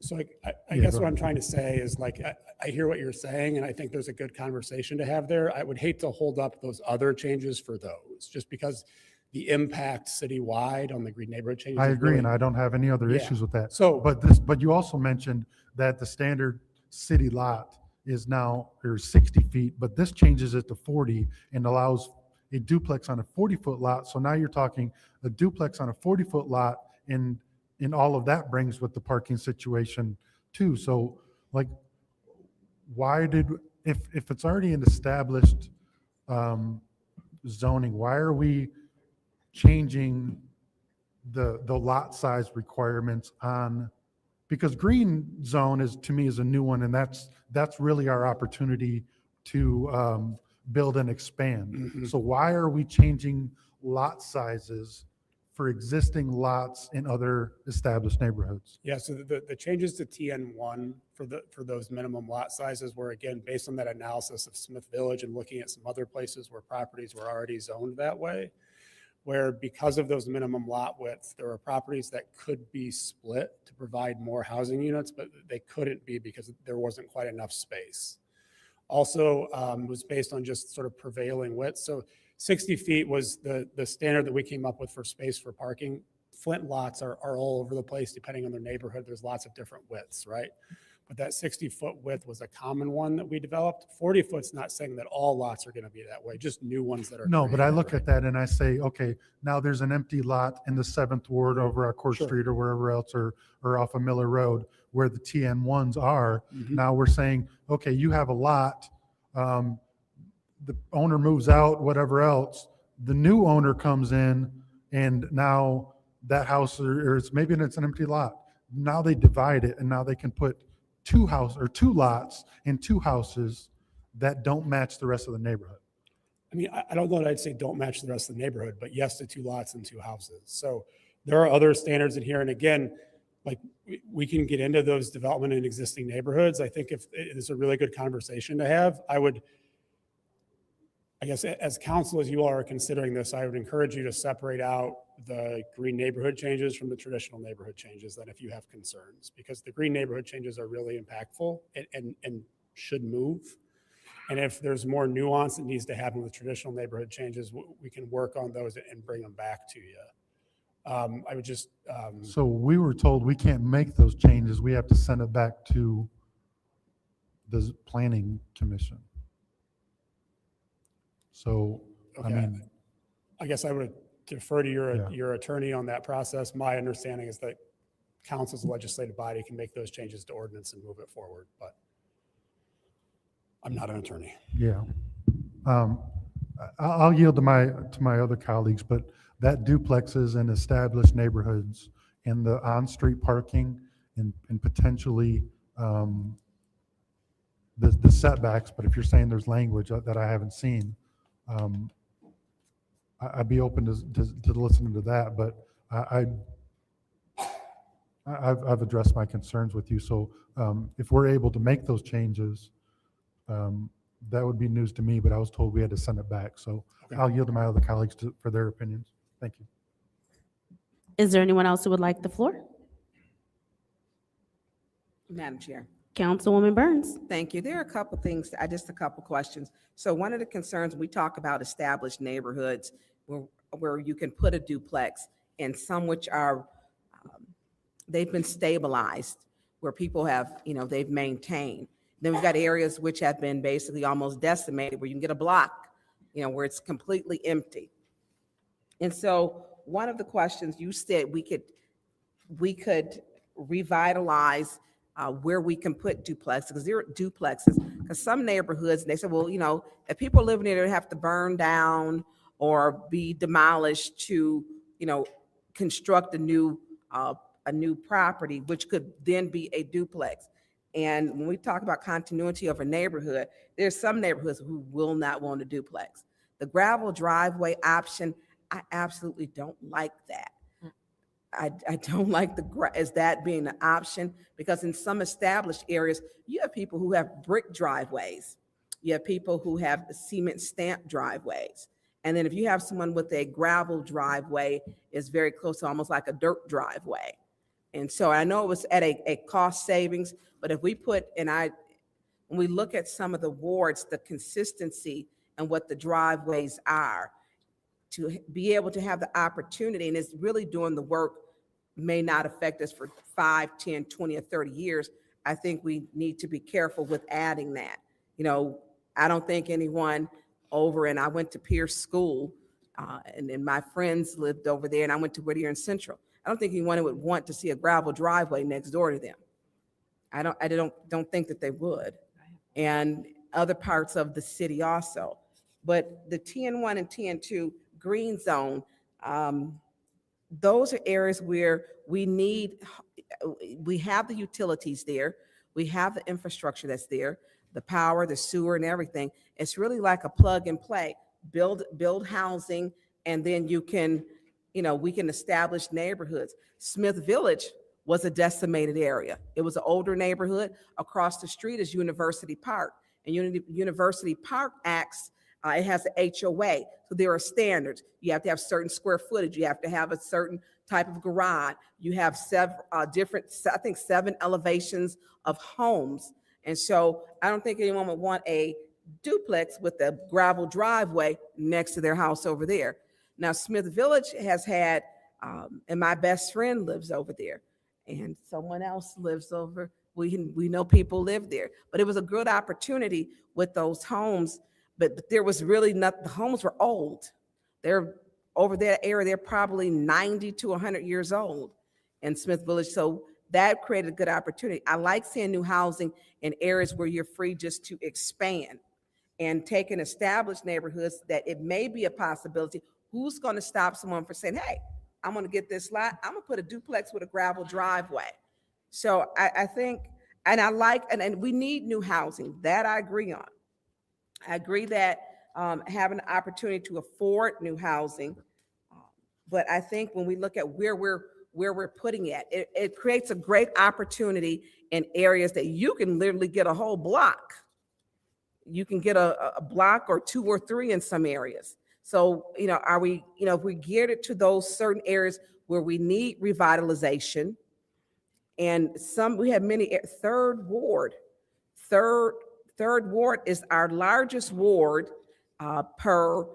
So I Yeah, guess go what I'm ahead. trying to say is like, I hear what you're saying, and I think there's a good conversation to have there. I would hate to hold up those other changes for those, just because the impact citywide on the green neighborhood changes. I is agree, really- and I don't have any other Yeah. issues with that. So- But you also mentioned that the standard city lot is now, or 60 feet, but this changes it to 40 and allows a duplex on a 40-foot lot. So now you're talking a duplex on a 40-foot lot, and all of that brings with the parking situation too. So like, why did, if it's already an established zoning, why are we changing the lot size requirements on, because green zone is, to me, is a new one, and that's really our opportunity to build and expand. Mhm. So why are we changing lot sizes for existing lots in other established neighborhoods? Yeah, so the changes to TN1 for those minimum lot sizes were, again, based on that analysis of Smith Village and looking at some other places where properties were already zoned that way, where because of those minimum lot widths, there were properties that could be split to provide more housing units, but they couldn't be because there wasn't quite enough space. Also, was based on just sort of prevailing width. So 60 feet was the standard that we came up with for space for parking. Flint lots are all over the place, depending on their neighborhood. There's lots of different widths, right? But that 60-foot width was a common one that we developed. 40-foot's not saying that all lots are going to be that way, just new ones that are. No, but I created, look right? at that and I say, okay, now there's an empty lot in the 7th Ward over at Court Sure. Street or wherever else, or off of Miller Road, where the TN1s are. Mhm. Now we're saying, okay, you have a lot, the owner moves out, whatever else, the new owner comes in, and now that house, or maybe it's an empty lot. Now they divide it, and now they can put two lots and two houses that don't match the rest of the neighborhood. I mean, I don't know that I'd say don't match the rest of the neighborhood, but yes to 2 lots and 2 houses. So there are other standards in here. And again, like we can get into those development in existing neighborhoods. I think if it is a really good conversation to have, I guess as council, as you all are considering this, I would encourage you to separate out the green neighborhood changes from the traditional neighborhood changes then if you have concerns, because the green neighborhood changes are really impactful and should move. And if there's more nuance that needs to happen with traditional neighborhood changes, we can work on those and bring them back to you. I would just. So we were told we can't make those changes. We have to send it back to the planning commission. So, I Okay. mean, I guess I would defer to your attorney on that process. My understanding is that council as a legislative body can make those changes to ordinance and move it forward, but I'm not an attorney. yeah. I'll yield to my other colleagues, but that duplexes in established neighborhoods and the on-street parking and potentially the setbacks, but if you're saying there's language that I haven't seen, I'd be open to listening to that, but I've addressed my concerns with you. So if we're able to make those changes, that would be news to me, but I was told we had to send it back. So Okay. I'll yield to my other colleagues for their opinions. Thank you. Is there anyone else who would like the floor? Madam Chair. Councilwoman Burns. Thank you. There are a couple things, just a couple questions. So one of the concerns, we talk about established neighborhoods where you can put a duplex, and some which are, they've been stabilized, where people have, they've maintained. Then we've got areas which have been basically almost decimated, where you can get a block, where it's completely empty. And so one of the questions you said, we could revitalize where we can put duplexes, because some neighborhoods, they say, well, if people are living there, they have to burn down or be demolished to, construct a new property, which could then be a duplex. And when we talk about continuity of a neighborhood, there's some neighborhoods who will not want a duplex. The gravel driveway option, I absolutely don't like that. I don't like as that being an option, because in some established areas, you have people who have brick driveways. You have people who have cement stamp driveways. And then if you have someone with a gravel driveway, it's very close to almost like a dirt driveway. And so I know it was at a cost savings, but if we put, when we look at some of the wards, the consistency and what the driveways are, to be able to have the opportunity, and it's really doing the work, may not affect us for 5, 10, 20, or 30 years. I think we need to be careful with adding that. You know, I don't think anyone over, and I went to Pierce School, and then my friends lived over there, and I went to Whittier and Central. I don't think anyone would want to see a gravel driveway next door to them. I don't think that they would. And other parts of the city also. But the TN1 and TN2 green zone, those are areas where we have the utilities there, we have the infrastructure that's there, the power, the sewer, and everything. It's really like a plug and play. Build housing, and then you can, we can establish neighborhoods. Smith Village was a decimated area. It was an older neighborhood. Across the street is University Park, and University Park acts. It has an HOA, so there are standards. You have to have certain square footage. You have to have a certain type of garage. You have several different, I think 7 elevations of homes. And so I don't think anyone would want a duplex with a gravel driveway next to their house over there. Now, Smith Village has had, and my best friend lives over there, and someone else lives over. We know people live there, but it was a good opportunity with those homes. But there was really not, the homes were old. They're over that area, they're probably 90 to 100 years old in Smith Village. So that created a good opportunity. I like seeing new housing in areas where you're free just to expand and take in established neighborhoods that it may be a possibility. Who's going to stop someone from saying, hey, I'm going to get this lot, I'm going to put a duplex with a gravel driveway. So I think, and I like, and we need new housing, that I agree on. I agree that having an opportunity to afford new housing, but I think when we look at where we're putting it creates a great opportunity in areas that you can literally get a whole block. You can get a block or 2 or 3 in some areas. So, are we, if we geared it to those certain areas where we need revitalization, and we have many, third ward is our largest ward per,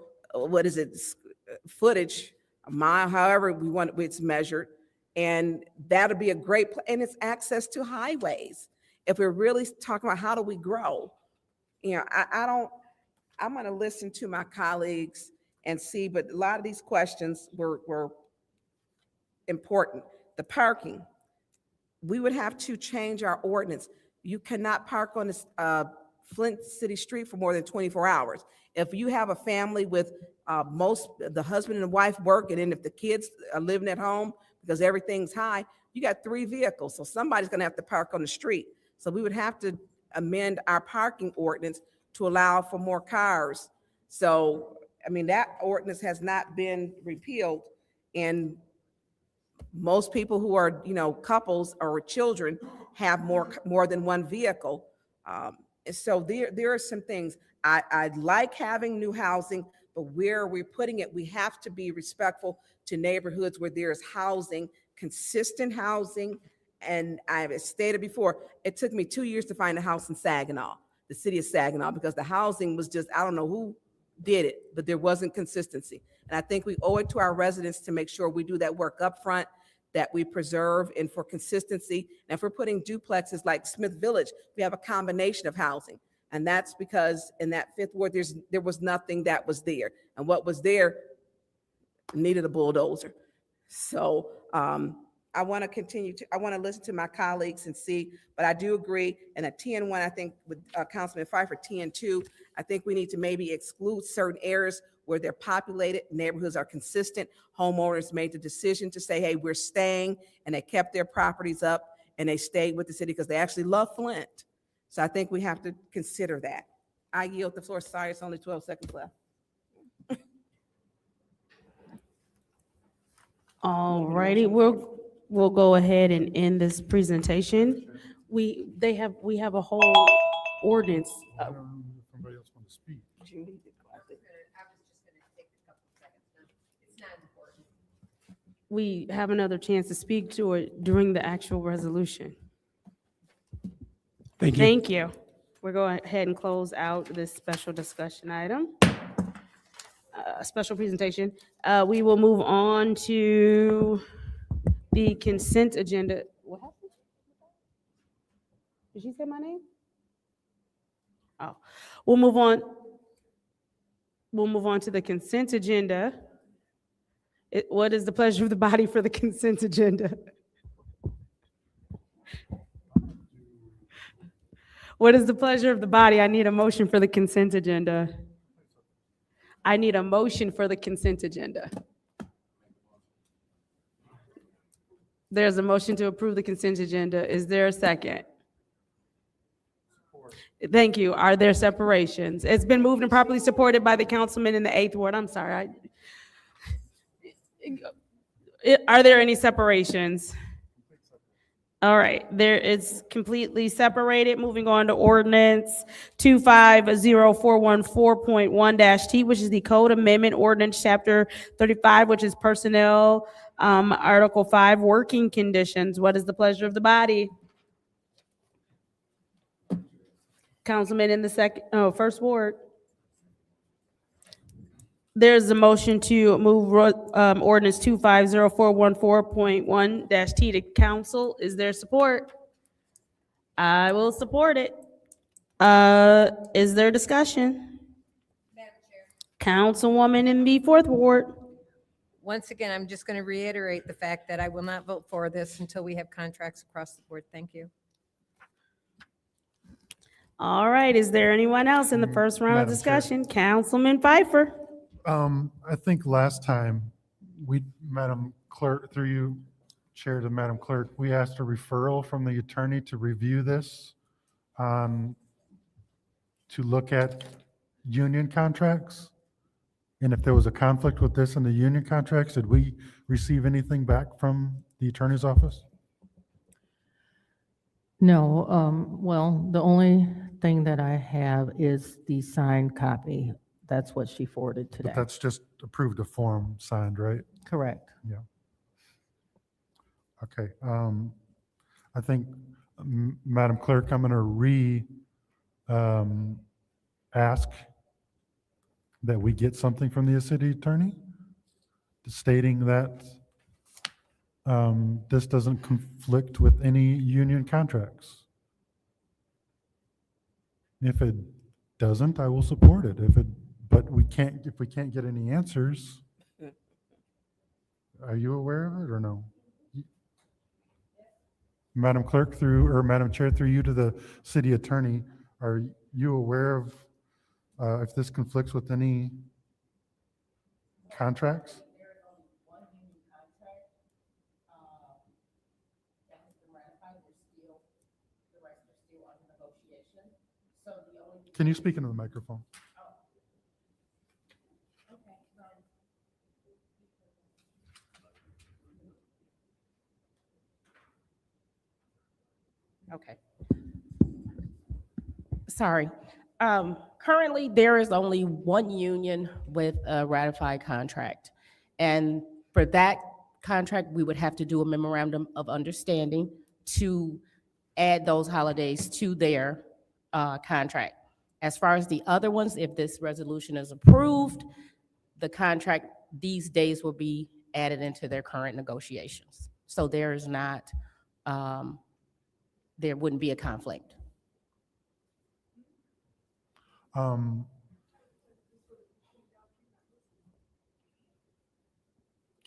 footage, a mile, however we want it's measured. And that'll be a great, and it's access to highways. If we're really talking about how do we grow, I'm going to listen to my colleagues and see, but a lot of these questions were important. The parking, we would have to change our ordinance. You cannot park on this Flint City Street for more than 24 hours. If you have a family with the husband and the wife work, and then if the kids are living at home because everything's high, you got 3 vehicles. So somebody's going to have to park on the street. So we would have to amend our parking ordinance to allow for more cars. So, that ordinance has not been repealed, and most people who are, couples or children have more than 1 vehicle. So there are some things. I like having new housing, but where we're putting it, we have to be respectful to neighborhoods where there's housing, consistent housing. And I've stated before, it took me 2 years to find a house in Saginaw, the city of Saginaw, because the housing was just, I don't know who did it, but there wasn't consistency. And I think we owe it to our residents to make sure we do that work up front, that we preserve and for consistency. And if we're putting duplexes like Smith Village, we have a combination of housing. And that's because in that 5th ward, there was nothing that was there. And what was there needed a bulldozer. So I want to listen to my colleagues and see, but I do agree. And at TN1, I think with Councilman Pfeiffer, TN2, I think we need to maybe exclude certain areas where they're populated, neighborhoods are consistent, homeowners made the decision to say, hey, we're staying, and they kept their properties up, and they stayed with the city because they actually love Flint. So I think we have to consider that. I yield the floor. Sorry, it's only 12 seconds left. All righty, we'll go ahead and end this presentation. We have a whole ordinance. Somebody else want to speak? We have another chance to speak to it during the actual resolution. Thank you. Thank you. We're going ahead and close out this special discussion item. Special presentation. We will move on to the consent agenda. What happened? Did she say my name? Oh, we'll move on. We'll move on to the consent agenda. What is the pleasure of the body for the consent agenda? What is the pleasure of the body? I need a motion for the consent agenda. I need a motion for the consent agenda. There's a motion to approve the consent agenda. Is there a second? Thank you. Are there separations? It's been moved and properly supported by the councilman in the 8th ward. I'm sorry. Are there any separations? All right, there is completely separated. Moving on to ordinance 250414.1-T, which is the code amendment ordinance chapter 35, which is personnel, article 5, working conditions. What is the pleasure of the body? Councilman in the first ward. There's a motion to move ordinance 250414.1-T to council. Is there support? I will support it. Is there discussion? Madam Chair. Councilwoman in the 4th ward. Once again, I'm just going to reiterate the fact that I will not vote for this until we have contracts across the board. Thank you. All right, is there anyone else in the first round of Madam Chair. discussion? Councilman Pfeiffer. I think last time, Madam Clerk, through you, Chair to Madam Clerk, we asked a referral from the attorney to review this, to look at union contracts. And if there was a conflict with this in the union contracts, did we receive anything back from the attorney's office? No, well, the only thing that I have is the signed copy. That's what she forwarded today. But that's just approved a form signed, right? Correct. Yeah. Okay. I think, Madam Clerk, I'm going to ask that we get something from the city attorney stating that this doesn't conflict with any union contracts. If it doesn't, I will support it. But if we can't get any answers, are you aware of it or no? Madam Clerk, Madam Chair, through you to the city attorney, are you aware of if this conflicts with any contracts? Can you speak into the microphone? Okay. Sorry. Currently, there is only one union with a ratified contract. And for that contract, we would have to do a memorandum of understanding to add those holidays to their contract. As far as the other ones, if this resolution is approved, the contract, these days will be added into their current negotiations. So there is not, there wouldn't be a conflict.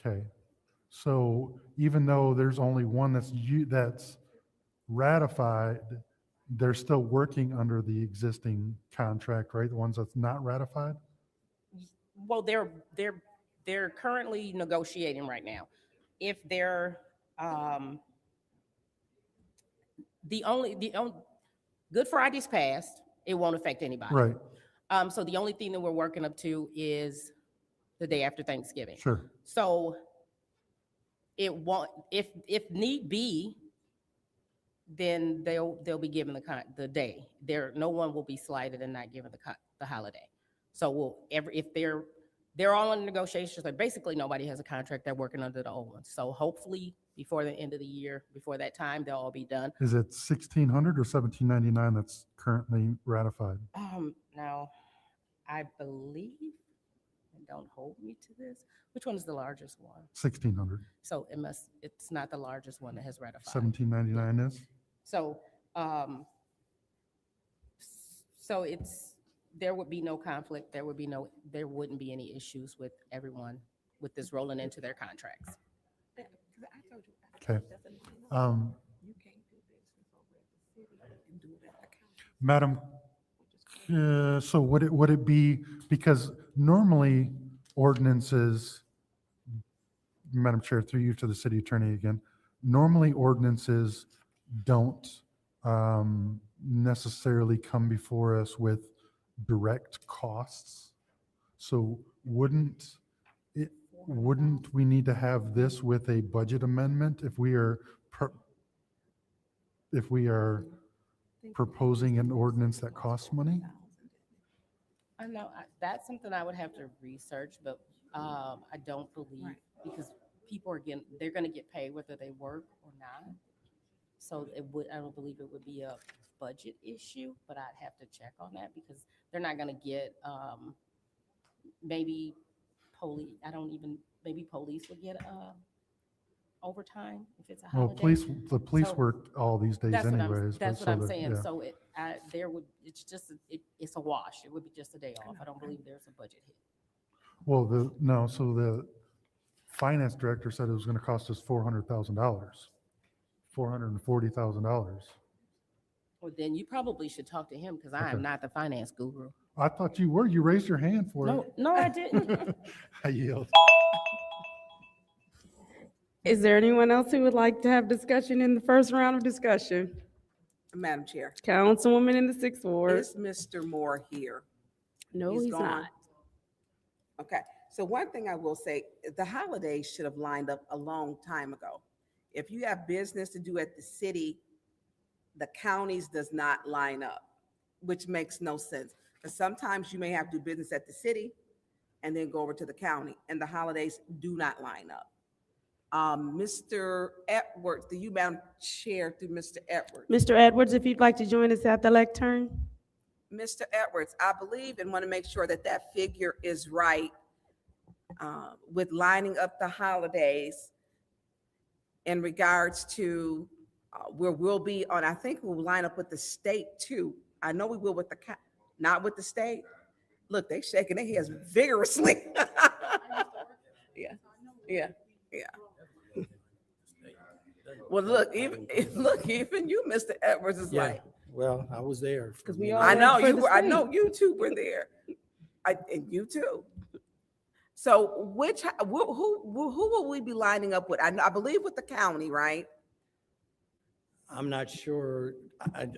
Okay, so even though there's only one that's ratified, they're still working under the existing contract, right? The ones that's not ratified? Well, they're currently negotiating right now. If they're the only Good Friday's passed, it won't affect anybody. Right. So the only thing that we're working up to is the day after Thanksgiving. Sure. So it won't, if need be, then they'll be given the day. No one will be slighted and not given the holiday. So if they're all in negotiations, like basically nobody has a contract, they're working under the old one. So hopefully before the end of the year, before that time, they'll all be done. Is it 1,600 or 1,799 that's currently ratified? Now, I believe, and don't hold me to this, which one is the largest one? 1,600. So it's not the largest one that has ratified. 1,799 is? So, so there would be no conflict. There wouldn't be any issues with everyone with this rolling into their contracts. Okay. Madam, so would it be, because normally ordinances, Madam Chair, through you to the city attorney again, normally ordinances don't necessarily come before us with direct costs. So wouldn't we need to have this with a budget amendment if we are proposing an ordinance that costs money? I know that's something I would have to research, but I don't believe, because people they're going to get paid whether they work or not. So I don't believe it would be a budget issue, but I'd have to check on that because they're not going to get maybe police would get overtime if it's a Well, holiday. the police So work all these days anyways. That's but what I'm so saying. yeah. So it's a wash. It would be just a day off. I don't believe there's a budget hit. Well, so the finance director said it was going to cost us $400,000, $440,000. Well, then you probably should talk to him because I am Okay. not the finance guru. I thought you were. You raised your hand for it. No, I didn't. I yield. Is there anyone else who would like to have discussion in the first round of discussion? Madam Chair, Councilwoman in the 6th Ward. is Mr. Moore here? No, he's gone. not. Okay, so one thing I will say, the holidays should have lined up a long time ago. If you have business to do at the city, the counties does not line up, which makes no sense. Because sometimes you may have to do business at the city and then go over to the county, and the holidays do not line up. Mr. Edwards, do you, Madam Chair, through Mr. Edwards? Mr. Edwards, if you'd like to join us at the lectern. Mr. Edwards, I believe and want to make sure that that figure is right with lining up the holidays in regards to where we'll be on, I think we'll line up with the state too. I know we will with not with the state. Look, they shaking their heads vigorously. Yeah. Well, look, even you, Mr. Edwards, is Yeah, like, well, I was there. Because we all I know work for you the were. I state. know you two were there, and you too. So, who will we be lining up with? I believe with the county, right? I'm not sure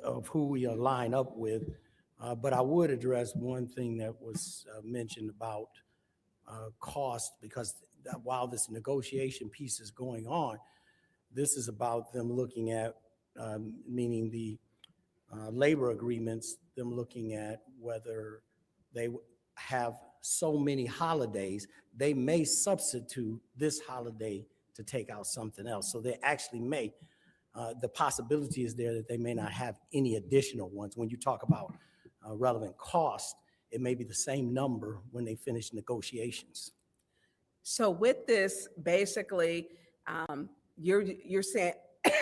of who we line up with, but I would address one thing that was mentioned about cost, because while this negotiation piece is going on, this is about them looking at, meaning the labor agreements, them looking at whether they have so many holidays, they may substitute this holiday to take out something else. So they actually may, the possibility is there that they may not have any additional ones. When you talk about relevant cost, it may be the same number when they finish negotiations. So with this, basically, you're saying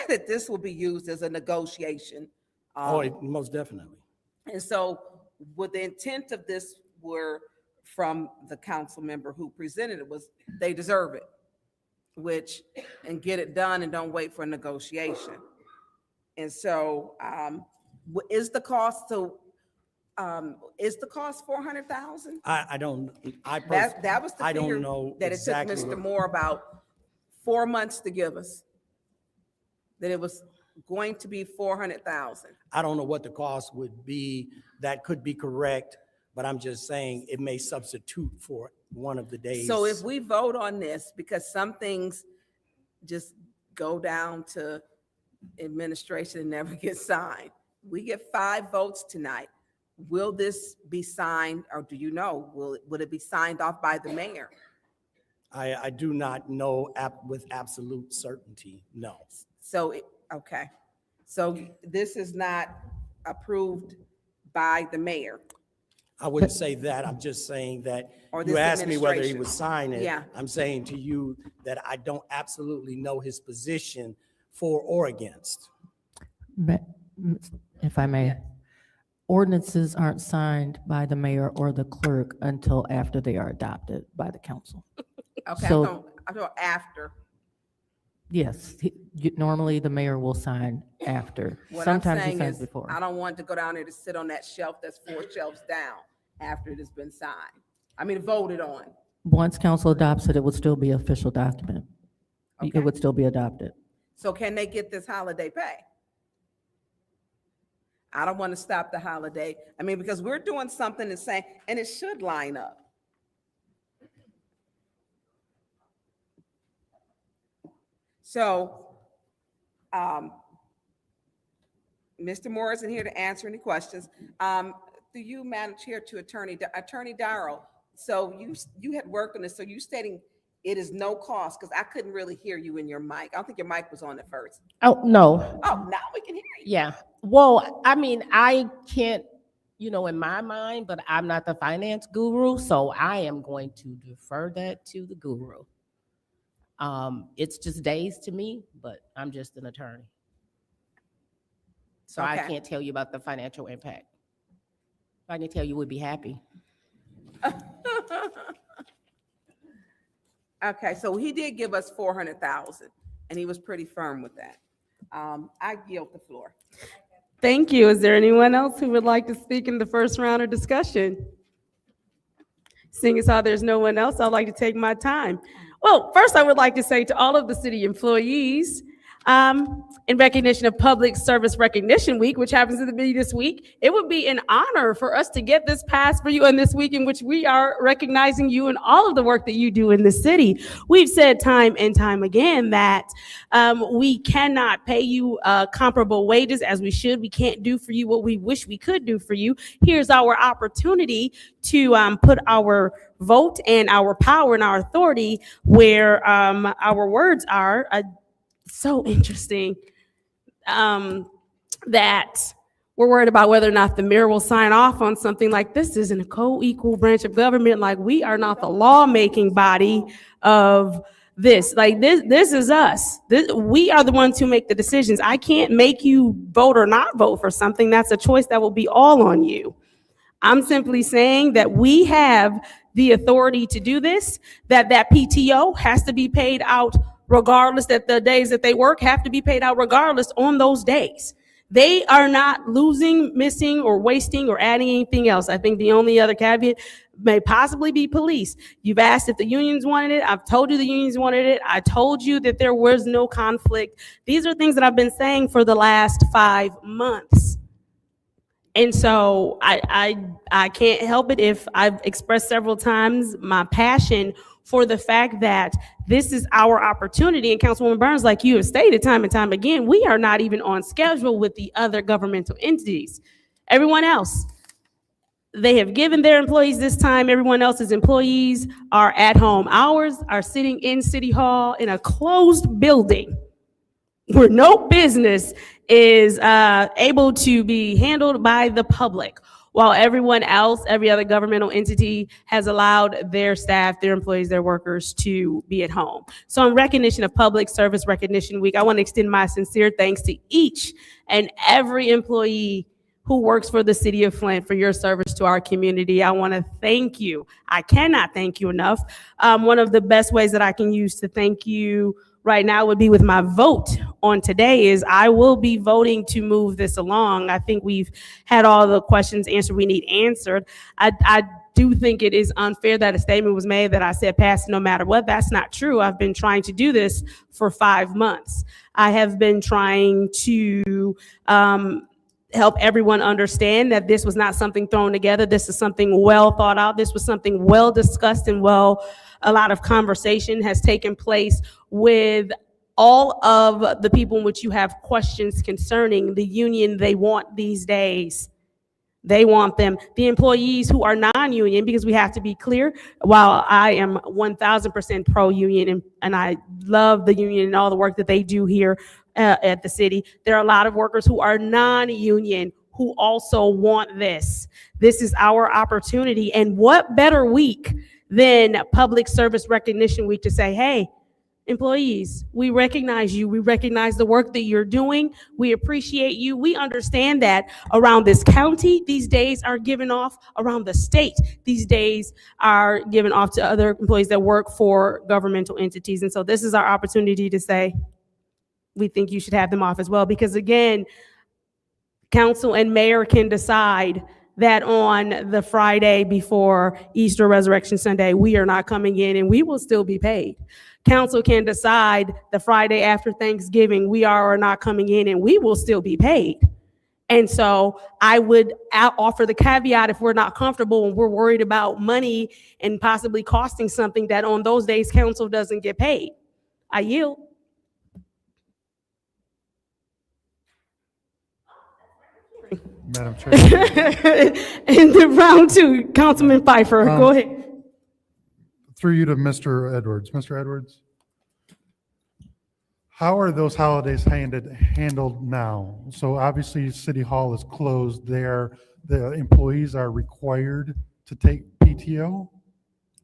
that this will be used as a negotiation. Most definitely. And so what the intent of this were from the council member who presented it was they deserve it, and get it done and don't wait for a negotiation. And so is the cost 400,000? I don't, That was the I don't figure know that it took exactly Mr. what- Moore about 4 months to give us, that it was going to be 400,000. I don't know what the cost would be. That could be correct, but I'm just saying it may substitute for one of the days. So if we vote on this, because some things just go down to administration and never get signed? We get 5 votes tonight. Will this be signed, or do you know, would it be signed off by the mayor? I do not know with absolute certainty, no. So, okay. So this is not approved by the mayor? I wouldn't say that. I'm just saying that Or you this asked me whether he administration. would sign it. Yeah. I'm saying to you that I don't absolutely know his position for or against. If I may, ordinances aren't signed by the mayor or the clerk until after they are adopted by the council. Okay, So- I'm talking after. Yes, normally the mayor will sign after. What I'm Sometimes he saying signs is, before. I don't want it to go down there to sit on that shelf that's 4 shelves down after it has been signed. I mean, voted on. Once council adopts it, it would still be an official document. It would still be adopted. So can they get this holiday pay? I don't want to stop the holiday. I mean, because we're doing something and saying, and it should line up. So, Mr. Moore isn't here to answer any questions. Through you, Madam Chair, to Attorney Darrow. So you had worked on this. So you stating it is no cost, because I couldn't really hear you in your mic. I don't think your mic was on at first. Oh, no. Oh, now we can hear you. Yeah. Well, I mean, I can't, in my mind, but I'm not the finance guru, so I am going to defer that to the guru. It's just days to me, but I'm just an attorney. So I Okay. can't tell you about the financial impact. If I can tell you, we'd be happy. Okay, so he did give us 400,000, and he was pretty firm with that. I yield the floor. Thank you. Is there anyone else who would like to speak in the first round of discussion? Seeing as how there's no one else, I'd like to take my time. Well, first I would like to say to all of the city employees, in recognition of Public Service Recognition Week, which happens to be this week, it would be an honor for us to get this passed for you on this week in which we are recognizing you and all of the work that you do in the city. We've said time and time again that we cannot pay you comparable wages as we should. We can't do for you what we wish we could do for you. Here's our opportunity to put our vote and our power and our authority where our words are. So interesting that we're worried about whether or not the mayor will sign off on something like this. Isn't a co-equal branch of government. Like, we are not the lawmaking body of this. Like, this is us. We are the ones who make the decisions. I can't make you vote or not vote for something. That's a choice that will be all on you. I'm simply saying that we have the authority to do this, that PTO has to be paid out regardless, that the days that they work have to be paid out regardless on those days. They are not losing, missing, or wasting, or adding anything else. I think the only other caveat may possibly be police. You've asked if the unions wanted it. I've told you the unions wanted it. I told you that there was no conflict. These are things that I've been saying for the last 5 months. And so I can't help it if I've expressed several times my passion for the fact that this is our opportunity. And Councilwoman Burns, like you have stated time and time again, we are not even on schedule with the other governmental entities. Everyone else, they have given their employees this time. Everyone else's employees are at home. Ours are sitting in City Hall in a closed building where no business is able to be handled by the public, while everyone else, every other governmental entity, has allowed their staff, their employees, their workers to be at home. So in recognition of Public Service Recognition Week, I want to extend my sincere thanks to each and every employee who works for the city of Flint for your service to our community. I want to thank you. I cannot thank you enough. One of the best ways that I can use to thank you right now would be with my vote on today. Is I will be voting to move this along. I think we've had all the questions answered we need answered. I do think it is unfair that a statement was made that I said pass no matter what. That's not true. I've been trying to do this for 5 months. I have been trying to help everyone understand that this was not something thrown together. This is something well thought out. This was something well discussed and a lot of conversation has taken place with all of the people in which you have questions concerning the union, they want these days. They want them. The employees who are non-union, because we have to be clear, while I am 1000% pro-union and I love the union and all the work that they do here at the city, there are a lot of workers who are non-union who also want this. This is our opportunity. And what better week than Public Service Recognition Week to say, hey, employees, we recognize you. We recognize the work that you're doing. We appreciate you. We understand that around this county, these days are given off. Around the state, these days are given off to other employees that work for governmental entities. And so this is our opportunity to say, we think you should have them off as well. Because again, council and mayor can decide that on the Friday before Easter Resurrection Sunday, we are not coming in and we will still be paid. Council can decide the Friday after Thanksgiving, we are not coming in and we will still be paid. And so I would offer the caveat, if we're not comfortable and we're worried about money and possibly costing something, that on those days council doesn't get paid. I yield. Madam Chair. In the round two, Councilman Pfeiffer, go ahead. Through you to Mr. Edwards. Mr. Edwards, how are those holidays handled now? So obviously City Hall is closed there. The employees are required to take PTO?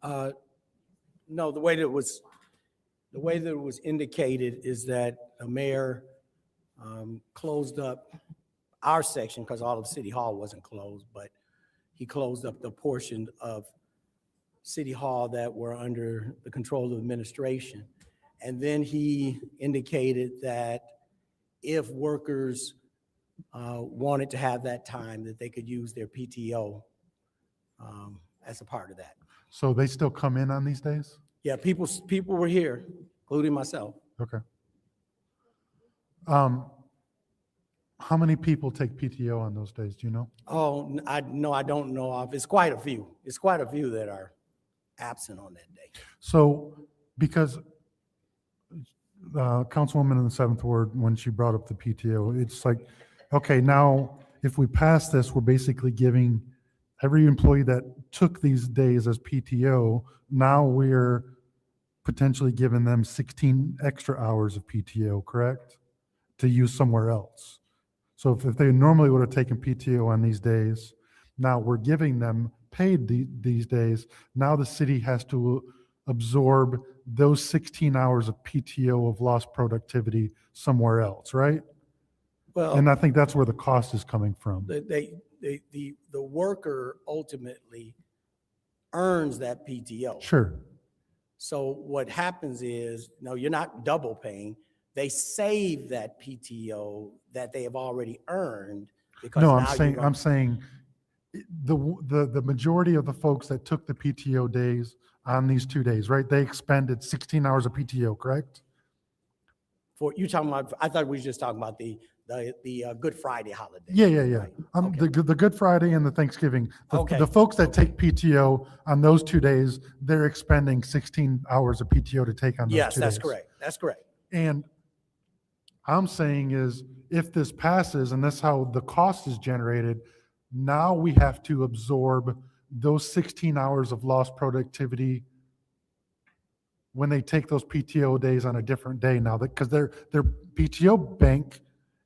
No, the way that it was indicated is that the mayor closed up our section, because all of City Hall wasn't closed, but he closed up the portion of City Hall that were under the control of administration. And then he indicated that if workers wanted to have that time, that they could use their PTO as a part of that. So they still come in on these days? Yeah, people were here, including myself. Okay. How many people take PTO on those days? Do you know? Oh, I don't know of. It's quite a few. It's quite a few that are absent on that day. So, because Councilwoman in the 7th Ward, when she brought up the PTO, it's like, okay, now if we pass this, we're basically giving every employee that took these days as PTO, now we're potentially giving them 16 extra hours of PTO, correct? To use somewhere else. So if they normally would have taken PTO on these days, now we're giving them paid these days. Now the city has to absorb those 16 hours of PTO of lost productivity somewhere else, right? Well, and I think that's where the cost is coming from. The worker ultimately earns that PTO. Sure. So what happens is, no, you're not double paying. They save that PTO that they have already earned because No, now I'm saying the majority of the folks that took the PTO days on these 2 days, right? They expended 16 hours of PTO, correct? For you talking about, I thought we were just talking about the Good Friday holiday. Yeah. Right. The Good Friday and the Thanksgiving. Okay. The folks that take PTO on those 2 days, they're expending 16 hours of PTO to take on those 2 days. Yes, that's correct. That's correct. And I'm saying is, if this passes and that's how the cost is generated, now we have to absorb those 16 hours of lost productivity when they take those PTO days on a different day now, because their PTO bank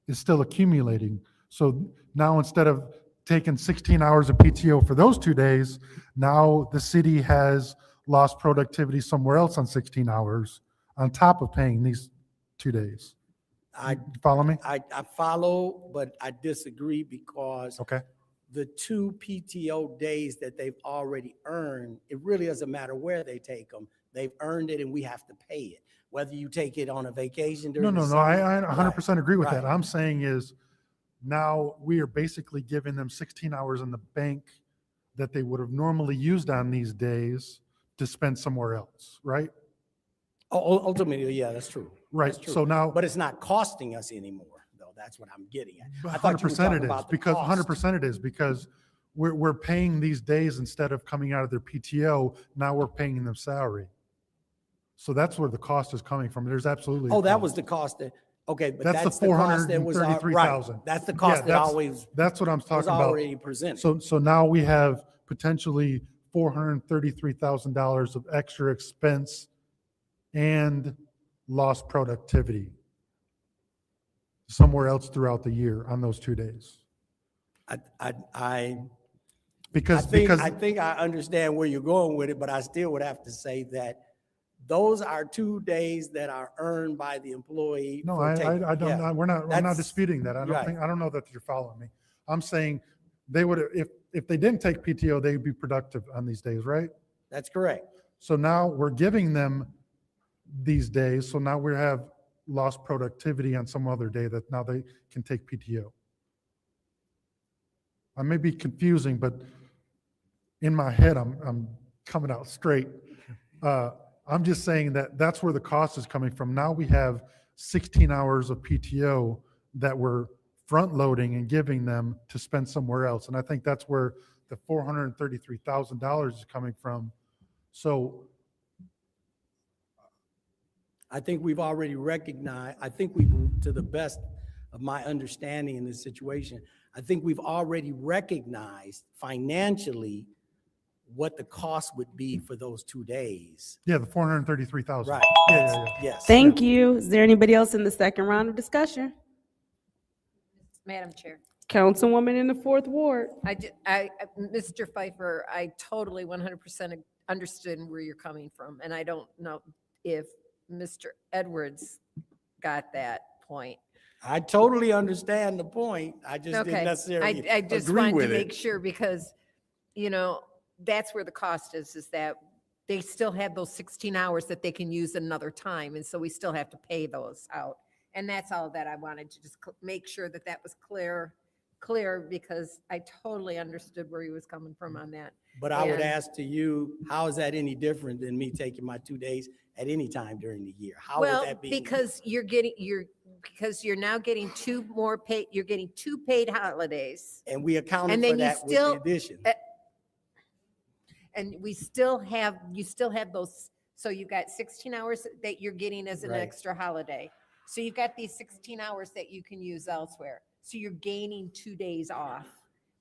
is still accumulating. So now instead of taking 16 hours of PTO for those 2 days, now the city has lost productivity somewhere else on 16 hours on top of paying these 2 days. You follow me? I follow, but I disagree because Okay. the 2 PTO days that they've already earned, it really doesn't matter where they take them. They've earned it and we have to pay it. Whether you take it on a vacation during the No, summer. I 100% agree with that. Right. I'm saying is now we are basically giving them 16 hours in the bank that they would have normally used on these days to spend somewhere else, right? Ultimately, yeah, that's true. Right. That's true. So now, but it's not costing us anymore, though. That's what I'm getting at. I thought you were 100% talking it is about the because cost. 100% it is because we're paying these days instead of coming out of their PTO. Now we're paying them salary. So that's where the cost is coming from. There's absolutely. Oh, that was the cost that, okay, but That's the that's the cost that was, right. 433,000. That's the Yeah, cost that always That's what I'm was talking about. already presented. So now we have potentially $433,000 of extra expense and lost productivity somewhere else throughout the year on those 2 days. I Because think I understand where you're going with it, but I still would have to say that those are 2 days that are earned by the employee. No, for I taking- don't, yeah, I'm not that's- disputing that. I right. don't know that you're following me. I'm saying they would, if they didn't take PTO, they'd be productive on these days, right? That's correct. So now we're giving them these days, so now we have lost productivity on some other day that now they can take PTO. I may be confusing, but in my head, I'm coming out straight. I'm just saying that that's where the cost is coming from. Now we have 16 hours of PTO that we're front loading and giving them to spend somewhere else. And I think that's where the $433,000 is coming from. So I think we've already recognized, to the best of my understanding in this situation, I think we've already recognized financially what the cost would be for those 2 days. yeah, the 433,000. Right. Yeah. Yes. Thank you. Is there anybody else in the second round of discussion? Madam Chair. Councilwoman in the fourth ward. Mr. Pfeiffer, I totally 100% understood where you're coming from, and I don't know if Mr. Edwards got that point. I totally understand the point. I just didn't Okay, necessarily I just agree wanted with to it. make sure because, that's where the cost is that they still have those 16 hours that they can use another time, and so we still have to pay those out. And that's all that I wanted to just make sure that that was clear, because I totally understood where he was coming from on that. But I would And- ask to you, how is that any different than me taking my 2 days at any time during the year? How would Well, that be? because you're now getting you're getting 2 paid holidays. And we accounted And for then you that with still, the addition. and you still have those, so you've got 16 hours that you're getting as an Right. extra holiday. So you've got these 16 hours that you can use elsewhere. So you're gaining 2 days off,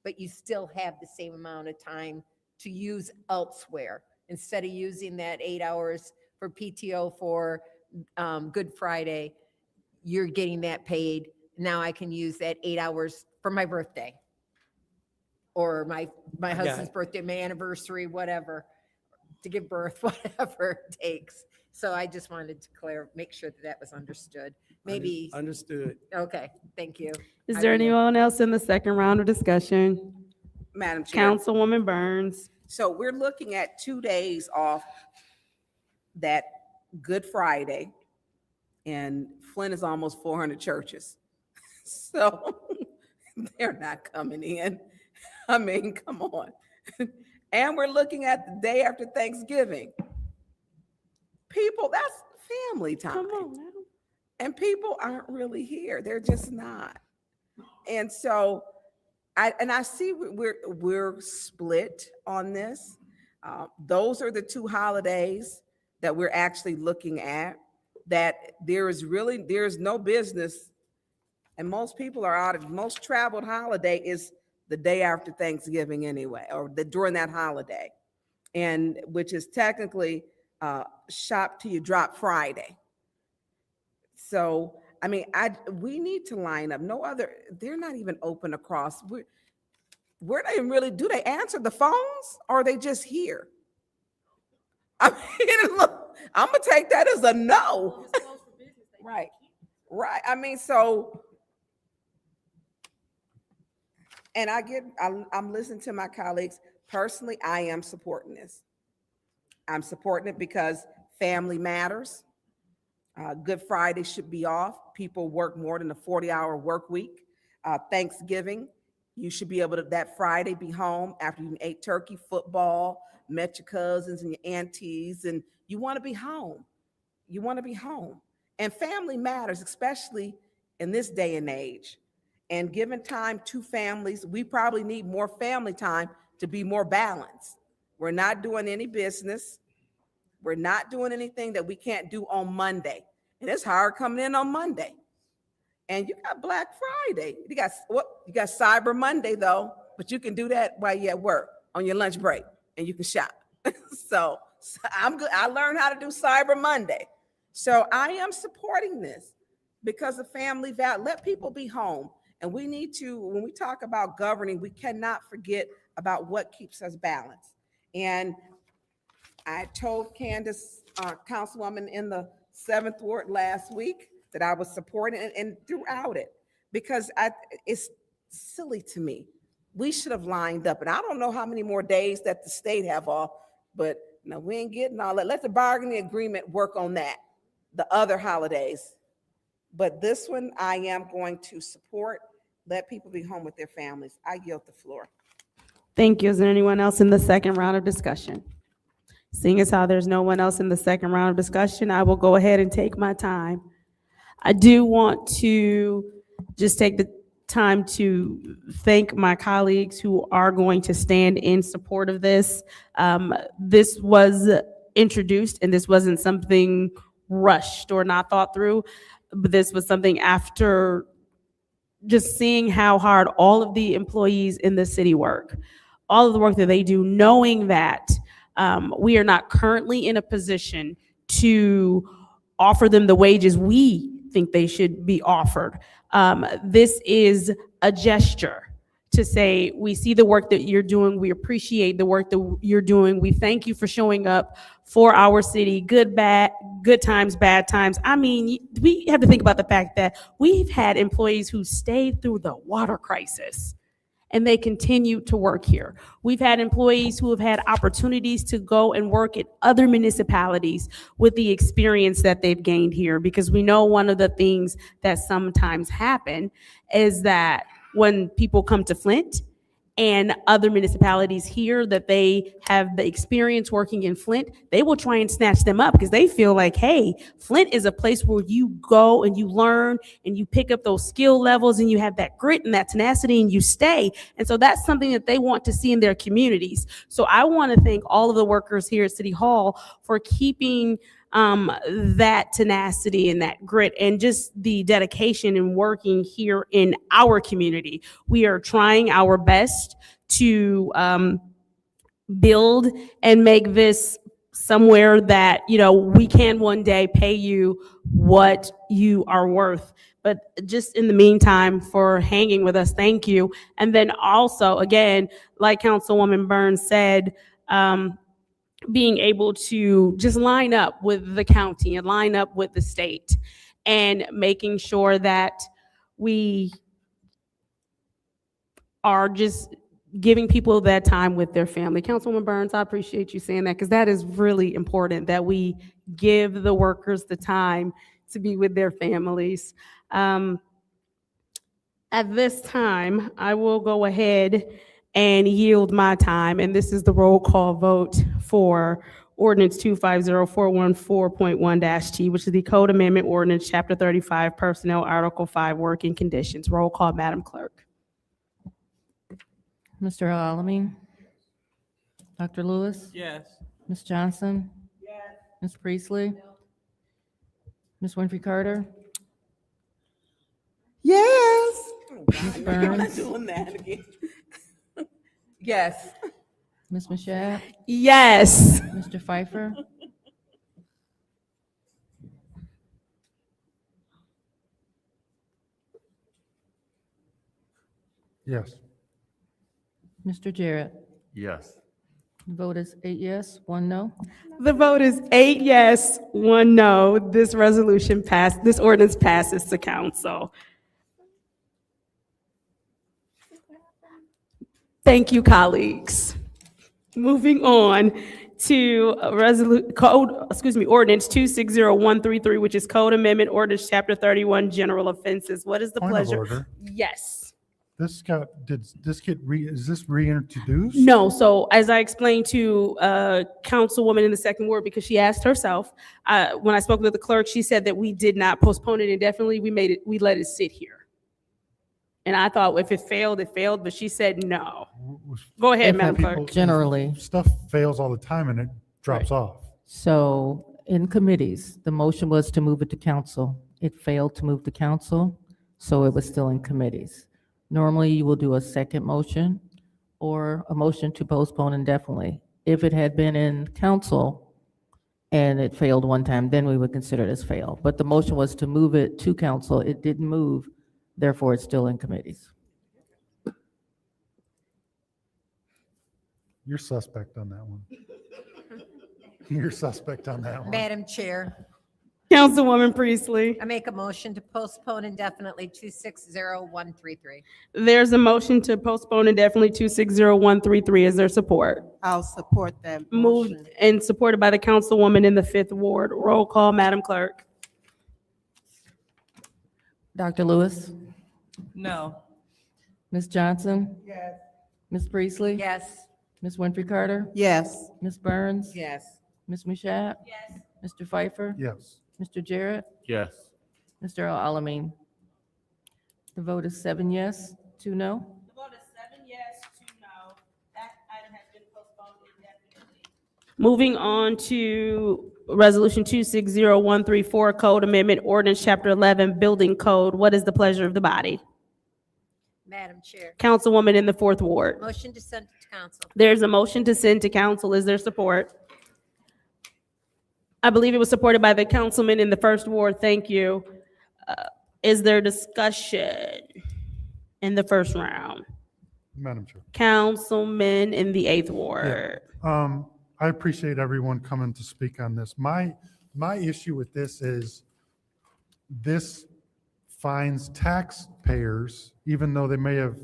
but you still have the same amount of time to use elsewhere. Instead of using that 8 hours for PTO for Good Friday, you're getting that paid. Now I can use that 8 hours for my birthday or my got husband's it. birthday, my anniversary, whatever, to give birth, whatever it takes. So I just wanted to make sure that that was understood. Maybe, Understood. okay, thank you. Is I there yield. anyone else in the second round of discussion? Madam Chair. Councilwoman Burns. So we're looking at 2 days off that Good Friday, and Flint is almost 400 churches. So they're not coming in. I mean, come on. And we're looking at the day after Thanksgiving. People, that's family time. Come on now. And people aren't really here. They're just not. And so I see we're split on this. Those are the 2 holidays that we're actually looking at, that there's no business, and most people are out. Most traveled holiday is the day after Thanksgiving anyway, or during that holiday, and which is technically Shop Till You Drop Friday. So I mean, we need to line up. They're not even open across. We're not even really, do they answer the phones or are they just here? I mean, look, I'm gonna take that as a no. Right. I mean, so, and I'm listening to my colleagues. Personally, I am supporting this. I'm supporting it because family matters. Good Friday should be off. People work more than a 40-hour work week. Thanksgiving, you should be able to, that Friday, be home after you ate turkey, football, met your cousins and your aunties, and you want to be home. You want to be home. And family matters, especially in this day and age. And given time to families, we probably need more family time to be more balanced. We're not doing any business. We're not doing anything that we can't do on Monday. And it's hard coming in on Monday. And you got Black Friday. You got Cyber Monday though, but you can do that while you're at work on your lunch break and you can shop. So I'm good. I learned how to do Cyber Monday. So I am supporting this because of family value. Let people be home. And we need to, when we talk about governing, we cannot forget about what keeps us balanced. And I told Candace, Councilwoman in the 7th Ward last week, that I was supporting and throughout it, because it's silly to me. We should have lined up, and I don't know how many more days that the state have off, but no, we ain't getting all that. Let the bargaining agreement work on that, the other holidays. But this one, I am going to support. Let people be home with their families. I yield the floor. Thank you. Is there anyone else in the second round of discussion? Seeing as how there's no one else in the second round of discussion, I will go ahead and take my time. I do want to just take the time to thank my colleagues who are going to stand in support of this. This was introduced, and this wasn't something rushed or not thought through, but this was something after just seeing how hard all of the employees in the city work, all of the work that they do, knowing that we are not currently in a position to offer them the wages we think they should be offered. This is a gesture to say, we see the work that you're doing, we appreciate the work that you're doing, we thank you for showing up for our city, good times, bad times. I mean, we have to think about the fact that we've had employees who stayed through the water crisis and they continue to work here. We've had employees who have had opportunities to go and work at other municipalities with the experience that they've gained here, because we know one of the things that sometimes happen is that when people come to Flint and other municipalities hear that they have the experience working in Flint, they will try and snatch them up because they feel like, hey, Flint is a place where you go and you learn and you pick up those skill levels and you have that grit and that tenacity and you stay. And so that's something that they want to see in their communities. So I want to thank all of the workers here at City Hall for keeping that tenacity and that grit and just the dedication in working here in our community. We are trying our best to build and make this somewhere that, you know, we can one day pay you what you are worth. But just in the meantime, for hanging with us, thank you. And then also, again, like Councilwoman Burns said, being able to just line up with the county and line up with the state and making sure that we are just giving people that time with their family. Councilwoman Burns, I appreciate you saying that, because that is really important, that we give the workers the time to be with their families. At this time, I will go ahead and yield my time, and this is the roll call vote for Ordinance 250414.1-T, which is the Code Amendment Ordinance, Chapter 35, Personnel, Article 5, Working Conditions. Roll call, Madam Clerk. Mr. Alamin? Dr. Lewis? Yes. Ms. Johnson? Yes. Ms. Priestley? Ms. Winfrey Carter? Yes. Ms. I'm not Burns? doing that again. Yes. Ms. Mashat? Yes. Mr. Pfeiffer? Yes. Mr. Jarrett? Yes. The vote is 8 yes, 1 no. The vote is 8 yes, 1 no. This resolution passed, this ordinance passes to council. Thank you, colleagues. Moving on to ordinance 260133, which is Code Amendment Ordinance Chapter 31, General Offenses. What is the Point of pleasure? order. Yes. Is this reintroduced? No, so as I explained to Councilwoman in the second ward, because she asked herself, when I spoke with the clerk, she said that we did not postpone it indefinitely. We let it sit here. And I thought if it failed, it failed, but she said no. Go ahead, Madam Clerk. Generally. Stuff fails all the time and it drops off. So in committees, the motion was to move it to council. It failed to move to council, so it was still in committees. Normally, you will do a second motion or a motion to postpone indefinitely. If it had been in council and it failed one time, then we would consider it as failed. But the motion was to move it to council. It didn't move, therefore it's still in committees. You're suspect on that one. You're suspect on that one. Madam Chair, Councilwoman Priestley. I make a motion to postpone indefinitely 260133. There's a motion to postpone indefinitely 260133. Is there support? I'll support that Moved motion. and supported by the councilwoman in the 5th Ward. Roll call, Madam Clerk. Dr. Lewis? No. Ms. Johnson? Yes. Ms. Priestley? Yes. Ms. Winfrey Carter? Yes. Ms. Burns? Yes. Ms. Mashat? Yes. Mr. Pfeiffer? Yes. Mr. Jarrett? Yes. Mr. Alamin? The vote is 7 yes, 2 no. The vote is 7 yes, 2 no. That item has been postponed indefinitely. Moving on to Resolution 260134, Code Amendment Ordinance Chapter 11, Building Code. What is the pleasure of the body? Madam Chair, Councilwoman in the 4th Ward. motion to send to council. There's a motion to send to council. Is there support? I believe it was supported by the councilman in the 1st Ward. Thank you. Is there discussion in the first round? Madam Chair. Councilman in the 8th Ward. I appreciate everyone coming to speak on this. My issue with this is this fines taxpayers, even though they may have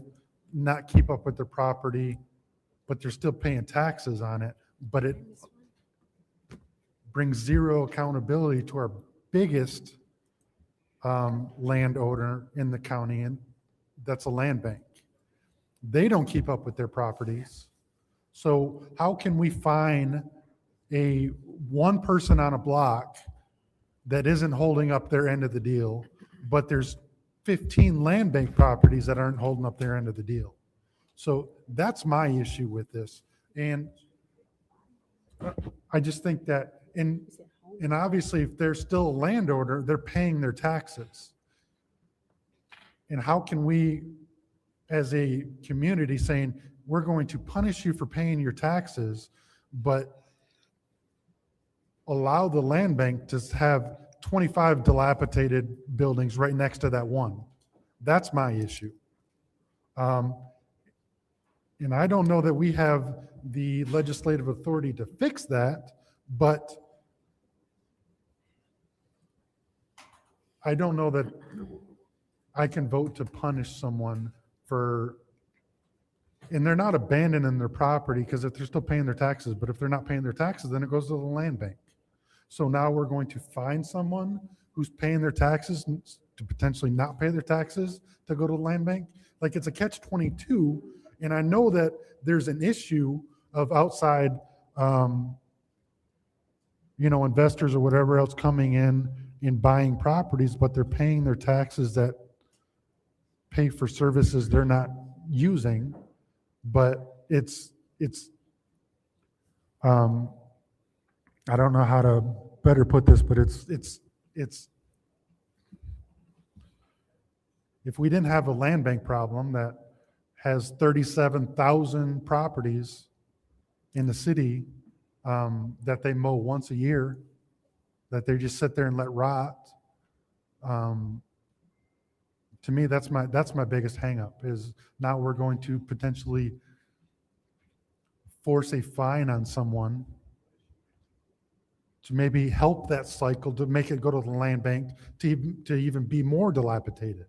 not keep up with their property, but they're still paying taxes on it, but it brings zero accountability to our biggest landowner in the county, and that's a land bank. They don't keep up with their properties. So how can we fine one person on a block that isn't holding up their end of the deal, but there's 15 land bank properties that aren't holding up their end of the deal? So that's my issue with this. And I just think that, and obviously if they're still a landowner, they're paying their taxes. And how can we, as a community, saying, we're going to punish you for paying your taxes, but allow the land bank to have 25 dilapidated buildings right next to that one? That's my issue. And I don't know that we have the legislative authority to fix that, but I don't know that I can vote to punish someone for, and they're not abandoning their property because if they're still paying their taxes, but if they're not paying their taxes, then it goes to the land bank. So now we're going to find someone who's paying their taxes to potentially not pay their taxes to go to the land bank. Like, it's a catch-22. And I know that there's an issue of outside, investors or whatever else coming in and buying properties, but they're paying their taxes that pay for services they're not using. But it's I don't know how to better put this, but it's if we didn't have a land bank problem that has 37,000 properties in the city that they mow once a year, that they just sit there and let rot. To me, that's my biggest hangup, is now we're going to potentially force a fine on someone to maybe help that cycle, to make it go to the land bank, to even be more dilapidated.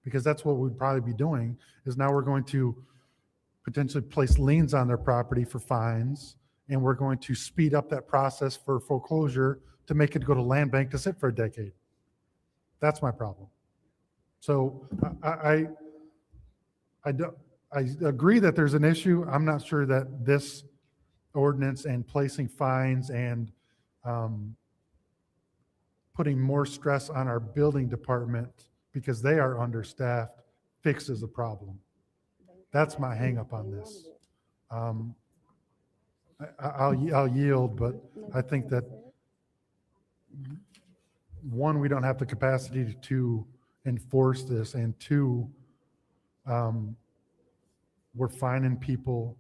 Because that's what we'd probably be doing, is now we're going to potentially place liens on their property for fines, and we're going to speed up that process for foreclosure to make it go to land bank to sit for a decade. That's my problem. So I agree that there's an issue. I'm not sure that this ordinance and placing fines and putting more stress on our building department because they are understaffed fixes the problem. That's my hang up on this. I'll yield, but I think that one, we don't have the capacity to enforce this, and two, we're fining people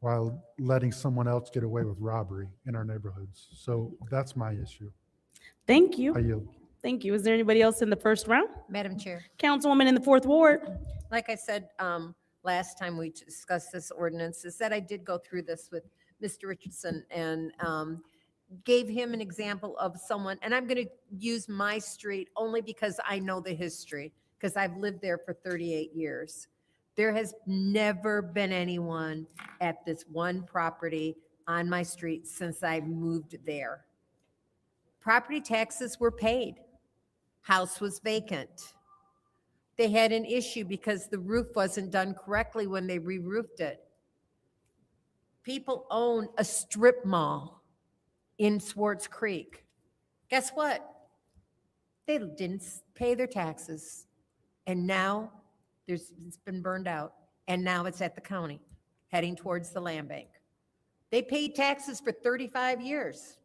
while letting someone else get away with robbery in our neighborhoods. So that's my issue. Thank you. I yield. Thank you. Is there anybody else in the first round? Madam Chair. Councilwoman in the fourth ward. Like I said, last time we discussed this ordinance, is that I did go through this with Mr. Richardson and gave him an example of someone, and I'm going to use my street only because I know the history, because I've lived there for 38 years. There has never been anyone at this one property on my street since I moved there. Property taxes were paid. House was vacant. They had an issue because the roof wasn't done correctly when they re-roofed it. People own a strip mall in Swartz Creek. Guess what? They didn't pay their taxes. And now it's been burned out. And now it's at the county, heading towards the land bank. They paid taxes for 35 years.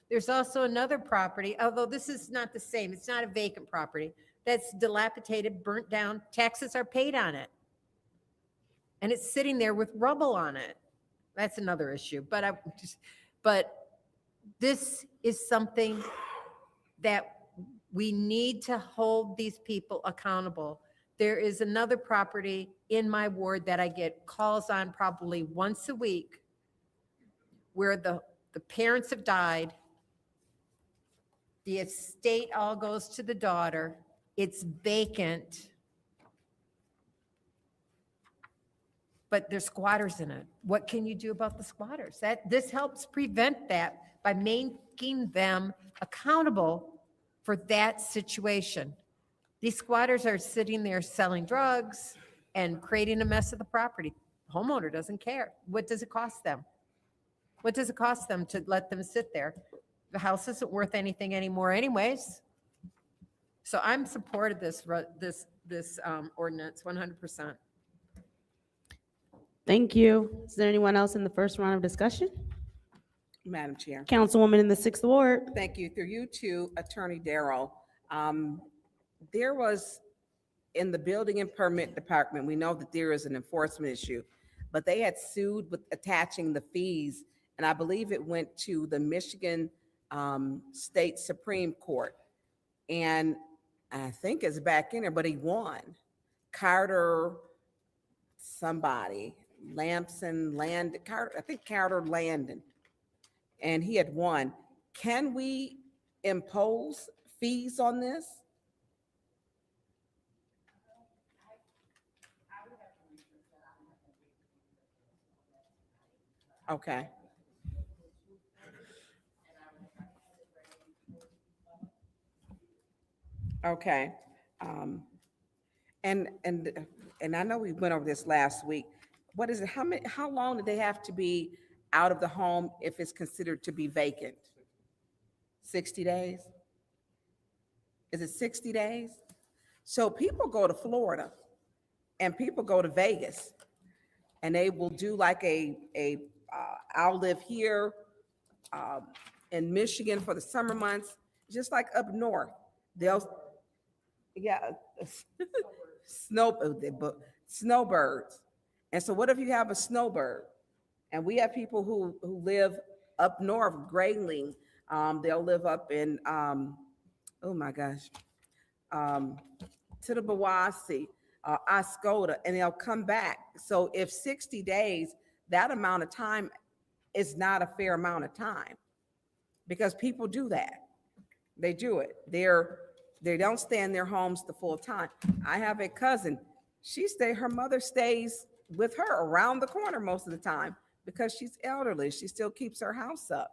There's also another property, although this is not the same. It's not a vacant property. That's dilapidated, burnt down. Taxes are paid on it. And it's sitting there with rubble on it. That's another issue. But this is something that we need to hold these people accountable. There is another property in my ward that I get calls on probably once a week where the parents have died. The estate all goes to the daughter. It's vacant. But there's squatters in it. What can you do about the squatters? This helps prevent that by making them accountable for that situation. These squatters are sitting there selling drugs and creating a mess of the property. The homeowner doesn't care. What does it cost them? What does it cost them to let them sit there? The house isn't worth anything anymore anyways. So I'm supportive of this ordinance 100%. Thank you. Is there anyone else in the first round of discussion? Madam Chair. Councilwoman in the sixth ward. Thank you. Through you to Attorney Darrell. There was, in the building and permit department, we know that there is an enforcement issue, but they had sued with attaching the fees, and I believe it went to the Michigan State Supreme Court. And I think it's back in there, but he won. Carter, somebody, Lampson, Carter, I think Carter Landon, and he had won. Can we impose fees on this? Okay. Okay. And I know we went over this last week. What is it? How long do they have to be out of the home if it's considered to be vacant? 60 days? Is it 60 days? So people go to Florida and people go to Vegas and they will do like I'll live here in Michigan for the summer months, just like up north. Snowbirds. And so what if you have a snowbird? And we have people who live up north, Grayling. They'll live up in, Tittabawassee, Oscoda, and they'll come back. So if 60 days, that amount of time is not a fair amount of time because people do that. They do it. They don't stay in their homes the full time. I have a cousin. Her mother stays with her around the corner most of the time because she's elderly. She still keeps her house up.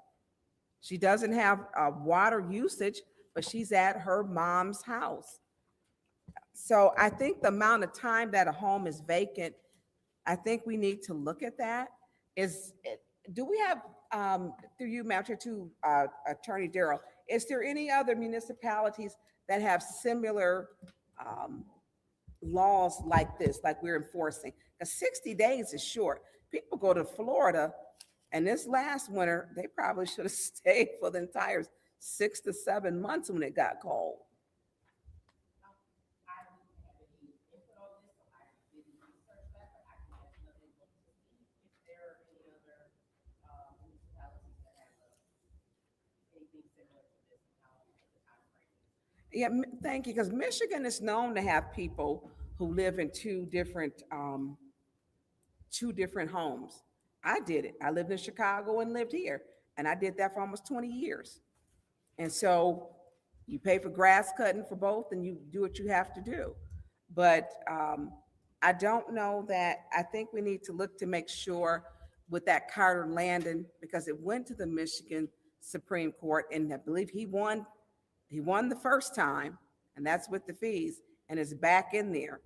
She doesn't have water usage, but she's at her mom's house. So I think the amount of time that a home is vacant, I think we need to look at that. Do we have, through you, Madam Chair, to Attorney Darrell, is there any other municipalities that have similar laws like this, like we're enforcing? Because 60 days is short. People go to Florida And this last winter, they probably should have stayed for the entire 6 to 7 months when it got cold. Yeah, thank you, because Michigan is known to have people who live in two different homes. I did it. I lived in Chicago and lived here, and I did that for almost 20 years. And so you pay for grass cutting for both, and you do what you have to do. But I don't know that, I think we need to look to make sure with that Carter Landon, because it went to the Michigan Supreme Court, and I believe he won the first time, and that's with the fees, and it's back in there.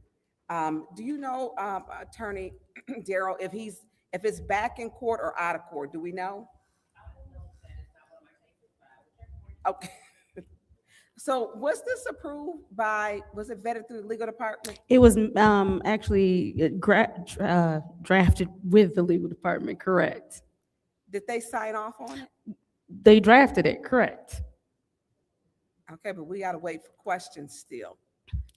Do you know, Attorney Darrell, if it's back in court or out of court? Do we know? Okay. So was this approved was it vetted through the legal department? It was actually drafted with the legal department, correct? Did they sign off on it? They drafted it, correct? Okay, but we got to wait for questions still.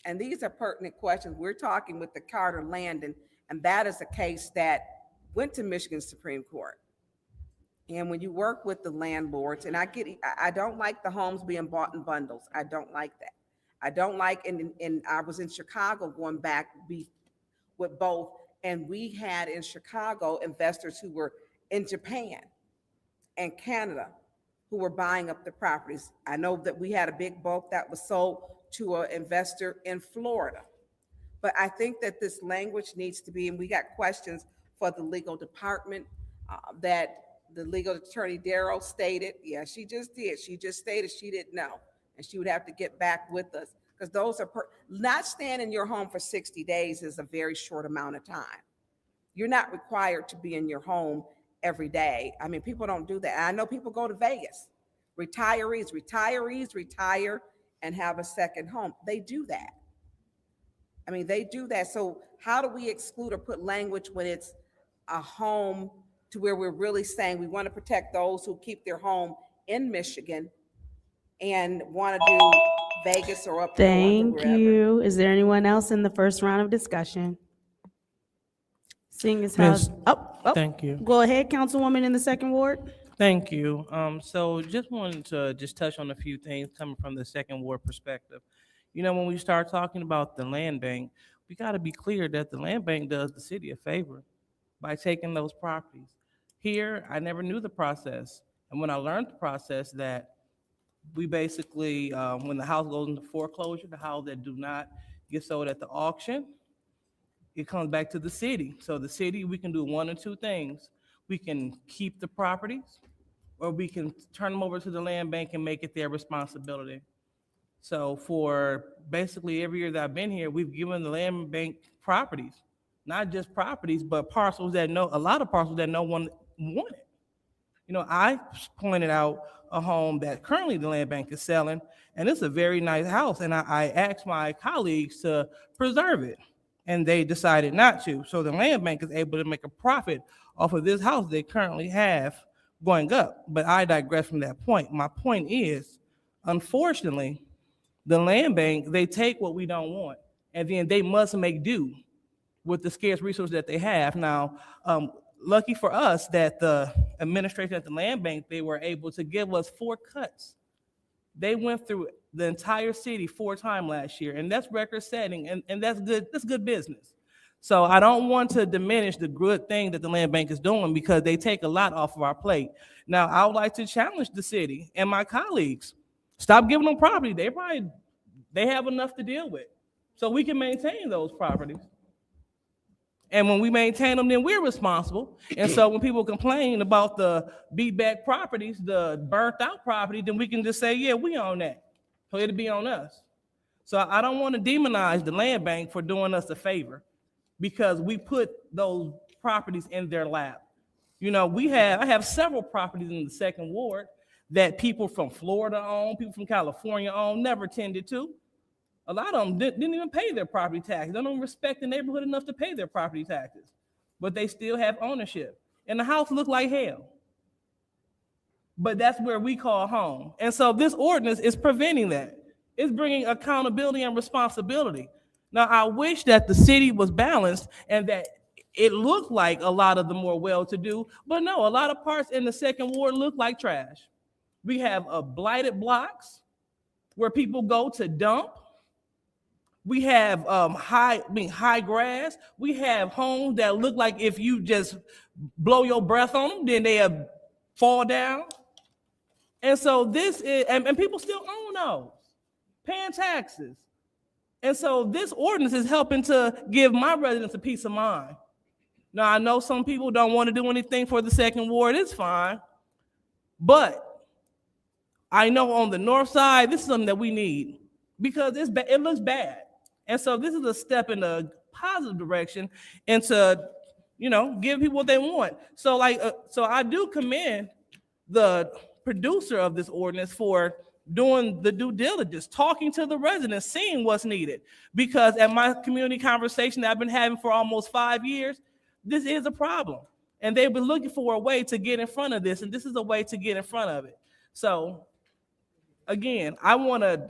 And these are pertinent questions. We're talking with the Carter Landon, and that is a case that went to Michigan Supreme Court. And when you work with the landlords, and I don't like the homes being bought in bundles. I don't like that. I don't like, and I was in Chicago going back with both, and we had in Chicago investors who were in Japan and Canada who were buying up the properties. I know that we had a big bulk that was sold to an investor in Florida. But I think that this language needs to be, and we got questions for the legal department that the legal attorney Darrell stated. Yeah, she just did. She just stated she didn't know, and she would have to get back with us, because those are not staying in your home for 60 days is a very short amount of time. You're not required to be in your home every day. I mean, people don't do that. I know people go to Vegas. Retirees retire and have a second home. They do that. I mean, they do that. So how do we exclude or put language when it's a home to where we're really saying we want to protect those who keep their home in Michigan and want to do Vegas or up north or Thank wherever? you. Is there anyone else in the first round of discussion? Seeing as how, Thank you. Go ahead, Councilwoman in the second ward. Thank you. So just wanted to touch on a few things coming from the second ward perspective. You know, when we start talking about the land bank, we got to be clear that the land bank does the city a favor by taking those properties. Here, I never knew the process. And when I learned the process, that we basically, when the house goes into foreclosure, the house that do not get sold at the auction, it comes back to the city. So the city, we can do one or two things. We can keep the properties, or we can turn them over to the land bank and make it their responsibility. So for basically every year that I've been here, we've given the land bank properties, not just properties, but parcels that a lot of parcels that no one wanted. You know, I pointed out a home that currently the land bank is selling, and it's a very nice house. And I asked my colleagues to preserve it, and they decided not to. So the land bank is able to make a profit off of this house they currently have going up. But I digress from that point. My point is, unfortunately, the land bank, they take what we don't want, and then they must make do with the scarce resources that they have. Now, lucky for us that the administration at the land bank, they were able to give us 4 cuts. They went through the entire city 4 times last year, and that's record setting, and that's good. That's good business. So I don't want to diminish the good thing that the land bank is doing, because they take a lot off of our plate. Now, I would like to challenge the city and my colleagues. Stop giving them property. They have enough to deal with, so we can maintain those properties. And when we maintain them, then we're responsible. And so when people complain about the beat back properties, the burnt out property, then we can just say, yeah, we own that. So it'll be on us. So I don't want to demonize the land bank for doing us a favor, because we put those properties in their lap. You know, I have several properties in the second ward that people from Florida own, people from California own, never tended to. A lot of them didn't even pay their property taxes. They don't respect the neighborhood enough to pay their property taxes, but they still have ownership. And the house looked like hell. but that's where we call home. And so this ordinance is preventing that. It's bringing accountability and responsibility. Now, I wish that the city was balanced and that it looked like a lot of the more well-to-do, but no, a lot of parts in the second ward look like trash. We have blighted blocks where people go to dump. We have high grass. We have homes that look like if you just blow your breath on them, then they fall down. And so this is, and people still own those, paying taxes. And so this ordinance is helping to give my residents a peace of mind. Now, I know some people don't want to do anything for the second ward. It's fine. But I know on the north side, this is something that we need because it looks bad. And so this is a step in a positive direction and to, give people what they want. So so I do commend the producer of this ordinance for doing the due diligence, talking to the residents, seeing what's needed. Because at my community conversation that I've been having for almost 5 years, this is a problem. And they've been looking for a way to get in front of this, and this is a way to get in front of it. So again, I want to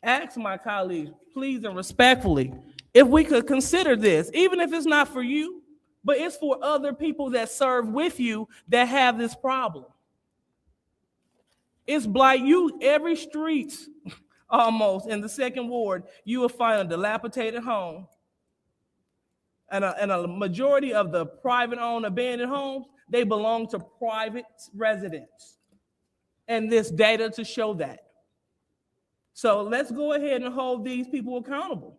ask my colleagues, please and respectfully, if we could consider this, even if it's not for you, but it's for other people that serve with you that have this problem. It's blight. Every street almost in the second ward, you will find a dilapidated home. And a majority of the private owned abandoned homes, they belong to private residents. And this data to show that. So let's go ahead and hold these people accountable.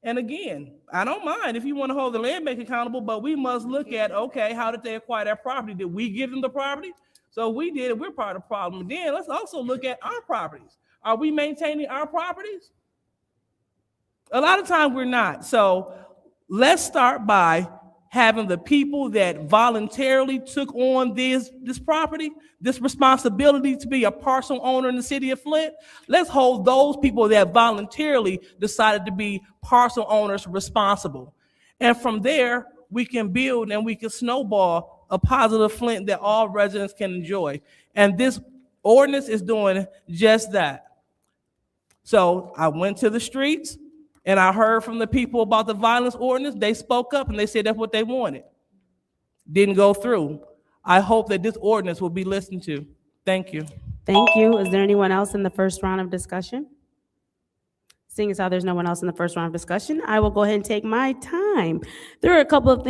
And again, I don't mind if you want to hold the land bank accountable, but we must look at, okay, how did they acquire that property? Did we give them the property? So we did it, we're part of the problem. And then let's also look at our properties. Are we maintaining our properties? A lot of times we're not. So let's start by having the people that voluntarily took on this property, this responsibility to be a parcel owner in the city of Flint. Let's hold those people that voluntarily decided to be parcel owners responsible. And from there, we can build and we can snowball a positive Flint that all residents can enjoy. And this ordinance is doing just that. So I went to the streets and I heard from the people about the violence ordinance. They spoke up and they said that's what they wanted. Didn't go through. I hope that this ordinance will be listened to. Thank you. Thank you. Is there anyone else in the first round of discussion? Seeing as how there's no one else in the first round of discussion, I will go ahead and take my time. There are a couple of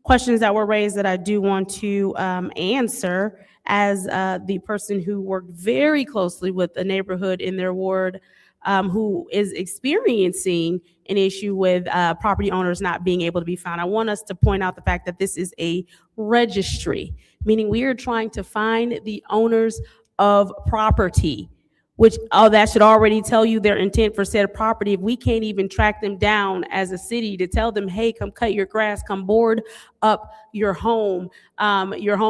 questions that were raised that I do want to answer as the person who worked very closely with a neighborhood in their ward who is experiencing an issue with property owners not being able to be found. I want us to point out the fact that this is a registry, meaning we are trying to find the owners of property, which that should already tell you their intent for said property. If we can't even track them down as a city to tell them, hey, come cut your grass, come board up your home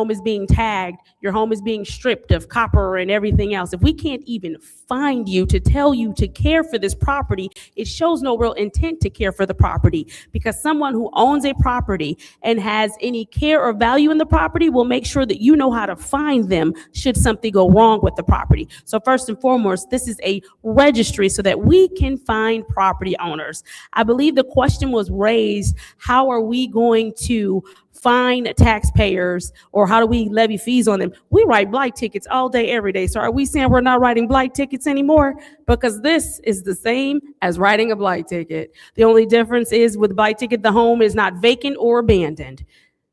is being tagged, your home is being stripped of copper and everything else. If we can't even find you to tell you to care for this property, it shows no real intent to care for the property, because someone who owns a property and has any care or value in the property will make sure that you know how to find them should something go wrong with the property. So first and foremost, this is a registry so that we can find property owners. I believe the question was raised, how are we going to fine taxpayers, or how do we levy fees on them? We write blight tickets all day, every day. So are we saying we're not writing blight tickets anymore? Because this is the same as writing a blight ticket. The only difference is with blight ticket, the home is not vacant or abandoned.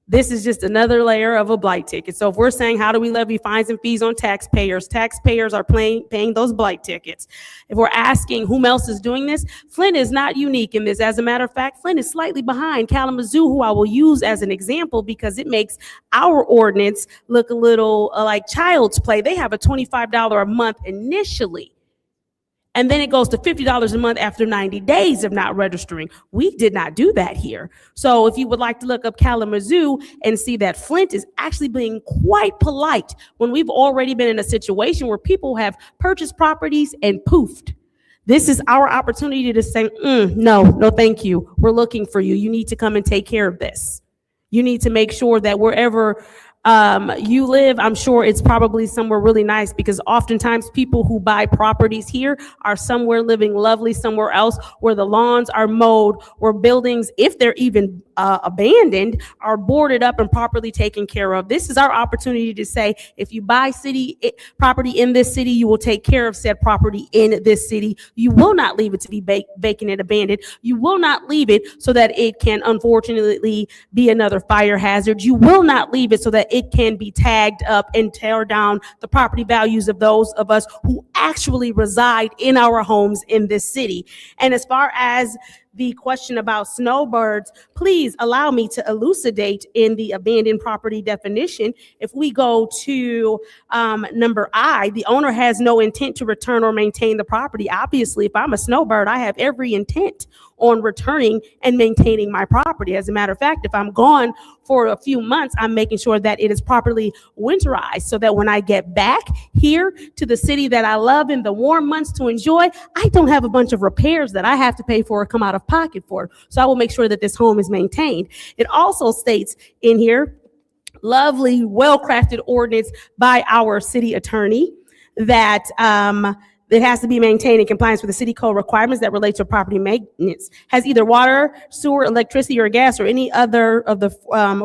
This is just another layer of a blight ticket. So if we're saying, how do we levy fines and fees on taxpayers? Taxpayers are paying those blight tickets. If we're asking whom else is doing this, Flint is not unique in this. As a matter of fact, Flint is slightly behind Kalamazoo, who I will use as an example because it makes our ordinance look a little like child's play. They have a $25 a month initially, and then it goes to $50 a month after 90 days of not registering. We did not do that here. So if you would like to look up Kalamazoo and see that Flint is actually being quite polite when we've already been in a situation where people have purchased properties and poofed. This is our opportunity to say, no, thank you. We're looking for you. You need to come and take care of this. You need to make sure that wherever you live, I'm sure it's probably somewhere really nice, because oftentimes people who buy properties here are somewhere living lovely somewhere else, where the lawns are mowed, where buildings, if they're even abandoned, are boarded up and properly taken care of. This is our opportunity to say, if you buy property in this city, you will take care of said property in this city. You will not leave it to be vacant and abandoned. You will not leave it so that it can unfortunately be another fire hazard. You will not leave it so that it can be tagged up and tear down the property values of those of us who actually reside in our homes in this city. And as far as the question about snowbirds, please allow me to elucidate in the abandoned property definition. If we go to number I, the owner has no intent to return or maintain the property. Obviously, if I'm a snowbird, I have every intent on returning and maintaining my property. As a matter of fact, if I'm gone for a few months, I'm making sure that it is properly winterized so that when I get back here to the city that I love in the warm months to enjoy, I don't have a bunch of repairs that I have to pay for or come out of pocket for. So I will make sure that this home is maintained. It also states in here, lovely, well-crafted ordinance by our city attorney, that it has to be maintained in compliance with the city code requirements that relate to property maintenance, has either water, sewer, electricity, or gas, or any other of the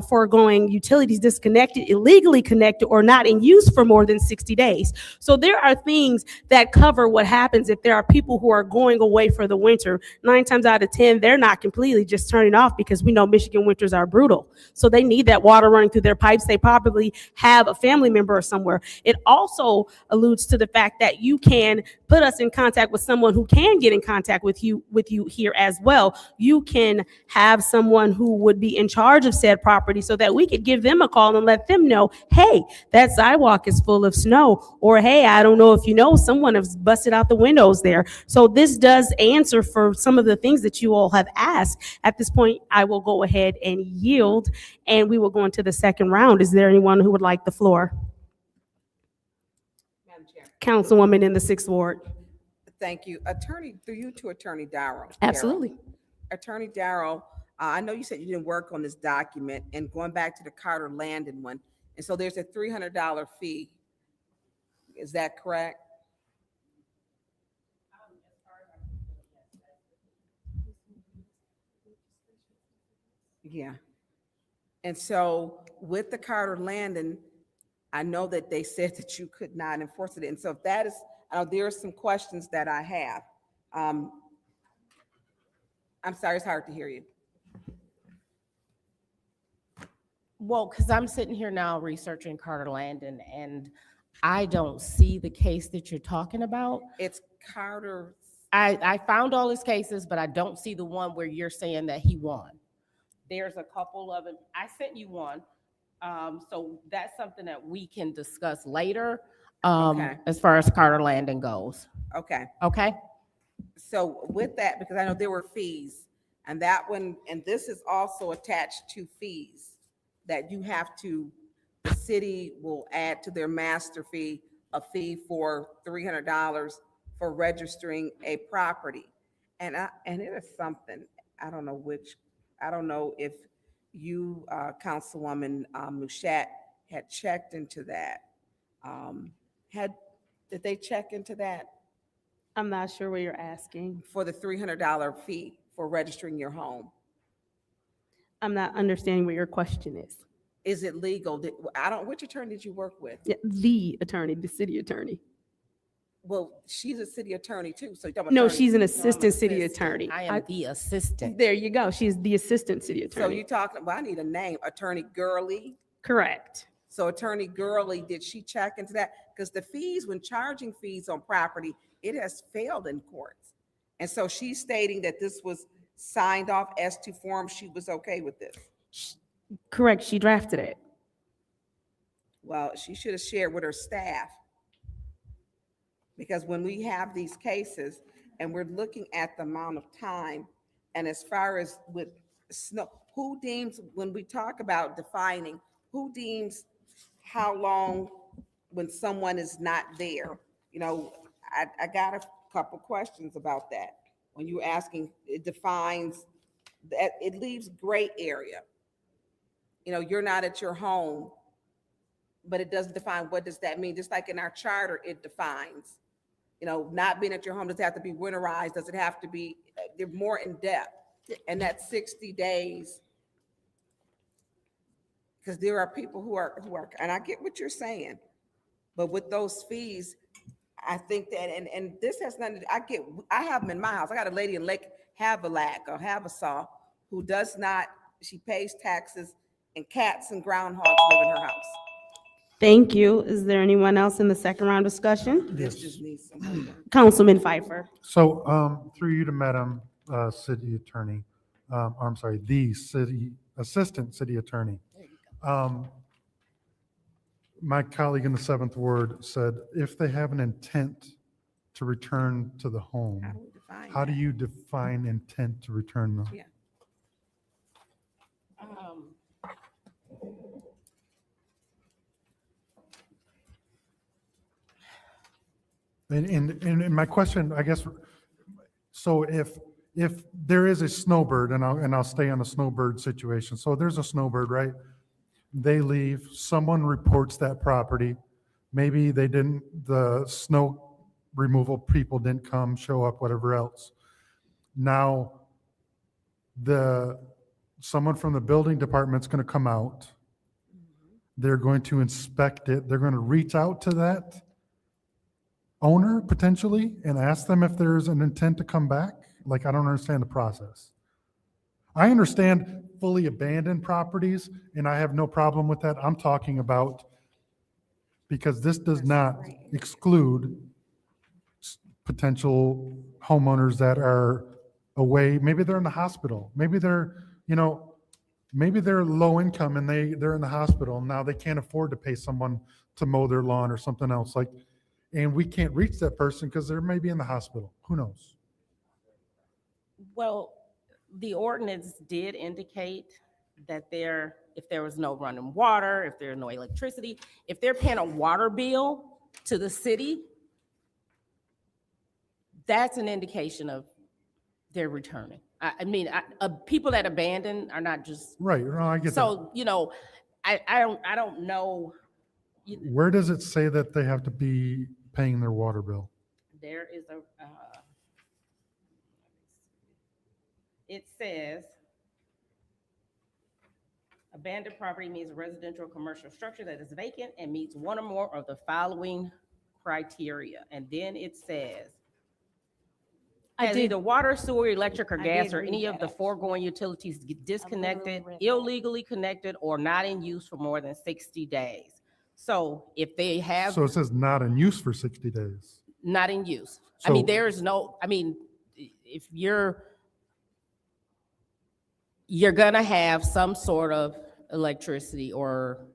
foregoing utilities disconnected, illegally connected, or not in use for more than 60 days. So there are things that cover what happens if there are people who are going away for the winter. 9 times out of 10, they're not completely just turning off, because we know Michigan winters are brutal. So they need that water running through their pipes. They probably have a family member or somewhere. It also alludes to the fact that you can put us in contact with someone who can get in contact with you here as well. You can have someone who would be in charge of said property so that we could give them a call and let them know, hey, that sidewalk is full of snow, or hey, I don't know if you know, someone has busted out the windows there. So this does answer for some of the things that you all have asked. At this point, I will go ahead and yield, and we will go into the second round. Is there anyone who would like the floor? Councilwoman in the 6th Ward. Thank you. Attorney, through you to Attorney Darrow. Absolutely. Attorney Darrow, I know you said you didn't work on this document, and going back to the Carter Landon one, and so there's a $300 fee. Is that correct? Yeah. And so with the Carter Landon, I know that they said that you could not enforce it. And so if that is, there are some questions that I have. I'm sorry, it's hard to hear you. Well, because I'm sitting here now researching Carter Landon, and I don't see the case that you're talking about. It's Carter. I found all his cases, but I don't see the one where you're saying that he won. There's a couple of them. I sent you one. So that's something that we can discuss later, Okay. as far as Carter Landon goes. Okay. Okay? So with that, because I know there were fees, and that one, and this is also attached to fees that you have to, the city will add to their master fee, a fee for $300 for registering a property. And it is something, I don't know if you, Councilwoman Mushat, had checked into that. Did they check into that? I'm not sure what you're asking. For the $300 fee for registering your home? I'm not understanding what your question is. Is it legal? Which attorney did you work with? Yeah, the attorney, the city attorney. Well, she's a city attorney too, so. No, she's an assistant city attorney. I am the assistant. There you go. She's the assistant city So attorney. you talking, well, I need a name, Attorney Gurley? Correct. So Attorney Gurley, did she check into that? Because the fees, when charging fees on property, it has failed in courts. And so she's stating that this was signed off as to form, she was okay with this. Correct. She drafted it. Well, she should have shared with her staff. Because when we have these cases and we're looking at the amount of time, and as far as with snow, who deems, when we talk about defining, who deems how long when someone is not there? You know, I got a couple questions about that. When you're asking, it defines, that it leaves gray area. You know, you're not at your home but it doesn't define what does that mean. Just like in our charter, it defines, not being at your home, does it have to be winterized? Does it have to be, they're more in depth. And that's 60 days. Because there are people who are, and I get what you're saying, but with those fees, I think that, and this has nothing, I have them in my house. I got a lady in Lake Havasaw who does not, she pays taxes, and cats and groundhogs live in her house. Thank you. Is there anyone else in the second round discussion? This just needs some homework. Councilman Pfeiffer. So, through you to Madam City Attorney, I'm sorry, the Assistant City Attorney. My colleague in the 7th Ward said, if they have an intent to return to the home, how do you define intent to return? Yeah. And my question, I guess, so if there is a snowbird, and I'll stay on the snowbird situation. So there's a snowbird, right? They leave, someone reports that property. Maybe the snow removal people didn't come, show up, whatever else. Now, someone from the building department's going to come out. They're going to inspect it. They're going to reach out to that owner potentially and ask them if there's an intent to come back. Like, I don't understand the process. I understand fully abandoned properties, and I have no problem with that. I'm talking about, because this does not exclude potential homeowners that are away. Maybe they're in the hospital. Maybe they're, maybe they're low income and they're in the hospital. Now they can't afford to pay someone to mow their lawn or something else, and we can't reach that person because they're maybe in the hospital. Who knows? Well, the ordinance did indicate that if there was no running water, if there's no electricity, if they're paying a water bill to the city, that's an indication of they're returning. People that abandon are not just. Right, no, I get that. So, I don't know. Where does it say that they have to be paying their water bill? There is it says, abandoned property means a residential or commercial structure that is vacant and meets one or more of the following criteria. And then it says, has either water, sewer, electric, or gas, or any of the foregoing utilities disconnected, illegally connected, or not in use for more than 60 days. So if they have. So it says not in use for 60 days. Not in use. So, If you're gonna have some sort of electricity or,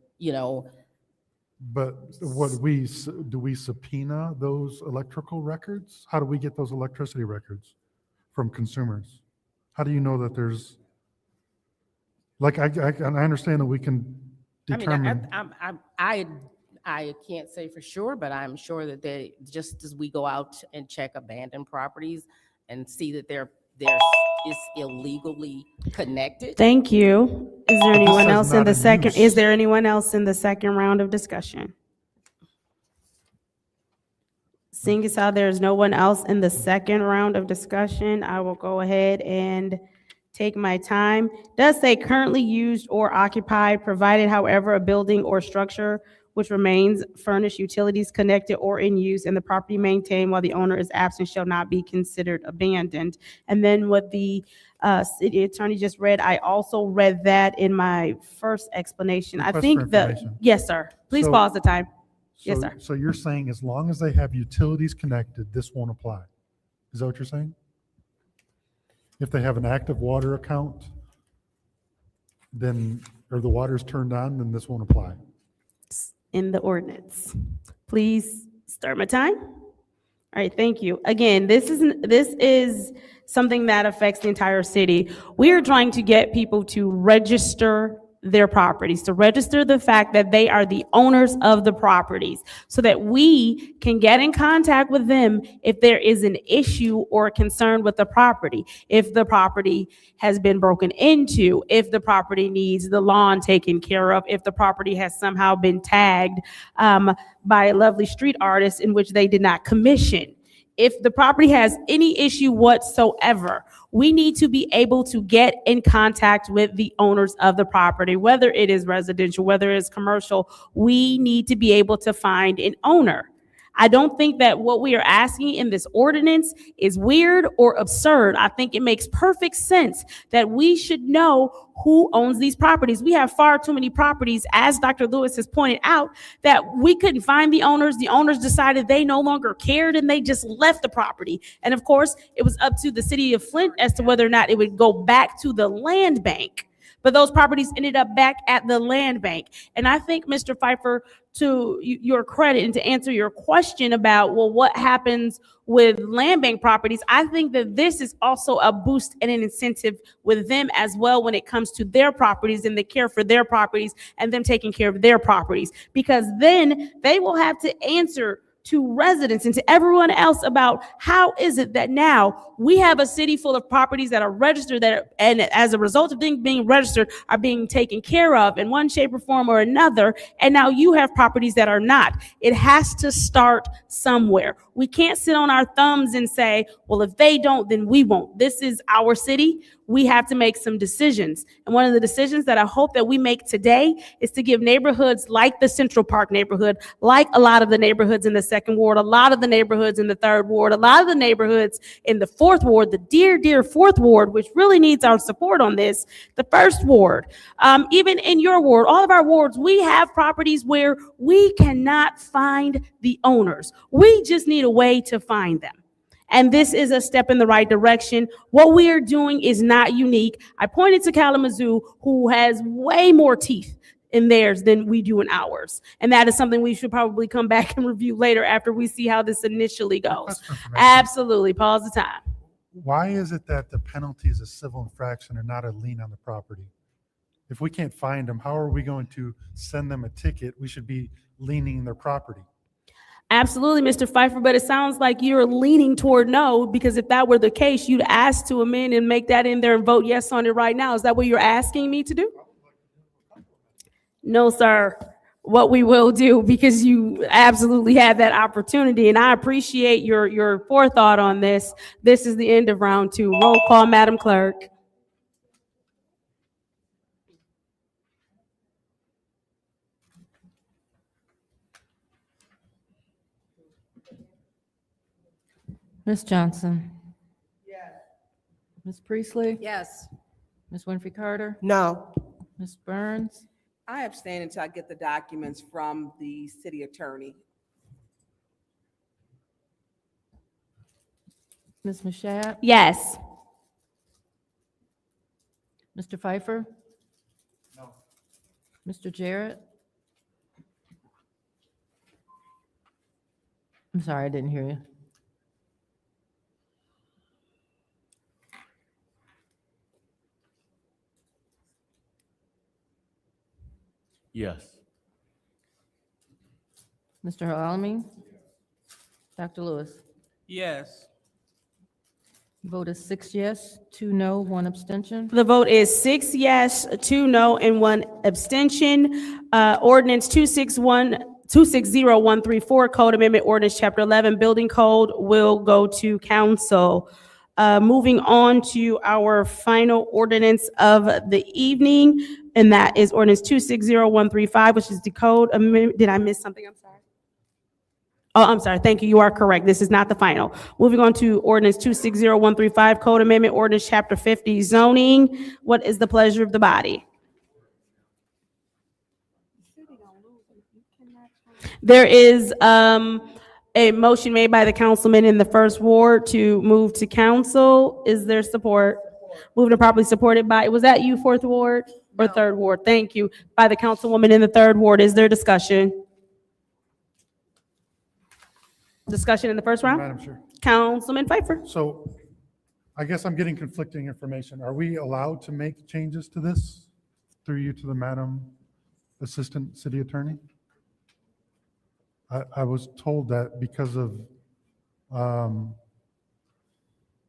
But do we subpoena those electrical records? How do we get those electricity records from consumers? How do you know that there's, I understand that we can determine. I can't say for sure, but I'm sure that just as we go out and check abandoned properties and see that they're is illegally connected. Thank you. Is there anyone else in the second? Is there anyone else in the second round of discussion? Seeing as how there's no one else in the second round of discussion, I will go ahead and take my time. Does say currently used or occupied, provided however a building or structure which remains furnished, utilities connected or in use, and the property maintained while the owner is absent shall not be considered abandoned. And then what the city attorney just read, I also read that in my first explanation. I think yes, sir. Please pause the time. Yes, sir. So you're saying as long as they have utilities connected, this won't apply? Is that what you're saying? If they have an active water account, or the water's turned on, then this won't apply? In the ordinance. Please start my time. All right, thank you. Again, this is something that affects the entire city. We are trying to get people to register their properties, to register the fact that they are the owners of the properties, so that we can get in contact with them if there is an issue or a concern with the property. If the property has been broken into, if the property needs the lawn taken care of, if the property has somehow been tagged by a lovely street artist in which they did not commission. If the property has any issue whatsoever, we need to be able to get in contact with the owners of the property, whether it is residential, whether it's commercial. We need to be able to find an owner. I don't think that what we are asking in this ordinance is weird or absurd. I think it makes perfect sense that we should know who owns these properties. We have far too many properties, as Dr. Lewis has pointed out, that we couldn't find the owners. The owners decided they no longer cared and they just left the property. And of course, it was up to the city of Flint as to whether or not it would go back to the land bank. But those properties ended up back at the land bank. And I think, Mr. Pfeiffer, to your credit and to answer your question about, well, what happens with land bank properties, I think that this is also a boost and an incentive with them as well when it comes to their properties and the care for their properties and them taking care of their properties. Because then they will have to answer to residents and to everyone else about how is it that now we have a city full of properties that are registered and as a result of them being registered are being taken care of in one shape or form or another, and now you have properties that are not. It has to start somewhere. We can't sit on our thumbs and say, well, if they don't, then we won't. This is our city. We have to make some decisions. And one of the decisions that I hope that we make today is to give neighborhoods like the Central Park neighborhood, like a lot of the neighborhoods in the 2nd Ward, a lot of the neighborhoods in the 3rd Ward, a lot of the neighborhoods in the 4th Ward, the dear 4th Ward, which really needs our support on this, the 1st Ward, even in your ward, all of our wards, we have properties where we cannot find the owners. We just need a way to find them. And this is a step in the right direction. What we are doing is not unique. I pointed to Kalamazoo, who has way more teeth in theirs than we do in ours. And that is something we should probably come back and review later after we see how this initially goes. Absolutely. Pause the time. Why is it that the penalty is a civil infraction and not a lien on the property? If we can't find them, how are we going to send them a ticket? We should be liening their property. Absolutely, Mr. Pfeiffer, but it sounds like you're leaning toward no, because if that were the case, you'd ask to amend and make that in there and vote yes on it right now. Is that what you're asking me to do? No, sir. What we will do, because you absolutely had that opportunity, and I appreciate your forethought on this. This is the end of round 2. Roll call, Madam Clerk. Ms. Johnson? Yes. Ms. Priestley? Yes. Ms. Winfrey Carter? No. Ms. Burns? I abstain until I get the documents from the city attorney. Ms. Mashat? Yes. Mr. Pfeiffer? No. Mr. Jarrett? I'm sorry, I didn't hear you. Yes. Mr. Alamin? Dr. Lewis? Yes. Vote is 6 yes, 2 no, 1 abstention. The vote is 6 yes, 2 no, and 1 abstention. Ordinance 260134, Code Amendment Ordinance Chapter 11, Building Code will go to council. Moving on to our final ordinance of the evening, and that is ordinance 260135, which is the code amendment. Did I miss something? I'm sorry. Oh, I'm sorry. Thank you. You are correct. This is not the final. Moving on to ordinance 260135, Code Amendment Ordinance Chapter 50, Zoning. What is the pleasure of the body? There is a motion made by the councilman in the 1st Ward to move to council. Is there support? Moved and properly supported by, was that you, 4th Ward or 3rd Ward? Thank you. By the councilwoman in the 3rd Ward. Is there discussion? Discussion in the first round? Madam Chair. Councilman Pfeiffer. So I guess I'm getting conflicting information. Are we allowed to make changes to this? through you to the Madam Assistant City Attorney. I was told that because of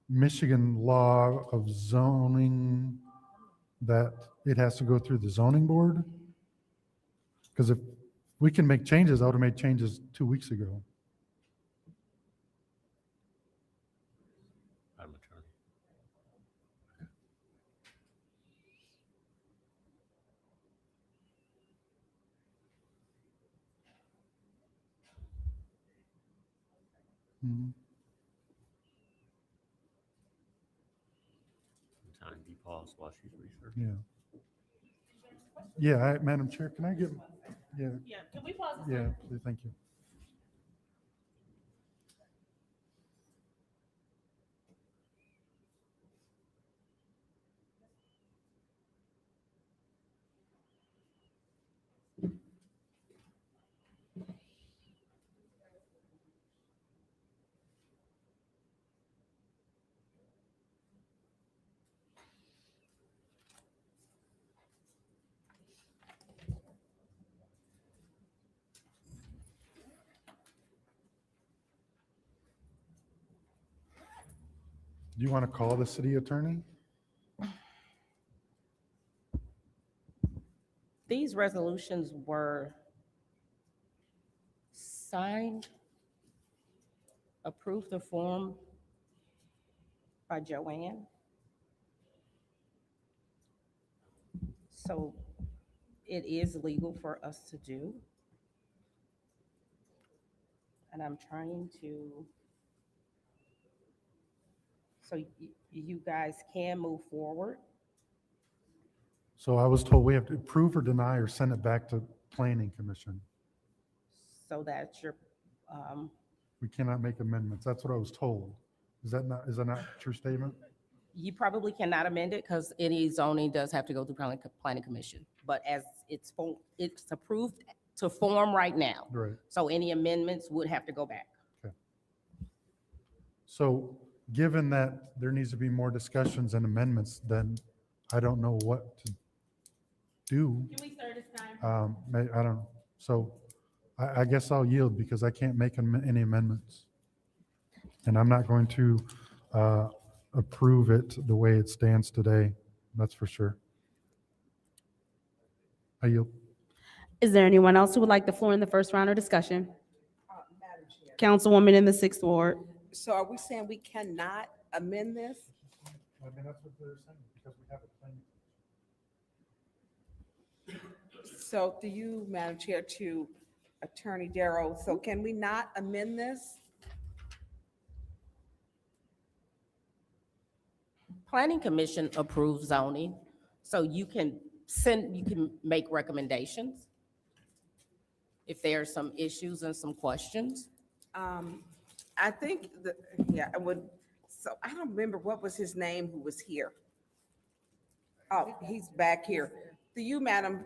Michigan law of zoning, that it has to go through the zoning board. Because if we can make changes, I would have made changes 2 weeks ago. Madam Attorney. Mhm. Time to pause while she's researching. Yeah. Yeah, Madam Chair, can I get, yeah. Yeah, can we pause? Yeah, thank you. Do you want to call the city attorney? These resolutions were signed, approved the form by Joanne. So it is legal for us to do. And I'm trying to, so you guys can move forward. So I was told we have to approve or deny or send it back to Planning Commission. So that your, We cannot make amendments. That's what I was told. Is that not a true statement? you probably cannot amend it because any zoning does have to go through planning commission. But as it's approved to form right now. Right. So any amendments would have to go back. So given that there needs to be more discussions and amendments, then I don't know what to do. Can we start this time? I don't, so I guess I'll yield because I can't make any amendments. And I'm not going to approve it the way it stands today, that's for sure. I yield. Is there anyone else who would like the floor in the first round of discussion? Madam Chair. Councilwoman in the 6th Ward. So are we saying we cannot amend this? I mean, that's what they're saying, because we have a plan. So do you, Madam Chair, to Attorney Darrow, so can we not amend this? Planning commission approves zoning, so you can make recommendations if there are some issues and some questions. I think that, yeah, I would, so I don't remember what was his name who was here. Oh, he's back here. To you, Madam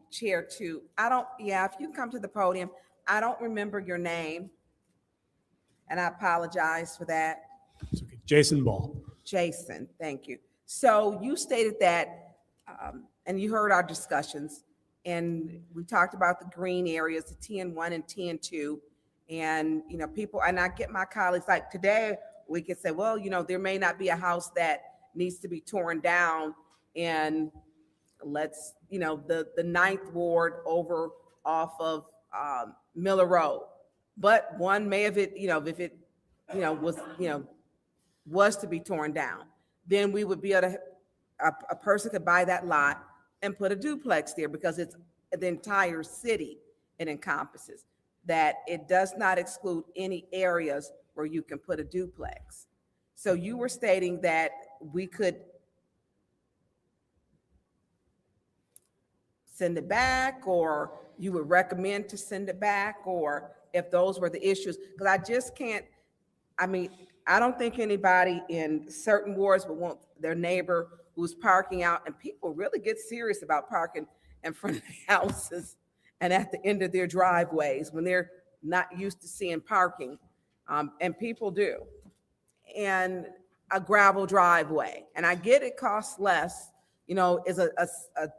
Chair, too. If you can come to the podium, I don't remember your name. And I apologize for that. It's okay. Jason Ball. Jason, thank you. So you stated that, and you heard our discussions, and we talked about the green areas, the TN1 and TN2. And, people, and I get my colleagues, like today, we could say, well, there may not be a house that needs to be torn down, and let's, the 9th Ward over off of Miller Road. But one may have it, if it, was to be torn down, then we would be able to, a person could buy that lot and put a duplex there because it's the entire city it encompasses. That it does not exclude any areas where you can put a duplex. So you were stating that we could send it back, or you would recommend to send it back, or if those were the issues, because I just can't, I don't think anybody in certain wards would want their neighbor who's parking out, and people really get serious about parking in front of their houses and at the end of their driveways when they're not used to seeing parking, and people do. And a gravel driveway, and I get it costs less is a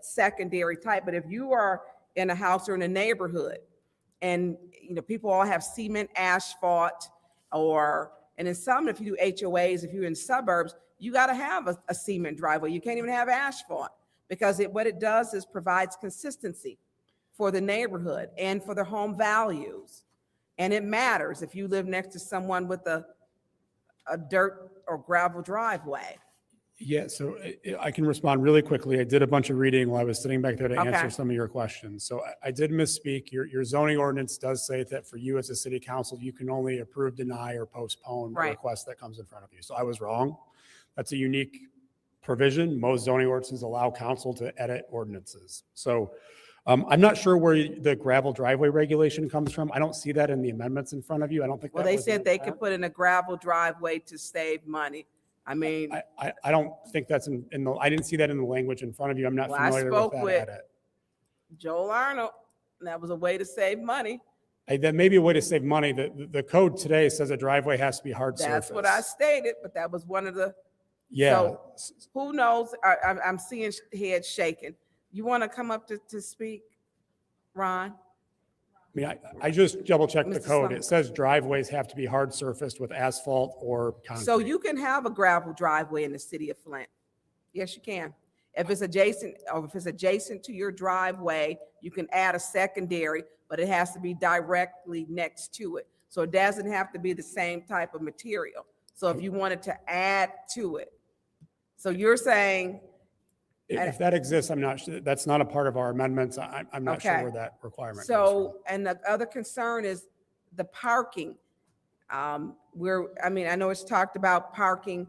secondary type. But if you are in a house or in a neighborhood and, people all have cement, asphalt, and in some, if you do HOAs, if you're in suburbs, you got to have a cement driveway. You can't even have asphalt because what it does is provides consistency for the neighborhood and for the home values. And it matters if you live next to someone with a dirt or gravel driveway. Yeah, so I can respond really quickly. I did a bunch of reading while I was sitting back there to answer Okay. some of your questions. So I did misspeak. Your zoning ordinance does say that for you as a city council, you can only approve, deny, or postpone a Right. request that comes in front of you. So I was wrong. That's a unique provision. Most zoning ordinances allow council to edit ordinances. So I'm not sure where the gravel driveway regulation comes from. I don't see that in the amendments in front of you. I don't think Well, that they was said in they that. could put in a gravel driveway to save money. I mean, I don't think that's in the, I didn't see that in the language in front of you. I'm not well, I familiar spoke with that with edit. Joel Arnold, and that was a way to save money. That may be a way to save money. The code today says a driveway has to be hard surface. That's what I stated, but that was one of the, Yeah, so who knows? I'm seeing heads shaking. You want to come up to speak, Ron? I mean, I just double checked the Mr. code. Slum. It says driveways have to be hard surfaced with asphalt or concrete. So you can have a gravel driveway in the city of Flint. Yes, you can. If it's adjacent to your driveway, you can add a secondary, but it has to be directly next to it. So it doesn't have to be the same type of material. So if you wanted to add to it. So you're saying, If that exists, I'm not sure, that's not a part of our amendments. I'm not sure Okay. where that requirement comes so, and the other concern is the parking. I know it's talked about parking,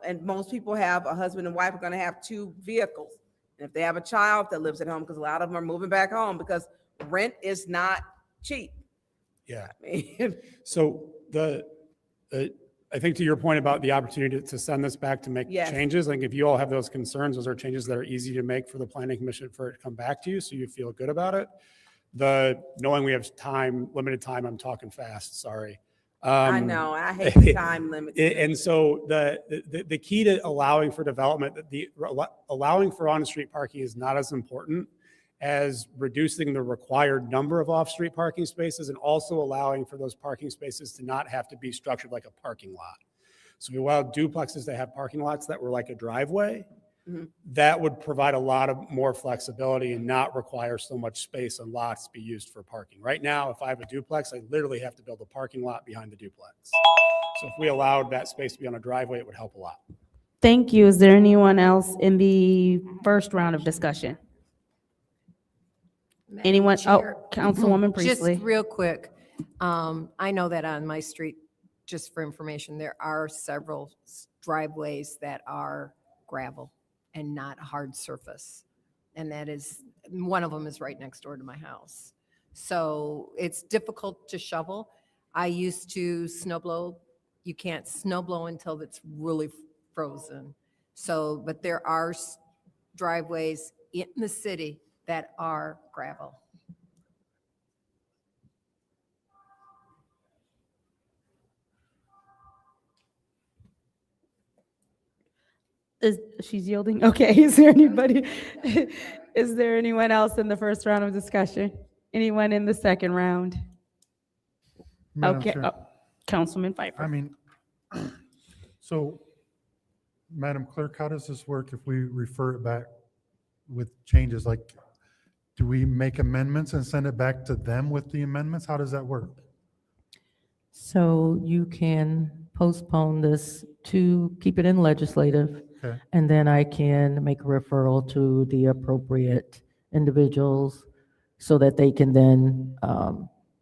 and most people have, a husband and wife are gonna have 2 vehicles. And if they have a child that lives at home, because a lot of them are moving back home because rent is not cheap. Yeah. I mean, So I think to your point about the opportunity to send this back to make Yes. changes, like if you all have those concerns, those are changes that are easy to make for the planning commission for it to come back to you, so you feel good about it. Knowing we have time, limited time, I'm talking fast, sorry. I know, I hate the time limits. And so the key to allowing for development, allowing for on-street parking is not as important as reducing the required number of off-street parking spaces and also allowing for those parking spaces to not have to be structured like a parking lot. So we allowed duplexes to have parking lots that were like a driveway. Mhm. That would provide a lot of more flexibility and not require so much space on lots to be used for parking. Right now, if I have a duplex, I literally have to build a parking lot behind the duplex. So if we allowed that space to be on a driveway, it would help a lot. Thank you. Is there anyone else in the first round of discussion? Anyone? Chair. Oh, Councilwoman Priestley. Just real quick, I know that on my street, just for information, there are several driveways that are gravel and not hard surface. And that is, one of them is right next door to my house. So it's difficult to shovel. I used to snow blow. You can't snow blow until it's really frozen. So, but there are driveways in the city that are gravel. She's yielding? Okay, is there anybody, is there anyone else in the first round of discussion? Anyone in the second round? Madam Okay, Chair. Councilman Pfeiffer. I mean, so, Madam Clerk, how does this work if we refer it back with changes? Like, do we make amendments and send it back to them with the amendments? How does that work? So you can postpone this to keep it in legislative. Okay. And then I can make a referral to the appropriate individuals so that they can then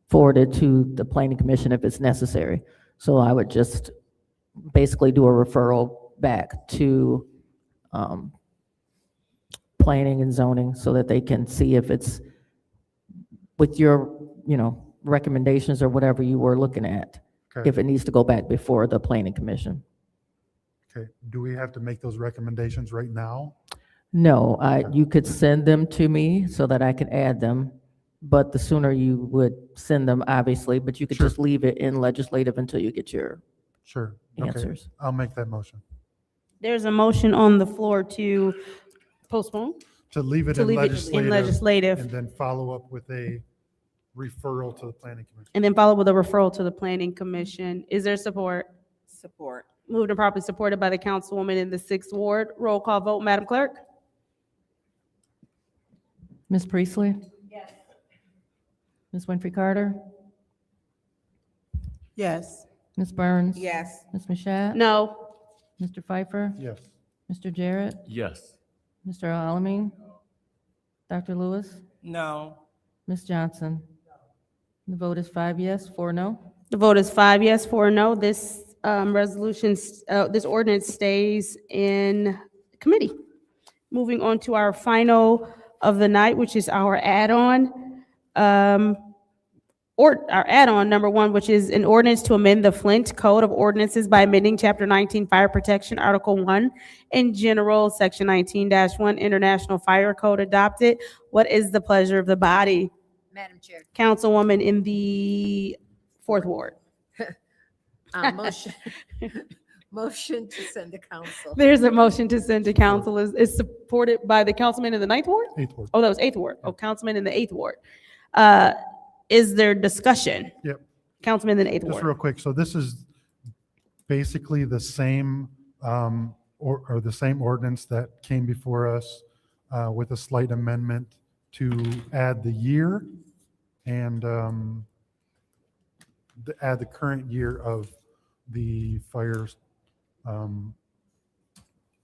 forward it to the planning commission if it's necessary. So I would just basically do a referral back to planning and zoning so that they can see if it's with your, recommendations or whatever you were looking at, Okay. if it needs to go back before the planning commission. Okay, do we have to make those recommendations right now? No, you could send them to me so that I could add them, but the sooner you would send them, obviously, but you could just leave it in legislative until you get your Sure. Okay, answers. I'll make that motion. There's a motion on the floor to Postpone? To leave it To in leave it in legislative. legislative. And then follow up with a referral to the planning commission. And then follow with a referral to the planning commission. Is there support? Support. Moved and properly supported by the councilwoman in the 6th Ward. Roll call vote, Madam Clerk? Ms. Priestley? Yes. Ms. Winfrey Carter? Yes. Ms. Burns? Yes. Ms. Mashat? No. Mr. Pfeiffer? Yes. Mr. Jarrett? Yes. Mr. Alamin? Dr. Lewis? No. Ms. Johnson? The vote is 5 yes, 4 no. The vote is 5 yes, 4 no. This this ordinance stays in committee. Moving on to our final of the night, which is our add-on. Or our add-on number 1, which is an ordinance to amend the Flint Code of Ordinances by amending Chapter 19 Fire Protection, Article 1 in general, Section 19-1 International Fire Code adopted. What is the pleasure of the body? Madam Chair. Councilwoman in the 4th Ward. Motion, motion to send to council. There's a motion to send to council. Is supported by the councilman in the 9th Ward? 8th Ward. Oh, that was 8th Ward. Oh, councilman in the 8th Ward. Is there discussion? Yep. Councilman in the 8th Just Ward. real quick, so this is basically the same, or the same ordinance that came before us with a slight amendment to add the year and add the current year of the fire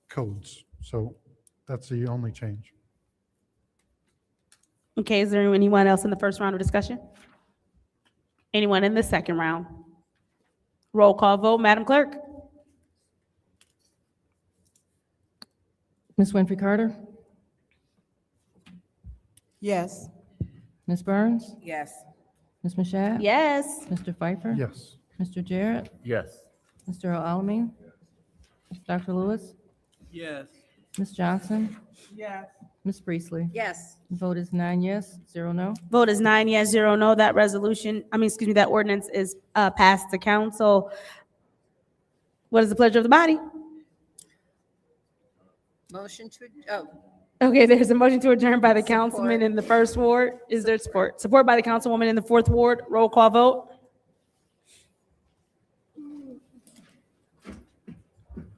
codes. So that's the only change. Okay, is there anyone else in the first round of discussion? Anyone in the second round? Roll call vote, Madam Clerk? Ms. Winfrey Carter? Yes. Ms. Burns? Yes. Ms. Mashat? Yes. Mr. Pfeiffer? Yes. Mr. Jarrett? Yes. Mr. Alamin? Dr. Lewis? Yes. Ms. Johnson? Yes. Ms. Priestley? Yes. The vote is 9 yes, 0 no. Vote is 9 yes, 0 no. That that ordinance is passed to council. What is the pleasure of the body? Motion to, oh, Okay, there's a motion to adjourn by the councilman in the 1st Ward. Is there support? Support by the councilwoman in the 4th Ward. Roll call vote.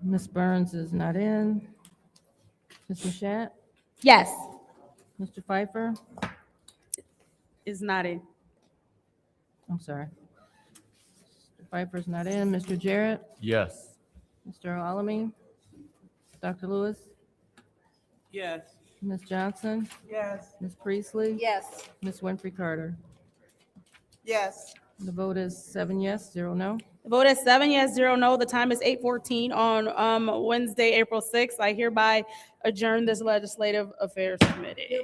Ms. Burns is not in. Ms. Mashat? Yes. Mr. Pfeiffer? Is not in. I'm sorry. Mr. Pfeiffer's not in. Mr. Jarrett? Yes. Mr. Alamin? Dr. Lewis? Yes. Ms. Johnson? Yes. Ms. Priestley? yes. Ms. Winfrey Carter? Yes. The vote is 7 yes, 0 no. The vote is 7 yes, 0 no. The time is 8:14 on Wednesday, April 6th. I hereby adjourn this Legislative Affairs Committee.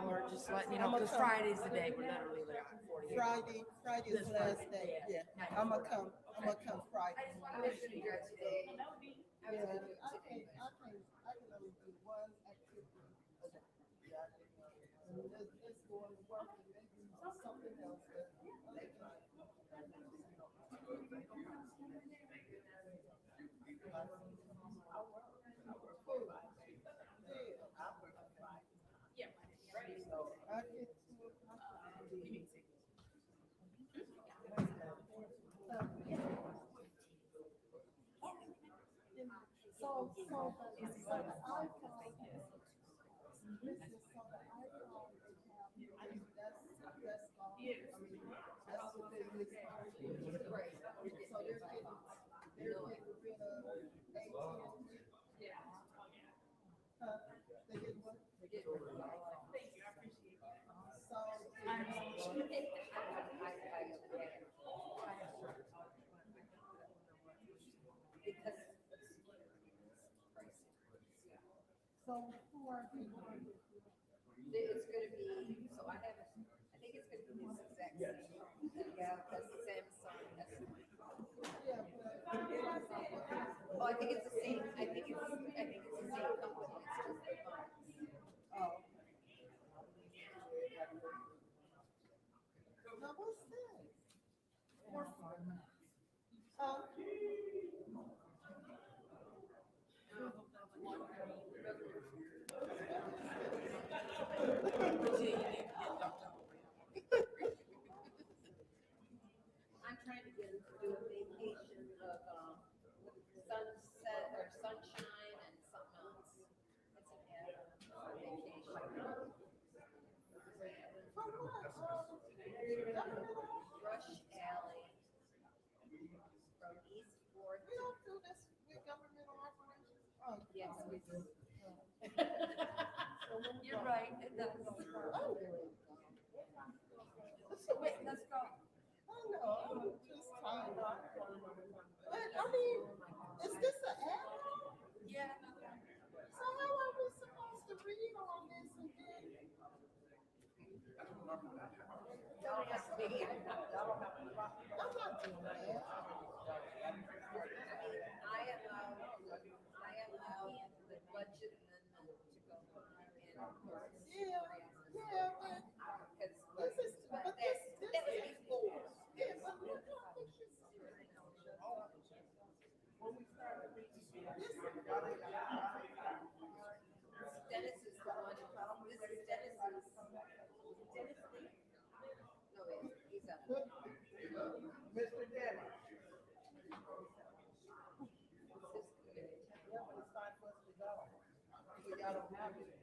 Or just letting you know, because Friday's the day we're literally there for 48. Friday is the last day, yeah. I'm gonna come Friday. Yeah, I can only do one activity a day. And let's go on to work and maybe something else that. So who are you? It's gonna be, so I have, I think it's gonna be this exact same. Yeah, that's the same song. Oh, I think it's the same, I think it's the same company, it's just the funds. Oh. Now, what's this? Oh. I'm trying to get him to do a vacation of sunset or sunshine and something else. It's an add-on vacation. Rush Alley from East Fourth. We don't do this with governmental operations. Oh, yes, we do. You're right, it does. Oh. Wait, let's go. I know, I'm just tired. But, I mean, is this an add-on? Yeah. So how are we supposed to read on this and then? Don't ask me. I'm not doing that. I allow the budget amendment to go in. Yeah, but. This is, but this is before. Yeah, but look how this is. Dennis is the one, this is Dennis's. Dennis Lee? No, he's up. Mr. Dennis. Yeah, but it's time for us to go. We don't have to.